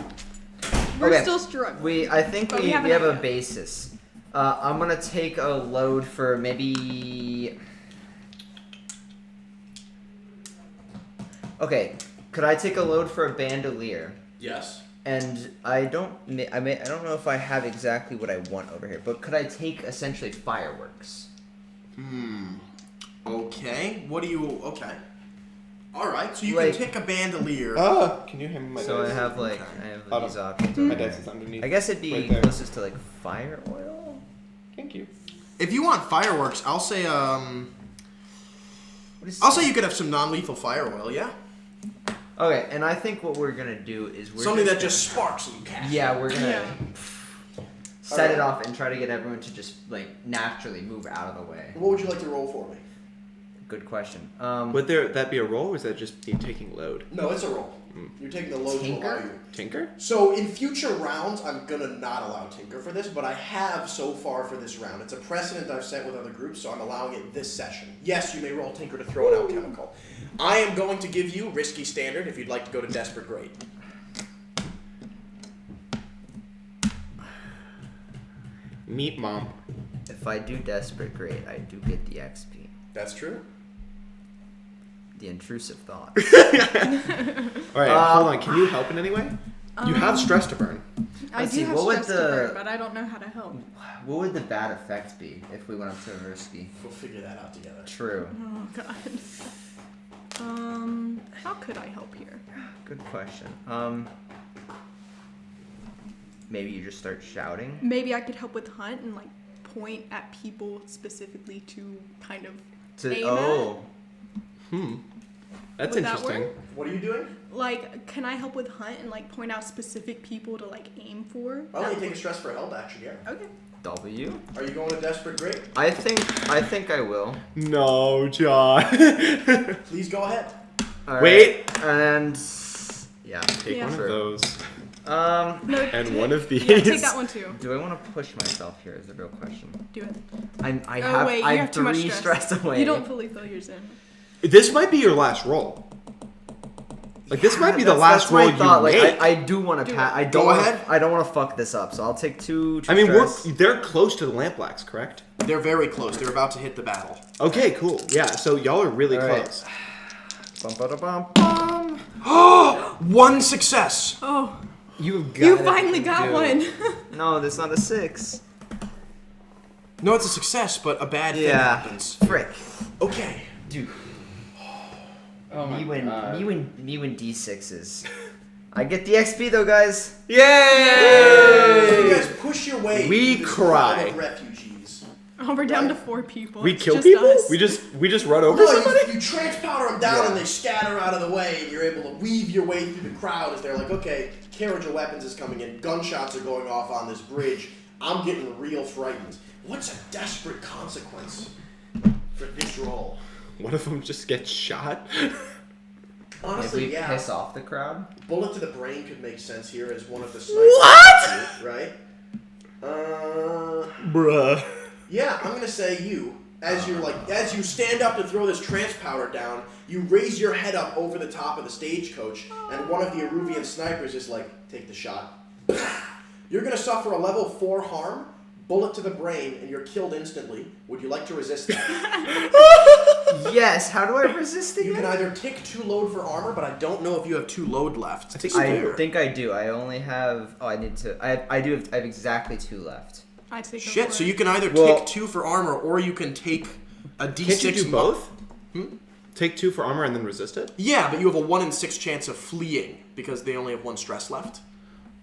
A: We're
G: Okay.
A: still struggling.
G: I think
A: But
G: we
A: we have
G: have
A: an
G: a
A: idea.
G: basis. I'm gonna take a load for maybe. Okay, could I take a load for a bandolier?
B: Yes.
G: And I don't know if I have exactly what I want over here, but could I take essentially fireworks?
B: Okay. What do you? Okay. All right. So you
G: Like-
B: can take a bandolier.
D: Can you hand me my
G: So I
D: dice?
G: have like
B: Okay.
G: these options.
D: My
G: over
D: dice
G: here.
D: is underneath.
G: I guess it'd be
D: right there.
G: closest to like fire oil.
D: Thank you.
B: If you want fireworks, I'll say
G: What is
B: I'll say you could have some non-lethal fire oil. Yeah.
G: Okay, and I think what we're gonna do is we're
B: Something that
G: gonna-
B: just sparks and you catch.
G: Yeah, we're gonna
A: Yeah.
G: set it off and try to get everyone to just like naturally move out of the way.
B: What would you like to roll for me?
G: Good question.
D: Would that be a roll, or is that just me taking load?
B: No, it's a roll. You're taking the load to
G: Tinker?
B: allow you.
D: Tinker?
B: So in future rounds, I'm gonna not allow Tinker for this, but I have so far for this round. It's a precedent I've set with other groups, so I'm allowing it this session. Yes, you may roll Tinker to throw an alchemical. I am going to give you Risky Standard if you'd like to go to Desperate Great.
D: Meat mom.
G: If I do desperate, great. I do get the XP.
B: That's true.
G: The intrusive thought.
D: All right, hold on. Can you help in any way? You have stress to burn.
A: I
G: Let's
A: do
G: see,
A: have
G: what would
A: stress to burn,
G: the-
A: but I don't know how to help.
G: What would the bad effect be if we went up to a risky?
B: We'll figure that out together.
G: True.
A: Oh god. How could I help here?
G: Good question. Maybe you just start shouting.
A: Maybe I could help with hunt and like point at people specifically to kind of aim
D: That's
A: Would that
D: interesting.
A: work?
B: What are you doing?
A: Like, can I help with hunt and like point out specific people to like aim for?
B: I'll let you
A: That
B: take a stress for help action, yeah.
A: Okay.
G: W.
B: Are you going to Desperate Great?
G: I think I will.
D: No, John.
B: Please go ahead.
G: All
D: Wait.
G: right. And yeah.
D: Take one of
G: True.
D: those.
A: No,
D: And one of these.
A: Yeah, take that one too.
G: Do I want to push myself here? Is the real question.
A: Do it.
G: I
A: Oh,
G: have
A: wait, you
G: I'm
A: have too much
G: 3
A: stress.
G: stress away.
A: You don't fully fill yours in.
D: This might be your last roll. Like this might be the last roll you
G: thought. Like
D: make.
G: I do want to
A: Do
G: pat.
A: it.
G: I
B: Go
G: don't.
B: ahead.
G: I don't want to fuck this up. So I'll take two.
D: I mean,
G: stress.
D: they're close to the lampblacks, correct?
B: They're very close. They're about to hit the battle.
D: Okay, cool. Yeah, so y'all are really
G: All right.
D: close.
G: Bum.
B: One success.
A: Oh,
G: You
A: you finally got one.
G: No, that's not a 6.
B: No, it's a success, but a bad thing
G: Yeah.
B: happens.
G: Frick,
B: Okay.
G: dude.
E: Oh my god.
G: Me when D6s. I get the XP though, guys.
B: So you
D: Yay!
B: guys push your way
D: We
B: through this
D: cry.
B: crowd of refugees.
A: Oh, we're down to 4 people.
D: We
A: It's
D: kill
A: just
D: people?
A: us.
D: We just run over
B: No,
D: somebody?
B: you transpowder them down
G: Yeah.
B: and they scatter out of the way, and you're able to weave your way through the crowd as they're like, okay, carriage of weapons is coming in, gunshots are going off on this bridge. I'm getting real frightened. What's a desperate consequence for this roll?
D: One of them just gets shot.
G: If
B: Honestly,
G: we
B: yeah.
G: piss off the crowd.
B: Bullet to the brain could make sense here as one of the snipers. What? Right?
D: Bruh.
B: Yeah, I'm gonna say you. As you stand up to throw this trance powder down, you raise your head up over the top of the stagecoach, and one of the Aruvian snipers is like, take the shot. You're gonna suffer a level 4 harm, bullet to the brain, and you're killed instantly. Would you like to resist that?
G: Yes. How do I resist
B: You
G: again?
B: can either take 2 load for armor, but I don't know if you have 2 load left.
D: I think
G: I think I do. I only have. Oh, I need to. I do. I have exactly 2 left.
A: I take
B: Shit, so you can either
D: Well-
B: take 2 for armor, or you can take a D6.
D: Can't you do both?
B: Hmm?
D: Take 2 for armor and then resist it?
B: Yeah, but you have a 1 in 6 chance of fleeing because they only have 1 stress left.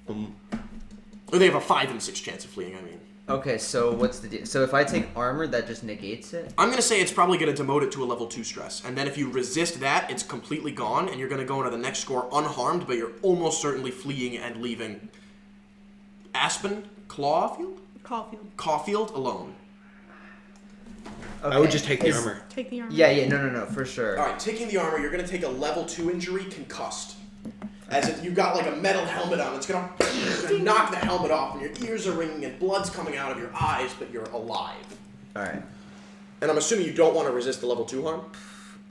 B: Or they have a 5 in 6 chance of fleeing, I mean.
G: Okay. So what's the deal? So if I take armor, that just negates it.
B: I'm going to say it's probably going to demote it to a level 2 stress. And then if you resist that, it's completely gone, and you're going to go into the next score unharmed, but you're almost certainly fleeing and leaving Aspen? Caulfield alone.
G: Okay.
D: I would just take the
G: Is-
D: armor.
A: Take the armor.
G: Yeah. No, for sure.
B: Alright, taking the armor, you're going to take a level 2 injury, concussed. As if you've got like a metal helmet on, it's going to knock the helmet off, and your ears are ringing, and blood's coming out of your eyes, but you're alive.
G: All right.
B: And I'm assuming you don't want to resist the level 2 harm?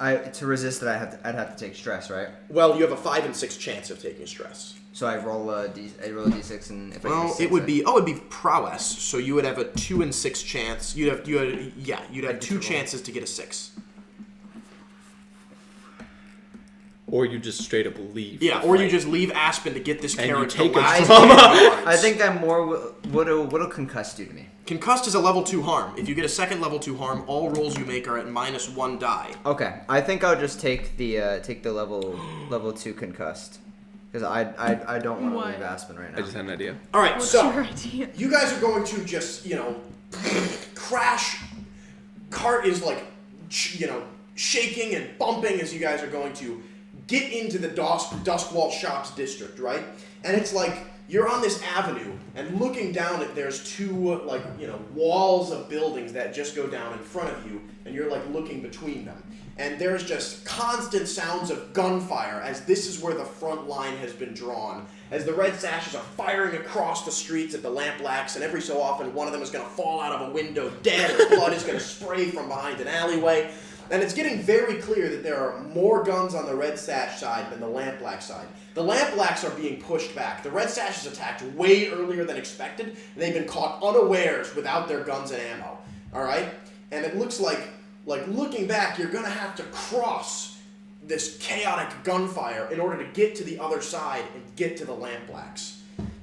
G: To resist it, I'd have to take stress, right?
B: Well, you have a 5 and 6 chance of taking stress.
G: So I roll a d6, and if I get a
B: Well,
G: 6,
B: it would be it'd be prowess. So you would have a 2 and 6 chance. You'd have 2 chances to get a 6.
D: Or you just straight up leave.
B: Yeah, or you just leave Aspen to get this
D: And you
B: carrot to
D: take a
B: last
D: trauma.
B: 10 yards.
G: I think I'm more. What'll concuss do to me?
B: Concussed is a level 2 harm. If you get a second level 2 harm, all rolls you make are at -1 die.
G: Okay, I think I'll just take the level 2 concussed, because I don't want to
A: What?
G: leave Aspen right now.
D: I just had an idea.
B: All right,
A: What's
B: so
A: your idea?
B: you guys are going to just crash. Cart is like shaking and bumping as you guys are going to get into the Duskwall Shops district, right? And it's like you're on this avenue, and looking down at there's 2 walls of buildings that just go down in front of you, and you're like looking between them. And there's just constant sounds of gunfire as this is where the front line has been drawn. As the Red Sashes are firing across the streets at the Lamplacks, and every so often one of them is going to fall out of a window dead, or blood is going to spray from behind an alleyway. And it's getting very clear that there are more guns on the Red Sash side than the Lamplack side. The Lamplacks are being pushed back. The Red Sashes attacked way earlier than expected, and they've been caught unawares without their guns and ammo. All right? And it looks like looking back, you're going to have to cross this chaotic gunfire in order to get to the other side and get to the Lamplacks.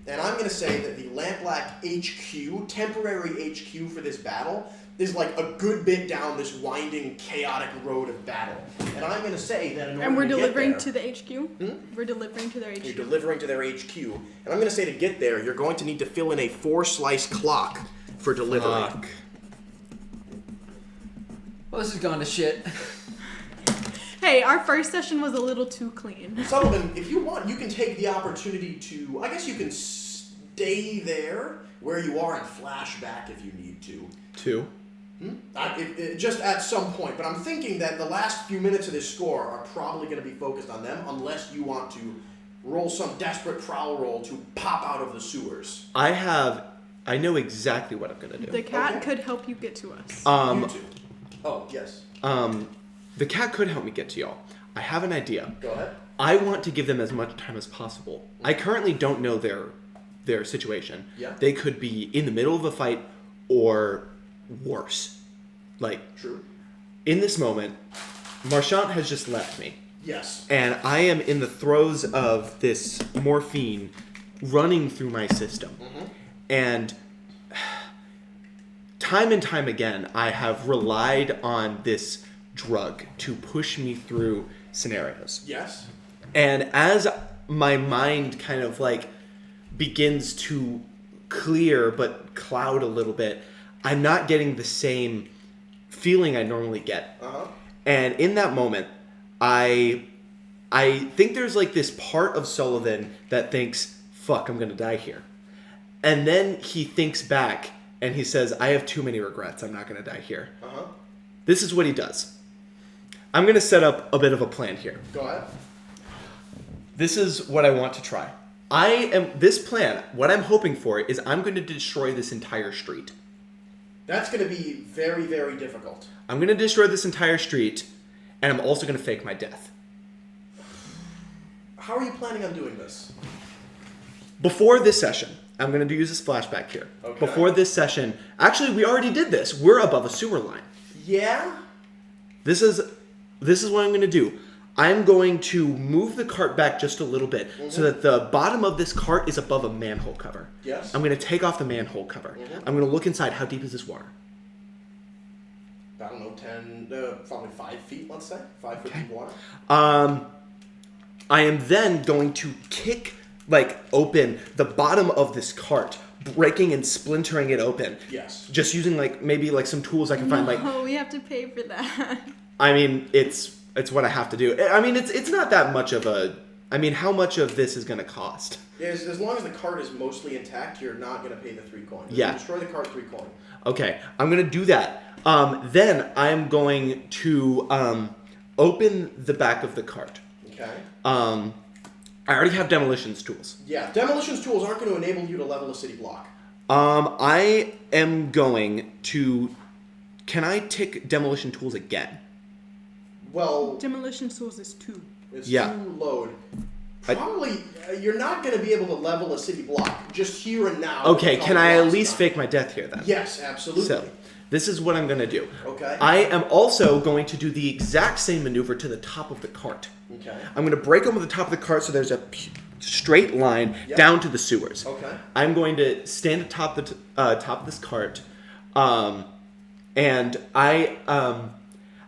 B: And I'm going to say that the Lamplack HQ, temporary HQ for this battle, is like a good bit down this winding, chaotic road of battle. And I'm going to say that in order
A: And we're
B: to
A: delivering
B: get
A: to
B: there,
A: the HQ? We're delivering to their HQ.
B: you're delivering to their HQ. And I'm going to say to get there, you're going to need to fill in a 4-slice clock for delivery.
D: Fuck.
E: Well, this has gone to shit.
A: Hey, our first session was a little too clean.
B: Sullivan, if you want, you can take the opportunity to, I guess you can stay there where you are and flash back if you need to.
D: 2.
B: Just at some point, but I'm thinking that the last few minutes of this score are probably going to be focused on them unless you want to roll some desperate prowl roll to pop out of the sewers.
D: I know exactly what I'm gonna do.
A: The cat
B: Okay.
A: could help you get to us.
B: You two. Oh, yes.
D: The cat could help me get to y'all. I have an idea.
B: Go ahead.
D: I want to give them as much time as possible. I currently don't know their situation.
B: Yeah.
D: They could be in the middle of a fight or worse. Like,
B: True.
D: in this moment, Marchant has just left me.
B: Yes.
D: And I am in the throes of this morphine running through my system.
B: Mm-hmm.
D: And time and time again, I have relied on this drug to push me through scenarios.
B: Yes.
D: And as my mind kind of like begins to clear but cloud a little bit, I'm not getting the same feeling I normally get.
B: Uh-huh.
D: And in that moment, I think there's like this part of Sullivan that thinks, fuck, I'm going to die here. And then he thinks back and he says, I have too many regrets. I'm not going to die here.
B: Uh-huh.
D: This is what he does. I'm going to set up a bit of a plan here.
B: Go ahead.
D: This is what I want to try. This plan, what I'm hoping for is I'm going to destroy this entire street.
B: That's going to be very, very difficult.
D: I'm going to destroy this entire street, and I'm also going to fake my death.
B: How are you planning on doing this?
D: Before this session, I'm going to use this flashback here.
B: Okay.
D: Before this session, actually, we already did this. We're above a sewer line.
B: Yeah?
D: This is what I'm going to do. I'm going to move the cart back just a little bit so that the bottom of this cart is above a manhole cover.
B: Yes.
D: I'm going to take off the manhole cover. I'm going to look inside. How deep is this water?
B: I don't know, probably 5 feet, let's say. 5 foot deep water.
D: I am then going to kick, open the bottom of this cart, breaking and splintering it open.
B: Yes.
D: Just using, maybe some tools I can find,
A: Oh, we have to pay for that.
D: I mean, it's what I have to do. I mean, it's not that much of a... I mean, how much of this is going to cost?
B: Yeah, as long as the cart is mostly intact, you're not going to pay the 3 coins.
D: Yeah.
B: Destroy the cart, 3 coins.
D: Okay, I'm going to do that. Then I'm going to open the back of the cart.
B: Okay.
D: I already have demolitions tools.
B: Yeah, demolitions tools aren't going to enable you to level a city block.
D: I am going to... Can I tick demolition tools again?
B: Well,
A: Demolition Souls is 2.
B: it's
D: Yeah.
B: 2 load. Probably, you're not going to be able to level a city block just here and now.
D: Okay,
B: with a
D: can
B: couple
D: I at
B: blocks
D: least
B: done.
D: fake my death here then?
B: Yes, absolutely.
D: So, this is what I'm going to do.
B: Okay.
D: I am also going to do the exact same maneuver to the top of the cart.
B: Okay.
D: I'm going to break over the top of the cart so there's a straight line
B: Yep.
D: down to the sewers.
B: Okay.
D: I'm going to stand atop the top of this cart, and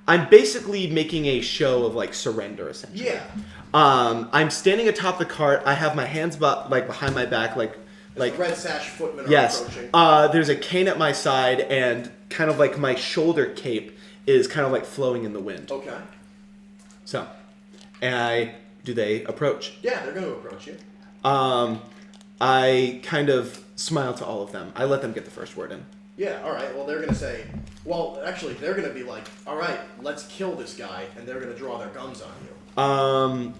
D: I'm basically making a show of like surrender, essentially.
B: Yeah.
D: I'm standing atop the cart. I have my hands behind my back, like
B: Red sash footmen are
D: yes.
B: approaching.
D: There's a cane at my side, and kind of like my shoulder cape is kind of like flowing in the wind.
B: Okay.
D: So, do they approach?
B: Yeah, they're going to approach you.
D: I kind of smile to all of them. I let them get the first word in.
B: Yeah, all right. Well, they're going to say, well, actually, they're going to be like, all right, let's kill this guy, and they're going to draw their guns on you.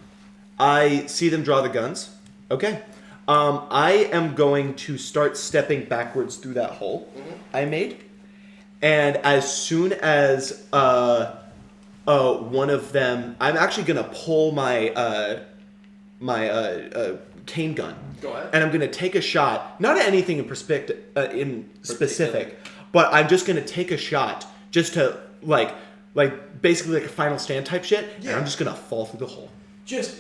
D: I see them draw the guns. Okay. I am going to start stepping backwards through that hole I made. And as soon as one of them, I'm actually going to pull my cane gun.
B: Go ahead.
D: And I'm going to take a shot, not at anything in specific, but I'm just going to take a shot just to like basically like a final stand type shit.
B: Yeah.
D: And I'm just going to fall through the hole.
B: Just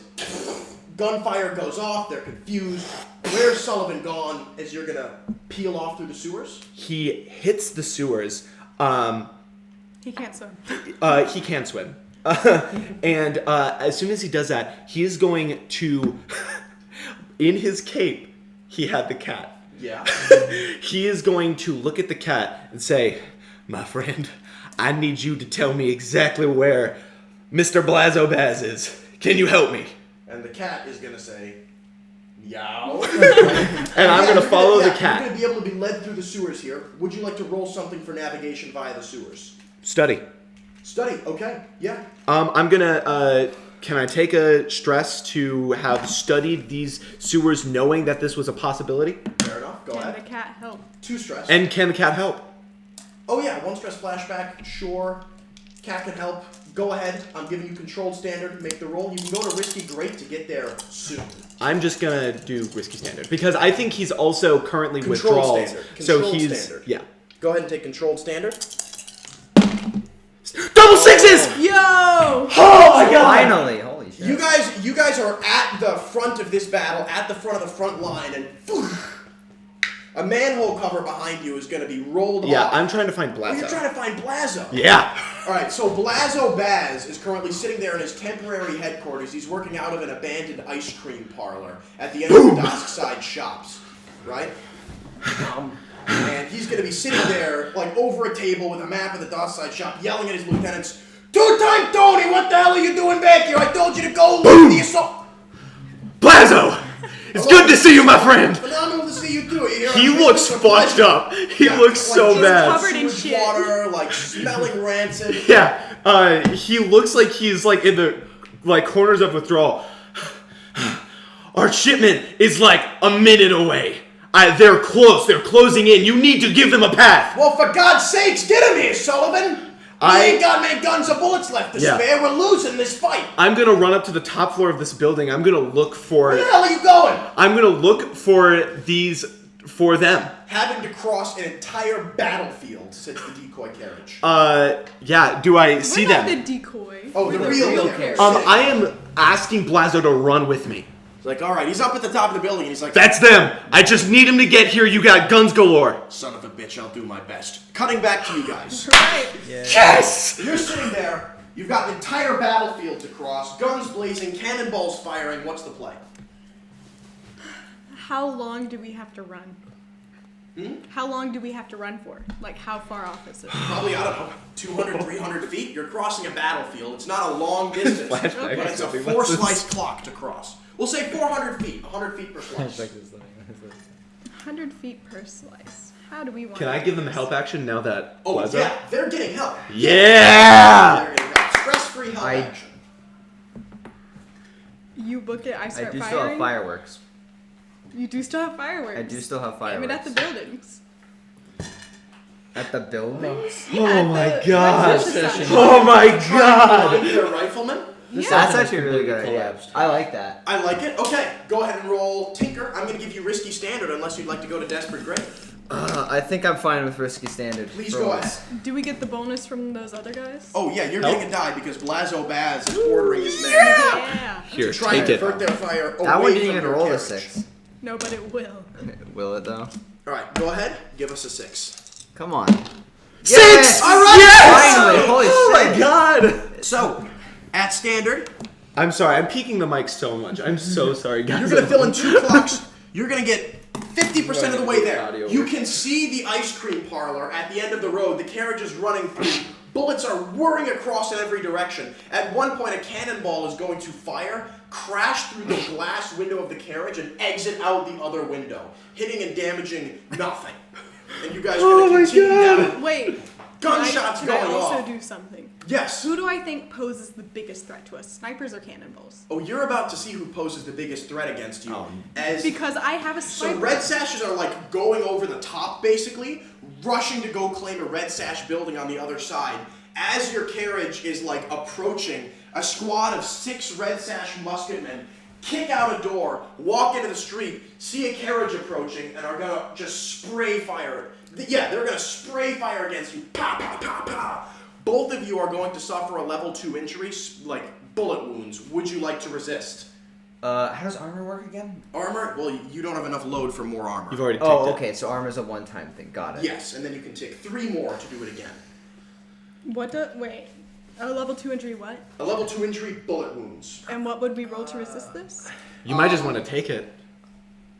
B: gunfire goes off. They're confused. Where's Sullivan gone as you're going to peel off through the sewers?
D: He hits the sewers.
A: He can't swim.
D: He can swim. And as soon as he does that, he is going to, in his cape, he had the cat.
B: Yeah.
D: He is going to look at the cat and say, my friend, I need you to tell me exactly where Mr. Blazobaz is. Can you help me?
B: And the cat is going to say, meow.
D: And I'm going to follow the
B: You're
D: cat.
B: going to be able to be led through the sewers here. Would you like to roll something for navigation via the sewers?
D: Study.
B: Study, okay, yeah.
D: I'm going to, can I take a stress to have studied these sewers knowing that this was a possibility?
B: Fair enough, go
A: Can
B: ahead.
A: the cat help?
B: 2 stress.
D: And can the cat help?
B: Oh yeah, 1 stress flashback, sure. Cat can help. Go ahead, I'm giving you controlled standard. Make the roll. You can go to risky great to get there soon.
D: I'm just gonna do risky standard because I think he's also currently
B: Controlled
D: withdrawals.
B: standard.
D: So
B: Controlled
D: he's
B: standard.
D: yeah.
B: Go ahead and take controlled standard.
D: Double sixes!
A: Yo!
D: Oh my god!
G: Finally, holy shit.
B: You guys are at the front of this battle, at the front of the front line, and a manhole cover behind you is going to be rolled
D: Yeah,
B: off.
D: I'm trying to find
B: Oh, you're
D: Blazo.
B: trying to find Blazo.
D: Yeah.
B: All right, so Blazo Baz is currently sitting there in his temporary headquarters. He's working out of an abandoned ice cream parlor at the end of the Dockside Shops, right? And he's going to be sitting there, like, over a table with a map of the Dockside Shop, yelling at his lieutenants, "Two-time Tony, what the hell are you doing back here? I told you to go lead the assault."
D: Blazo! It's good to see you, my friend!
B: Phenomenal to see you too. You're
D: He
B: on
D: looks
B: business with
D: fucked
B: pleasure.
D: up. He
B: Yeah,
D: looks
B: like,
D: so
B: just
D: bad.
A: covered in
B: sewage
A: shit.
B: water, like smelling rancid.
D: Yeah, he looks like he's like in the like corners of withdrawal. Our shipment is like a minute away. They're close. They're closing in. You need to give them a path.
B: Well, for God's sakes, get him here, Sullivan! We ain't got many guns or bullets left to
D: Yeah.
B: spare. We're losing this fight.
D: I'm gonna run up to the top floor of this building. I'm gonna look for.
B: Where the hell are you going?
D: I'm gonna look for them.
B: Having to cross an entire battlefield, sits the decoy carriage.
D: Yeah. Do I see
A: We're not
D: them?
A: the decoy.
B: Oh, the
G: the
B: real
G: real
B: carriage.
G: carriage.
D: I am asking Blazo to run with me.
B: He's like, all right, he's up at the top of the building, and he's like,
D: That's them. I just need him to get here. You got guns galore.
B: son of a bitch, I'll do my best. Cutting back to you guys.
A: Right.
D: Yes.
B: You're sitting there. You've got an entire battlefield to cross. Guns blazing, cannonballs firing. What's the play?
A: How long do we have to run? How long do we have to run for? Like, how far off is it?
B: Probably, I don't know, 200, 300 feet. You're crossing a battlefield. It's not a long distance, but
D: Flashback or
B: it's a
D: something.
B: 4-slice clock to cross. We'll say 400 feet. 100 feet per slice.
A: 100 feet per slice. How do we want
D: Can I
A: to
D: give
A: do
D: them a
A: this?
D: help action now that
B: Oh,
D: Blazo?
B: yeah, they're getting help.
D: Yeah.
B: They're getting help. Stress-free help action.
A: You book it, I
G: I
A: start
G: do
A: firing?
G: still have fireworks.
A: You do still have fireworks.
G: I do still have
A: Aim
G: fireworks.
A: it at the buildings.
G: At the buildings?
D: Oh my
A: the
D: god.
A: session.
D: Oh my god.
B: Blind their riflemen.
A: Yeah.
G: That's actually a really good idea.
E: collapsed.
G: I like that.
B: I like it. Okay, go ahead and roll Tinker. I'm going to give you Risky Standard unless you'd like to go to Desperate Grade.
G: I think I'm fine with risky standard.
B: Please
G: for
B: go
G: once.
B: ahead.
A: Do we get the bonus from those other guys?
B: Oh, yeah, you're
D: Help.
B: getting a die because Blazo Baz is ordering his men
A: Yeah.
D: Here,
B: to try
D: take
B: and
D: it.
B: divert their fire away
G: That one didn't
B: from
G: even
B: your
G: roll a
B: carriage.
G: 6.
A: No, but it will.
G: Will it though?
B: All right, go ahead. Give us a 6.
G: Come on.
D: 6!
G: Yes!
B: All right!
D: Yes!
G: Finally! Holy
D: Oh
G: shit!
D: my god!
B: So, at Standard,
D: I'm sorry, I'm peeking the mic so much. I'm so sorry, guys.
B: you're going to fill in 2 clocks. You're going to get 50% of the way there.
E: Audio
B: You
E: work.
B: can see the ice cream parlor at the end of the road. The carriage is running through. Bullets are whirring across in every direction. At one point, a cannonball is going to fire, crash through the glass window of the carriage, and exit out the other window, hitting and damaging nothing. And you guys are going to continue down.
A: Wait.
B: Gunshots
A: can I
B: going
A: also
B: off.
A: do something?
B: Yes.
A: Who do I think poses the biggest threat to us? Snipers or cannonballs?
B: Oh, you're about to see who poses the biggest threat against you. As
A: Because I have a
B: So
A: sniper.
B: red sashes are like going over the top, basically, rushing to go claim a red sash building on the other side. As your carriage is like approaching, a squad of 6 red sash musketmen kick out a door, walk into the street, see a carriage approaching, and are gonna just spray fire it. Yeah, they're gonna spray fire against you. Pow, pow, pow, pow. Both of you are going to suffer a level 2 injury, like bullet wounds. Would you like to resist?
G: How does armor work again?
B: Armor? Well, you don't have enough load for more armor.
D: You've already taken
G: Oh,
D: it.
G: okay. So armor's a one-time thing. Got it.
B: Yes, and then you can take 3 more to do it again.
A: What do. Wait. A level 2 injury what?
B: A level 2 injury, bullet wounds.
A: And what would we roll to resist this?
D: You might just want to take it.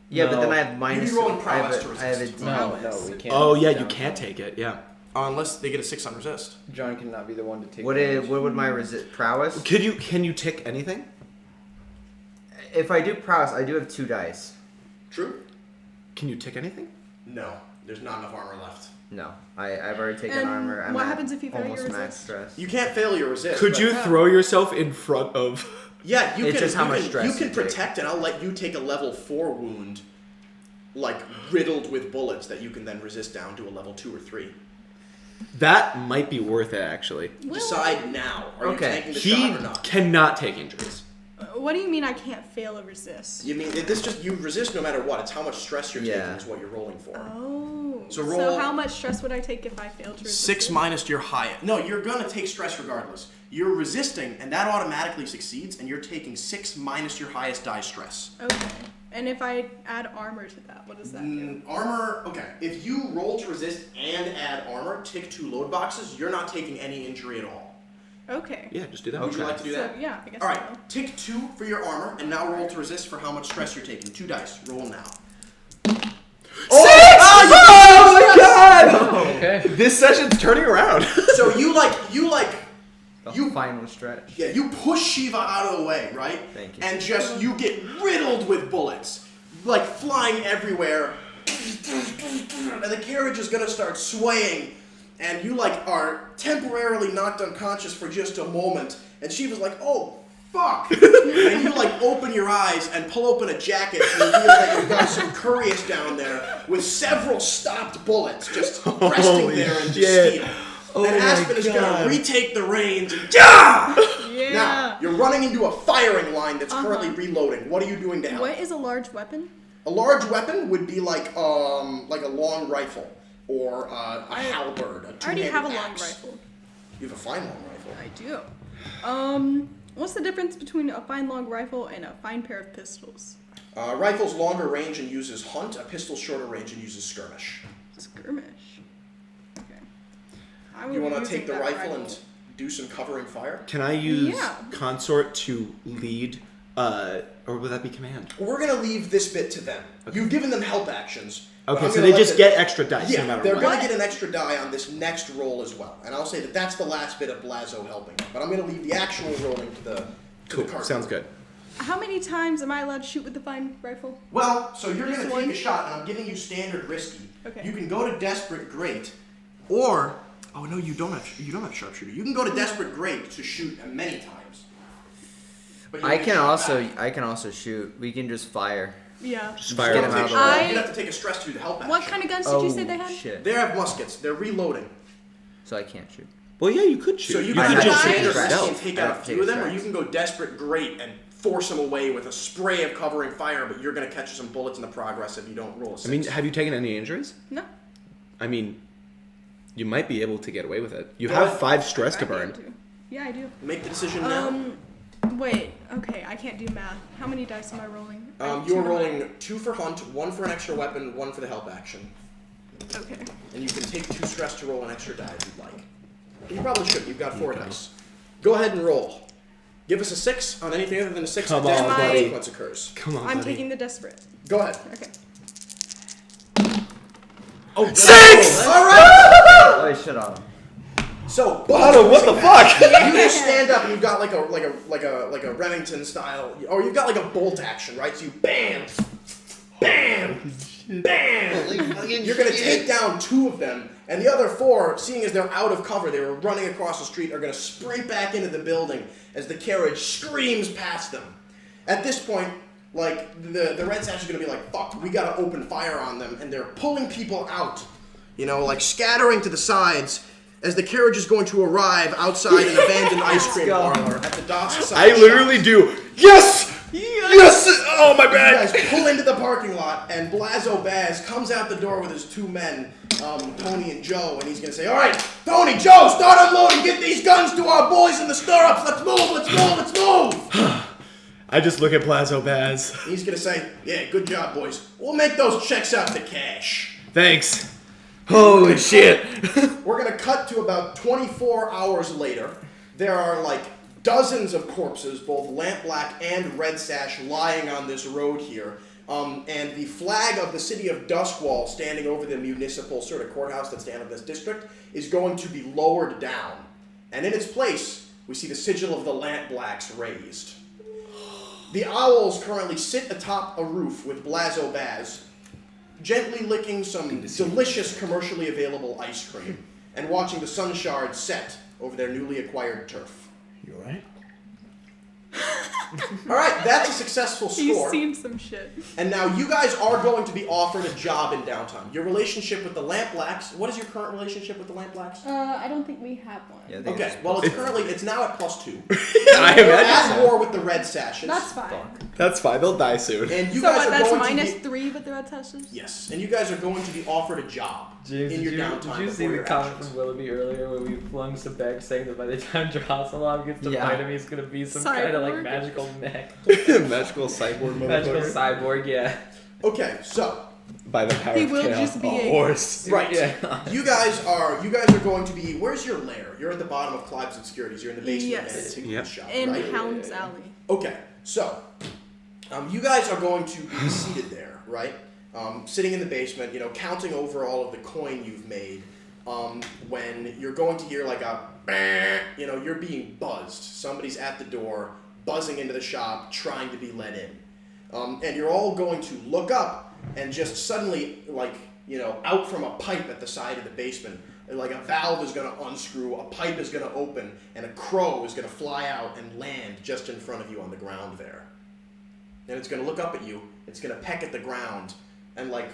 G: Yeah, but
E: No.
G: then I have minus.
B: You'd be rolling
G: I have
B: prowess to
G: a, I have a
B: resist.
G: D.
E: No, we can't.
D: Oh yeah, you
E: Down.
D: can't take it. Yeah.
B: Unless they get a 6 on resist.
E: John cannot be the one to take.
G: What
E: damage.
G: would my resist prowess?
D: Can you tick anything?
G: If I do prowess, I do have 2 dice.
B: True?
D: Can you tick anything?
B: No, there's not enough armor left.
G: No, I've already taken
A: And
G: armor. I'm
A: what
G: at
A: happens if you fail your
G: almost max
A: resist?
G: stress.
B: You can't fail your resist.
D: Could
B: but-
D: you throw yourself in front of?
B: Yeah, you
G: It's
B: can.
G: just how
B: you
G: much
B: can,
G: stress
B: you can
G: you take.
B: protect, and I'll let you take a level 4 wound, like riddled with bullets that you can then resist down to a level 2 or 3.
D: That might be worth it actually.
B: Decide now. Are you
G: Okay,
B: tanking the
D: He
B: shot or not?
D: cannot take injuries.
A: What do you mean I can't fail a resist?
B: You mean this just you resist no matter what? It's how much stress you're
G: Yeah.
B: taking is what you're rolling for.
A: Oh.
B: So roll-
A: how much stress would I take if I failed to resist?
B: 6
A: it?
B: minus your highest. No, you're gonna take stress regardless. You're resisting, and that automatically succeeds, and you're taking 6 minus your highest die stress.
A: Okay. And if I add armor to that, what does that do?
B: Armor, okay. If you roll to resist and add armor, tick 2 load boxes, you're not taking any injury at all.
A: Okay.
D: Yeah, just do that.
B: Would you like to do
A: So
B: that?
A: yeah, I guess.
B: Alright,
A: I will.
B: tick 2 for your armor, and now roll to resist for how much stress you're taking. 2 dice. Roll now.
D: Oh my god!
E: Okay.
D: This session's turning around.
B: So you
G: The final stretch.
B: Yeah, you push Shiva out of the way, right?
G: Thank you.
B: And just, you get riddled with bullets, like flying everywhere. And the carriage is gonna start swaying, and you are temporarily knocked unconscious for just a moment. And Shiva's like, oh, fuck. And you open your eyes and pull open a jacket and reveal that you've got some Curious down there with several stopped bullets just resting
D: Holy
B: there in the
D: shit.
B: steel.
D: Oh
B: and
D: my
B: Aspen is
D: God.
B: gonna retake the reins and Now,
A: Yeah.
B: you're running into a firing line that's currently reloading. What are you doing to help?
A: What is a large weapon?
B: A large weapon would be like a long rifle or a halberd, a
A: I already have a long
B: axe.
A: rifle.
B: You have a fine long rifle.
A: I do. What's the difference between a fine long rifle and a fine pair of pistols?
B: Rifle's longer range and uses hunt. A pistol's shorter range and uses skirmish.
A: Skirmish. Okay. I will
B: You
A: be
B: want to
A: using
B: take the
A: that
B: rifle and do some covering fire?
D: Can I use
A: Yeah.
D: consort to lead, or would that be command?
B: We're gonna leave this bit to them. You've given them help actions. but
D: Okay,
B: I'm
D: so
B: gonna
D: they
B: let
D: just
B: them-
D: get extra dice no
B: Yeah,
D: matter
B: they're
D: what.
B: going to get an extra die on this next roll as well. And I'll say that that's the last bit of Blazo helping. But I'm going to leave the actual rolling to the
D: Cool.
B: card.
D: Sounds good.
A: How many times am I allowed to shoot with the fine rifle?
B: Well, so you're going
A: Just
B: to take
A: one?
B: a shot, and I'm giving you standard risky.
A: Okay.
B: You can go to desperate great, or oh no, you don't have sharpshooter. You can go to desperate great to shoot many times. But you
G: I
B: get
G: can
B: shot
G: also
B: back.
G: I can also shoot. We can just fire.
A: Yeah.
D: Just
B: You'd
D: fire
G: get
D: them
G: him out of the
D: out.
G: way.
B: have to take a stress to do the help action.
A: What kind of guns did you say they had?
G: Shit.
B: They have muskets. They're reloading.
G: So I can't shoot.
D: Well, yeah, you could shoot.
B: So you
G: I
B: can
G: know.
B: just
G: I
B: standard
G: know.
B: risky and take
G: I
B: out a
G: have to
B: few
G: take
B: of them, or
G: strikes.
B: you can go desperate great and force them away with a spray of covering fire, but you're going to catch some bullets in the progress if you don't roll a 6.
D: I mean, have you taken any injuries?
A: No.
D: I mean, you might be able to get away with it. You
B: Go
D: have
B: ahead.
D: 5 stress to
A: I'd be able
D: burn.
A: to. Yeah, I do.
B: Make the decision now.
A: Wait. Okay, I can't do math. How many dice am I rolling? I have
B: You're
A: two
B: rolling 2 for hunt, 1 for an extra weapon, 1 for the help action.
A: Okay.
B: And you can take 2 stress to roll an extra die if you'd like. You probably should. You've got 4 dice. Go ahead and roll. Give us a 6 on anything other than a 6.
D: Come
B: a desperate
A: on, buddy.
B: consequence occurs.
D: Come on,
A: I'm
D: buddy.
A: taking the desperate.
B: Go ahead.
A: Okay.
B: Oh,
D: 6!
B: All right.
G: Oh, shit on him.
B: So,
D: Otto, what the fuck?
B: You just stand up and you've got like a Remington style, or you've got like a bolt action, right? So you bam, bam, bam. You're gonna take down 2 of them, and the other 4, seeing as they're out of cover, they were running across the street, are gonna sprint back into the building as the carriage screams past them. At this point, like the Red Sash is gonna be like, "Fuck, we gotta open fire on them," and they're pulling people out, you know, like scattering to the sides. As the carriage is going to arrive outside an abandoned ice cream parlor at the Dawson side
D: I literally do. Yes! Yes! Oh, my
B: You
D: bad.
B: guys pull into the parking lot, and Blazo Baz comes out the door with his 2 men, Tony and Joe, and he's gonna say, "All right, Tony, Joe, start unloading. Get these guns to our boys in the stirrups. Let's move. Let's move. Let's move."
D: I just look at Plazo Baz.
B: He's gonna say, "Yeah, good job, boys. We'll make those checks out to cash."
D: Thanks. Holy shit.
B: We're gonna cut to about 24 hours later. There are like dozens of corpses, both lampblack and red sash, lying on this road here. And the flag of the city of Duskwall, standing over the municipal sort of courthouse that's down in this district, is going to be lowered down. And in its place, we see the sigil of the lampblacks raised. The owls currently sit atop a roof with Blazo Baz, gently licking some delicious commercially available ice cream and watching the sun shards set over their newly acquired turf.
D: You alright?
B: All right, that's a successful
A: He's
B: score.
A: seen some shit.
B: And now you guys are going to be offered a job in downtown. Your relationship with the Lampblacks, what is your current relationship with the Lampblacks?
A: I don't think we have one.
G: Yeah, they
B: Okay,
G: just-
B: well it's now at +2.
D: I
B: You're
D: imagine
B: at
D: so.
B: war with the Red Sashes.
A: That's fine.
D: That's fine. They'll die soon.
B: And you
A: So
B: guys
A: what,
B: are
A: that's
B: going to
A: minus
B: be,
A: 3 with the red sashes?
B: yes, and you guys are going to be offered a job
E: James,
B: in your
E: did
B: downtime.
E: you see
B: before
E: the
B: your
E: comment
B: actions.
E: from Willoughby earlier where we flung some back saying that by the time Drossalav gets to
G: Yeah.
E: fight him, he's gonna be some kind of like
A: Cyborg?
E: magical mech,
D: Magical cyborg
E: magical
D: motherfucker.
E: cyborg, yeah.
B: Okay, so
D: By the power
A: He
D: of
A: will
D: chaos.
A: just be a-
D: horse.
B: right,
E: Yeah.
B: you guys are going to be. Where's your lair? You're at the bottom of Clive's Obscurities. You're in the basement
A: Yes.
B: of Antiquities
D: Yep.
B: shop,
A: In
B: right?
A: Hound's Alley.
B: Okay, so you guys are going to be seated there, right? Sitting in the basement, you know, counting over all of the coin you've made. When you're going to hear like a, you know, you're being buzzed. Somebody's at the door, buzzing into the shop, trying to be let in. And you're all going to look up and just suddenly, like, you know, out from a pipe at the side of the basement, like a valve is going to unscrew, a pipe is going to open, and a crow is going to fly out and land just in front of you on the ground there. And it's going to look up at you, it's going to peck at the ground, and like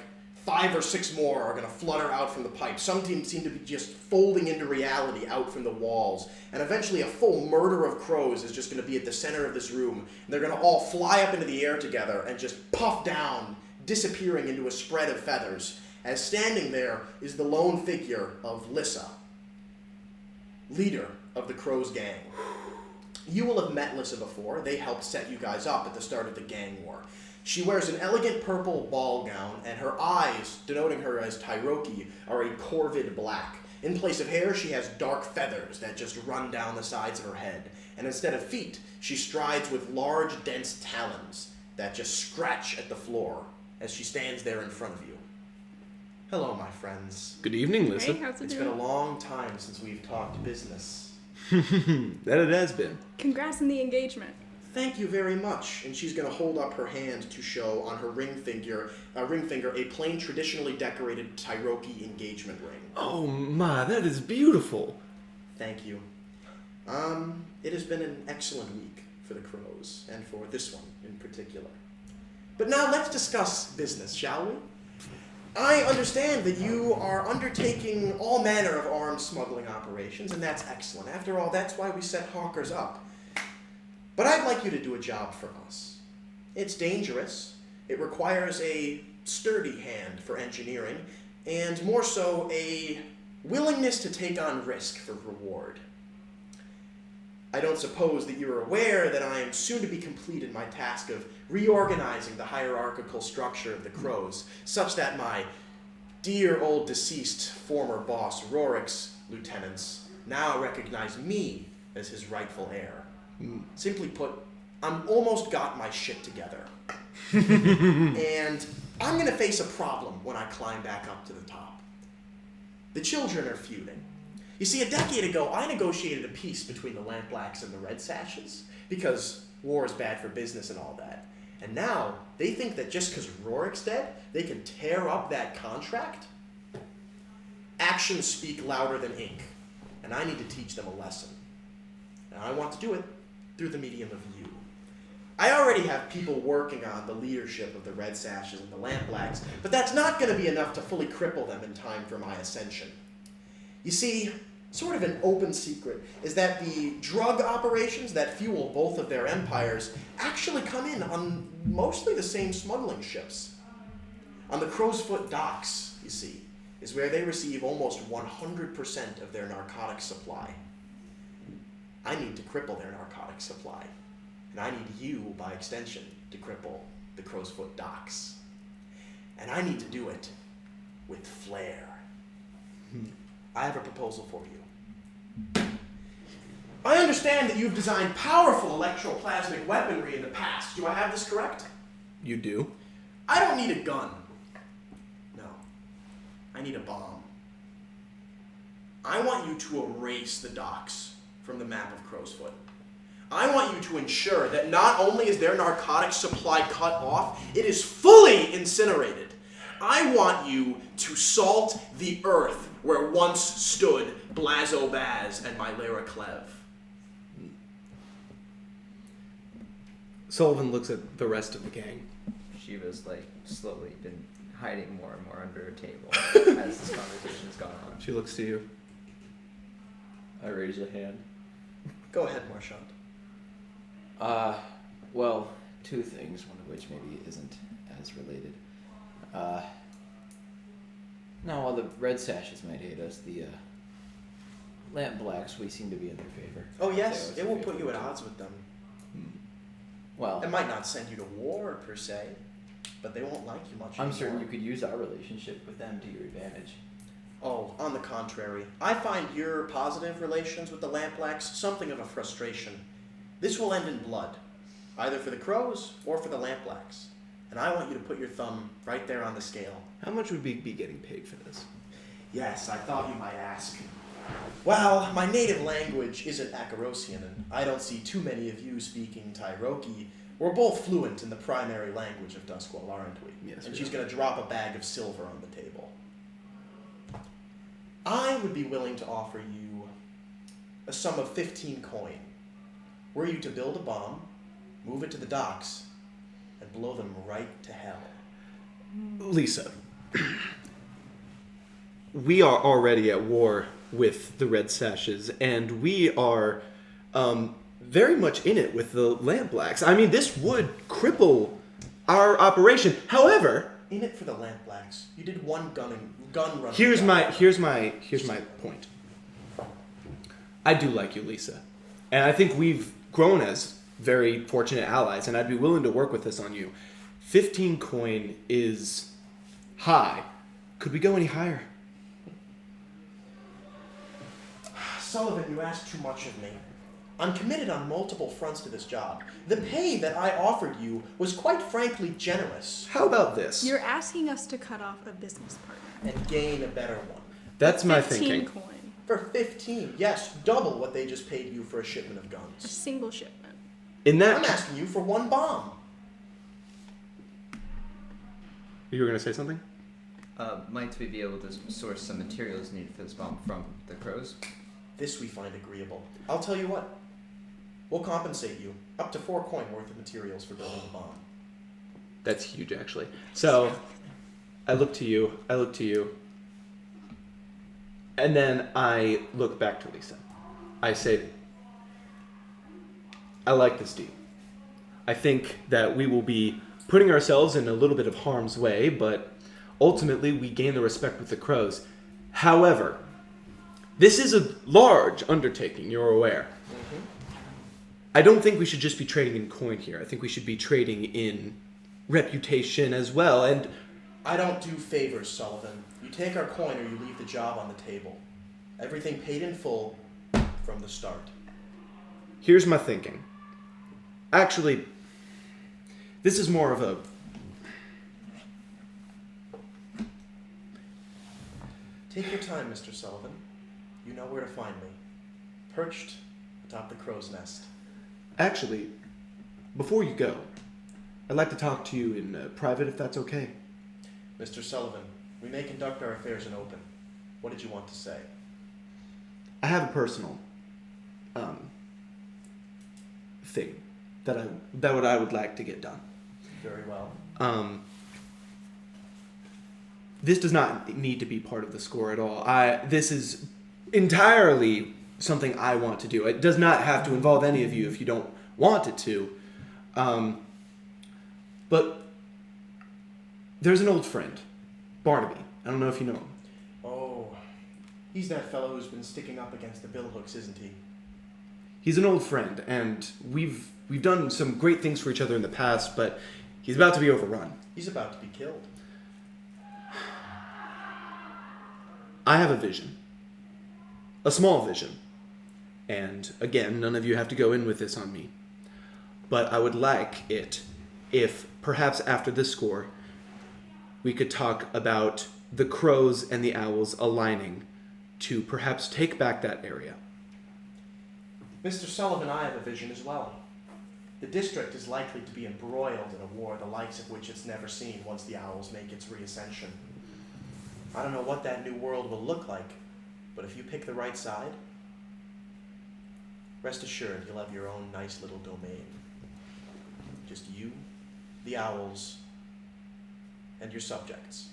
B: 5 or 6 more are going to flutter out from the pipe. Some teams seem to be just folding into reality out from the walls. And eventually a full murder of crows is just going to be at the center of this room. And they're going to all fly up into the air together and just puff down, disappearing into a spread of feathers. As standing there is the lone figure of Lissa, leader of the Crows gang. You will have met Lissa before. They helped set you guys up at the start of the gang war. She wears an elegant purple ball gown, and her eyes, denoting her as Tyroki, are a corvid black. In place of hair, she has dark feathers that just run down the sides of her head. And instead of feet, she strides with large, dense talons that just scratch at the floor as she stands there in front of you. Hello, my friends.
D: Good evening,
A: Hey,
D: Lissa.
A: how's it
B: It's been a
A: doing?
B: long time since we've talked business.
D: That it has been.
A: Congrats on the engagement.
B: Thank you very much. And she's going to hold up her hand to show on her ring finger a plain, traditionally decorated Tyroki engagement ring.
D: Oh my, that is beautiful.
B: Thank you. It has been an excellent week for the Crows, and for this one in particular. But now let's discuss business, shall we? I understand that you are undertaking all manner of arms smuggling operations, and that's excellent. After all, that's why we set hawkers up. But I'd like you to do a job for us. It's dangerous. It requires a sturdy hand for engineering, and more so, a willingness to take on risk for reward. I don't suppose that you're aware that I am soon to be complete in my task of reorganizing the hierarchical structure of the Crows, such that my dear old deceased former boss Rorik's lieutenants now recognize me as his rightful heir. Simply put, I'm almost got my shit together. And I'm going to face a problem when I climb back up to the top. The children are feuding. You see, a decade ago, I negotiated a peace between the Lampblacks and the Red Sashes, because war is bad for business and all that. And now, they think that just because Rorik's dead, they can tear up that contract? Actions speak louder than ink, and I need to teach them a lesson. And I want to do it through the medium of you. I already have people working on the leadership of the Red Sashes and the Lampblacks, but that's not going to be enough to fully cripple them in time for my ascension. You see, sort of an open secret is that the drug operations that fuel both of their empires actually come in on mostly the same smuggling ships. On the Crowsfoot docks, you see, is where they receive almost 100% of their narcotic supply. I need to cripple their narcotic supply, and I need you, by extension, to cripple the Crowsfoot docks. And I need to do it with flair. I have a proposal for you. I understand that you've designed powerful electroplasmic weaponry in the past. Do I have this correct?
D: You do?
B: I don't need a gun. No. I need a bomb. I want you to erase the docks from the map of Crowsfoot. I want you to ensure that not only is their narcotic supply cut off, it is fully incinerated. I want you to salt the earth where once stood Blazo Baz and Mylera Clev.
D: Sullivan looks at the rest of the gang.
G: Shiva's like slowly been hiding more and more under a table as this conversation's gone on.
D: She looks to you.
E: I raise a hand.
B: Go ahead, Marchand.
C: Well, two things, one of which maybe isn't as related. Now, while the Red Sashes might hate us, the Lampblacks, we seem to be in their favor.
B: Oh yes,
C: So it's
B: it
C: a
B: will
C: favor
B: put you at
C: too.
B: odds with them.
C: Well,
B: It might not send you to war, per se, but they won't like you much
C: I'm
B: anymore.
C: certain you could use our relationship with them to your advantage.
B: Oh, on the contrary. I find your positive relations with the Lampblacks something of a frustration. This will end in blood, either for the Crows or for the Lampblacks. And I want you to put your thumb right there on the scale.
D: How much would we be getting paid for this?
B: Yes, I thought you might ask. Well, my native language isn't Akarosian, and I don't see too many of you speaking Tairoki. We're both fluent in the primary language of Duskwall, aren't we?
D: Yes,
B: And
D: we
B: she's
D: are.
B: going to drop a bag of silver on the table. I would be willing to offer you a sum of 15 coin, were you to build a bomb, move it to the docks, and blow them right to hell.
D: Lisa, we are already at war with the Red Sashes, and we are very much in it with the Lampblacks. I mean, this would cripple our operation. However,
B: In it for the Lampblacks. You did one gun run.
D: here's my point. I do like you, Lisa, and I think we've grown as very fortunate allies, and I'd be willing to work with this on you. 15 coin is high. Could we go any higher?
B: Sullivan, you ask too much of me. I'm committed on multiple fronts to this job. The pay that I offered you was quite frankly generous.
D: How about this?
A: You're asking us to cut off a business partner.
B: And gain a better one.
D: That's my
A: 15
D: thinking.
A: coin.
B: For 15, yes, double what they just paid you for a shipment of
A: A
B: guns.
A: single shipment.
D: In
B: I'm
D: that,
B: asking you for one bomb.
D: you were gonna say something?
G: Might we be able to source some materials needed for this bomb from the Crows?
B: This we find agreeable. I'll tell you what. We'll compensate you up to 4 coin worth of materials for building the bomb.
D: That's huge, actually. So, I look to you. And then I look back to Lisa. I say, I like this deal. I think that we will be putting ourselves in a little bit of harm's way, but ultimately we gain the respect with the crows. However, this is a large undertaking, you're aware. Mm-hmm. I don't think we should just be trading in coin here. I think we should be trading in reputation as well, and
B: I don't do favors, Sullivan. You take our coin or you leave the job on the table. Everything paid in full from the start.
D: Here's my thinking. Actually, this is more of a...
B: Take your time, Mr. Sullivan. You know where to find me. Perched atop the crow's nest.
D: Actually, before you go, I'd like to talk to you in private, if that's okay.
B: Mr. Sullivan, we may conduct our affairs in open. What did you want to say?
D: I have a personal thing that I would like to get done.
B: Very well.
D: This does not need to be part of the score at all. This is entirely something I want to do. It does not have to involve any of you if you don't want it to. But there's an old friend, Barnaby. I don't know if you know him.
B: Oh, he's that fellow who's been sticking up against the billhooks, isn't he?
D: He's an old friend, and we've done some great things for each other in the past, but he's about to be overrun.
B: He's about to be killed.
D: I have a vision. A small vision. And again, none of you have to go in with this on me. But I would like it if, perhaps after this score, we could talk about the crows and the owls aligning to perhaps take back that area.
B: Mr. Sullivan, I have a vision as well. The district is likely to be embroiled in a war the likes of which it's never seen once the owls make its reascension. I don't know what that new world will look like, but if you pick the right side, rest assured you'll have your own nice little domain. Just you, the owls, and your subjects.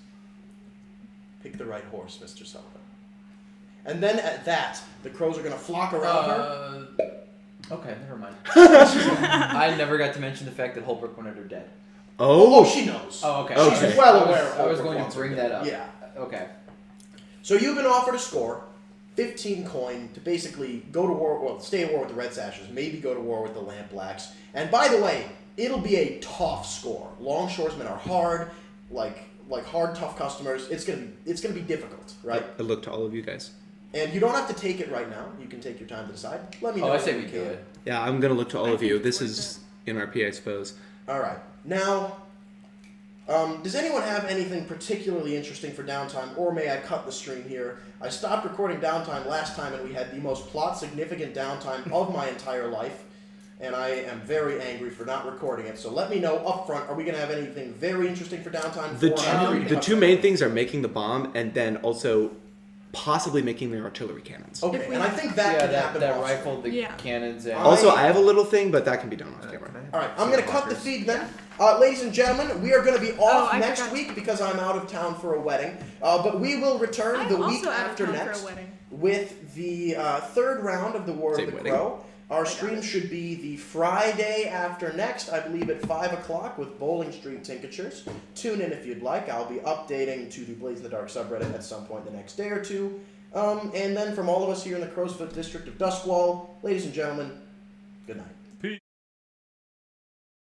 B: Pick the right horse, Mr. Sullivan. And then at that, the crows are going to flock around her.
E: Okay, never mind. I never got to mention the fact that Holbrook wanted her dead.
B: Oh, she knows.
E: Oh, okay.
D: Okay.
B: She's well aware of
E: I was
B: Holbrook
E: going
B: wants
E: to bring
B: her
E: that
B: dead.
E: up.
B: Yeah.
E: Okay.
B: So you've been offered a score, 15 coin, to basically go to war, well, stay at war with the Red Sashes, maybe go to war with the Lamp Blacks. And by the way, it'll be a tough score. Longshoresmen are hard, like hard, tough customers. It's gonna be difficult, right?
D: I look to all of you guys.
B: And you don't have to take it right now. You can take your time to decide. Let me know.
E: Oh, I say
B: when
E: we
B: you
E: do
B: can.
E: it.
D: Yeah, I'm going to look to all
A: I
D: of you.
A: think
D: This
A: it's
D: is NRP, I suppose.
B: All right. Now, does anyone have anything particularly interesting for downtime, or may I cut the stream here? I stopped recording downtime last time, and we had the most plot-significant downtime of my entire life, and I am very angry for not recording it. So let me know up front, are we going to have anything very interesting for downtime?
D: The two main things are making the bomb and then also possibly making the artillery cannons.
B: Okay,
A: If we
B: and I
A: have
B: think
A: time.
B: that
E: Yeah,
B: can
E: that
B: happen
E: that
B: off
E: rifled the
A: Yeah.
E: cannons and...
D: Also, I have a little thing, but that can be done off camera.
B: All right, I'm going to cut the feed then. Ladies and gentlemen, we are going to be off
A: I
B: next
A: forgot.
B: week because I'm out of town for a wedding. But we will return
A: I'm
B: the
A: also
B: week
A: out of
B: after
A: town
B: next
A: for a wedding.
B: with the third round of the War
D: Same
B: of the
D: wedding.
B: Crow. Our
A: got
B: stream
A: it.
B: should be the Friday after next, I believe at 5 o'clock with Bowling Street Tinctures. Tune in if you'd like. I'll be updating to the Blaze in the Dark subreddit at some point the next day or two. And then from all of us here in the Crowsfoot district of Duskwall, ladies and gentlemen, good night.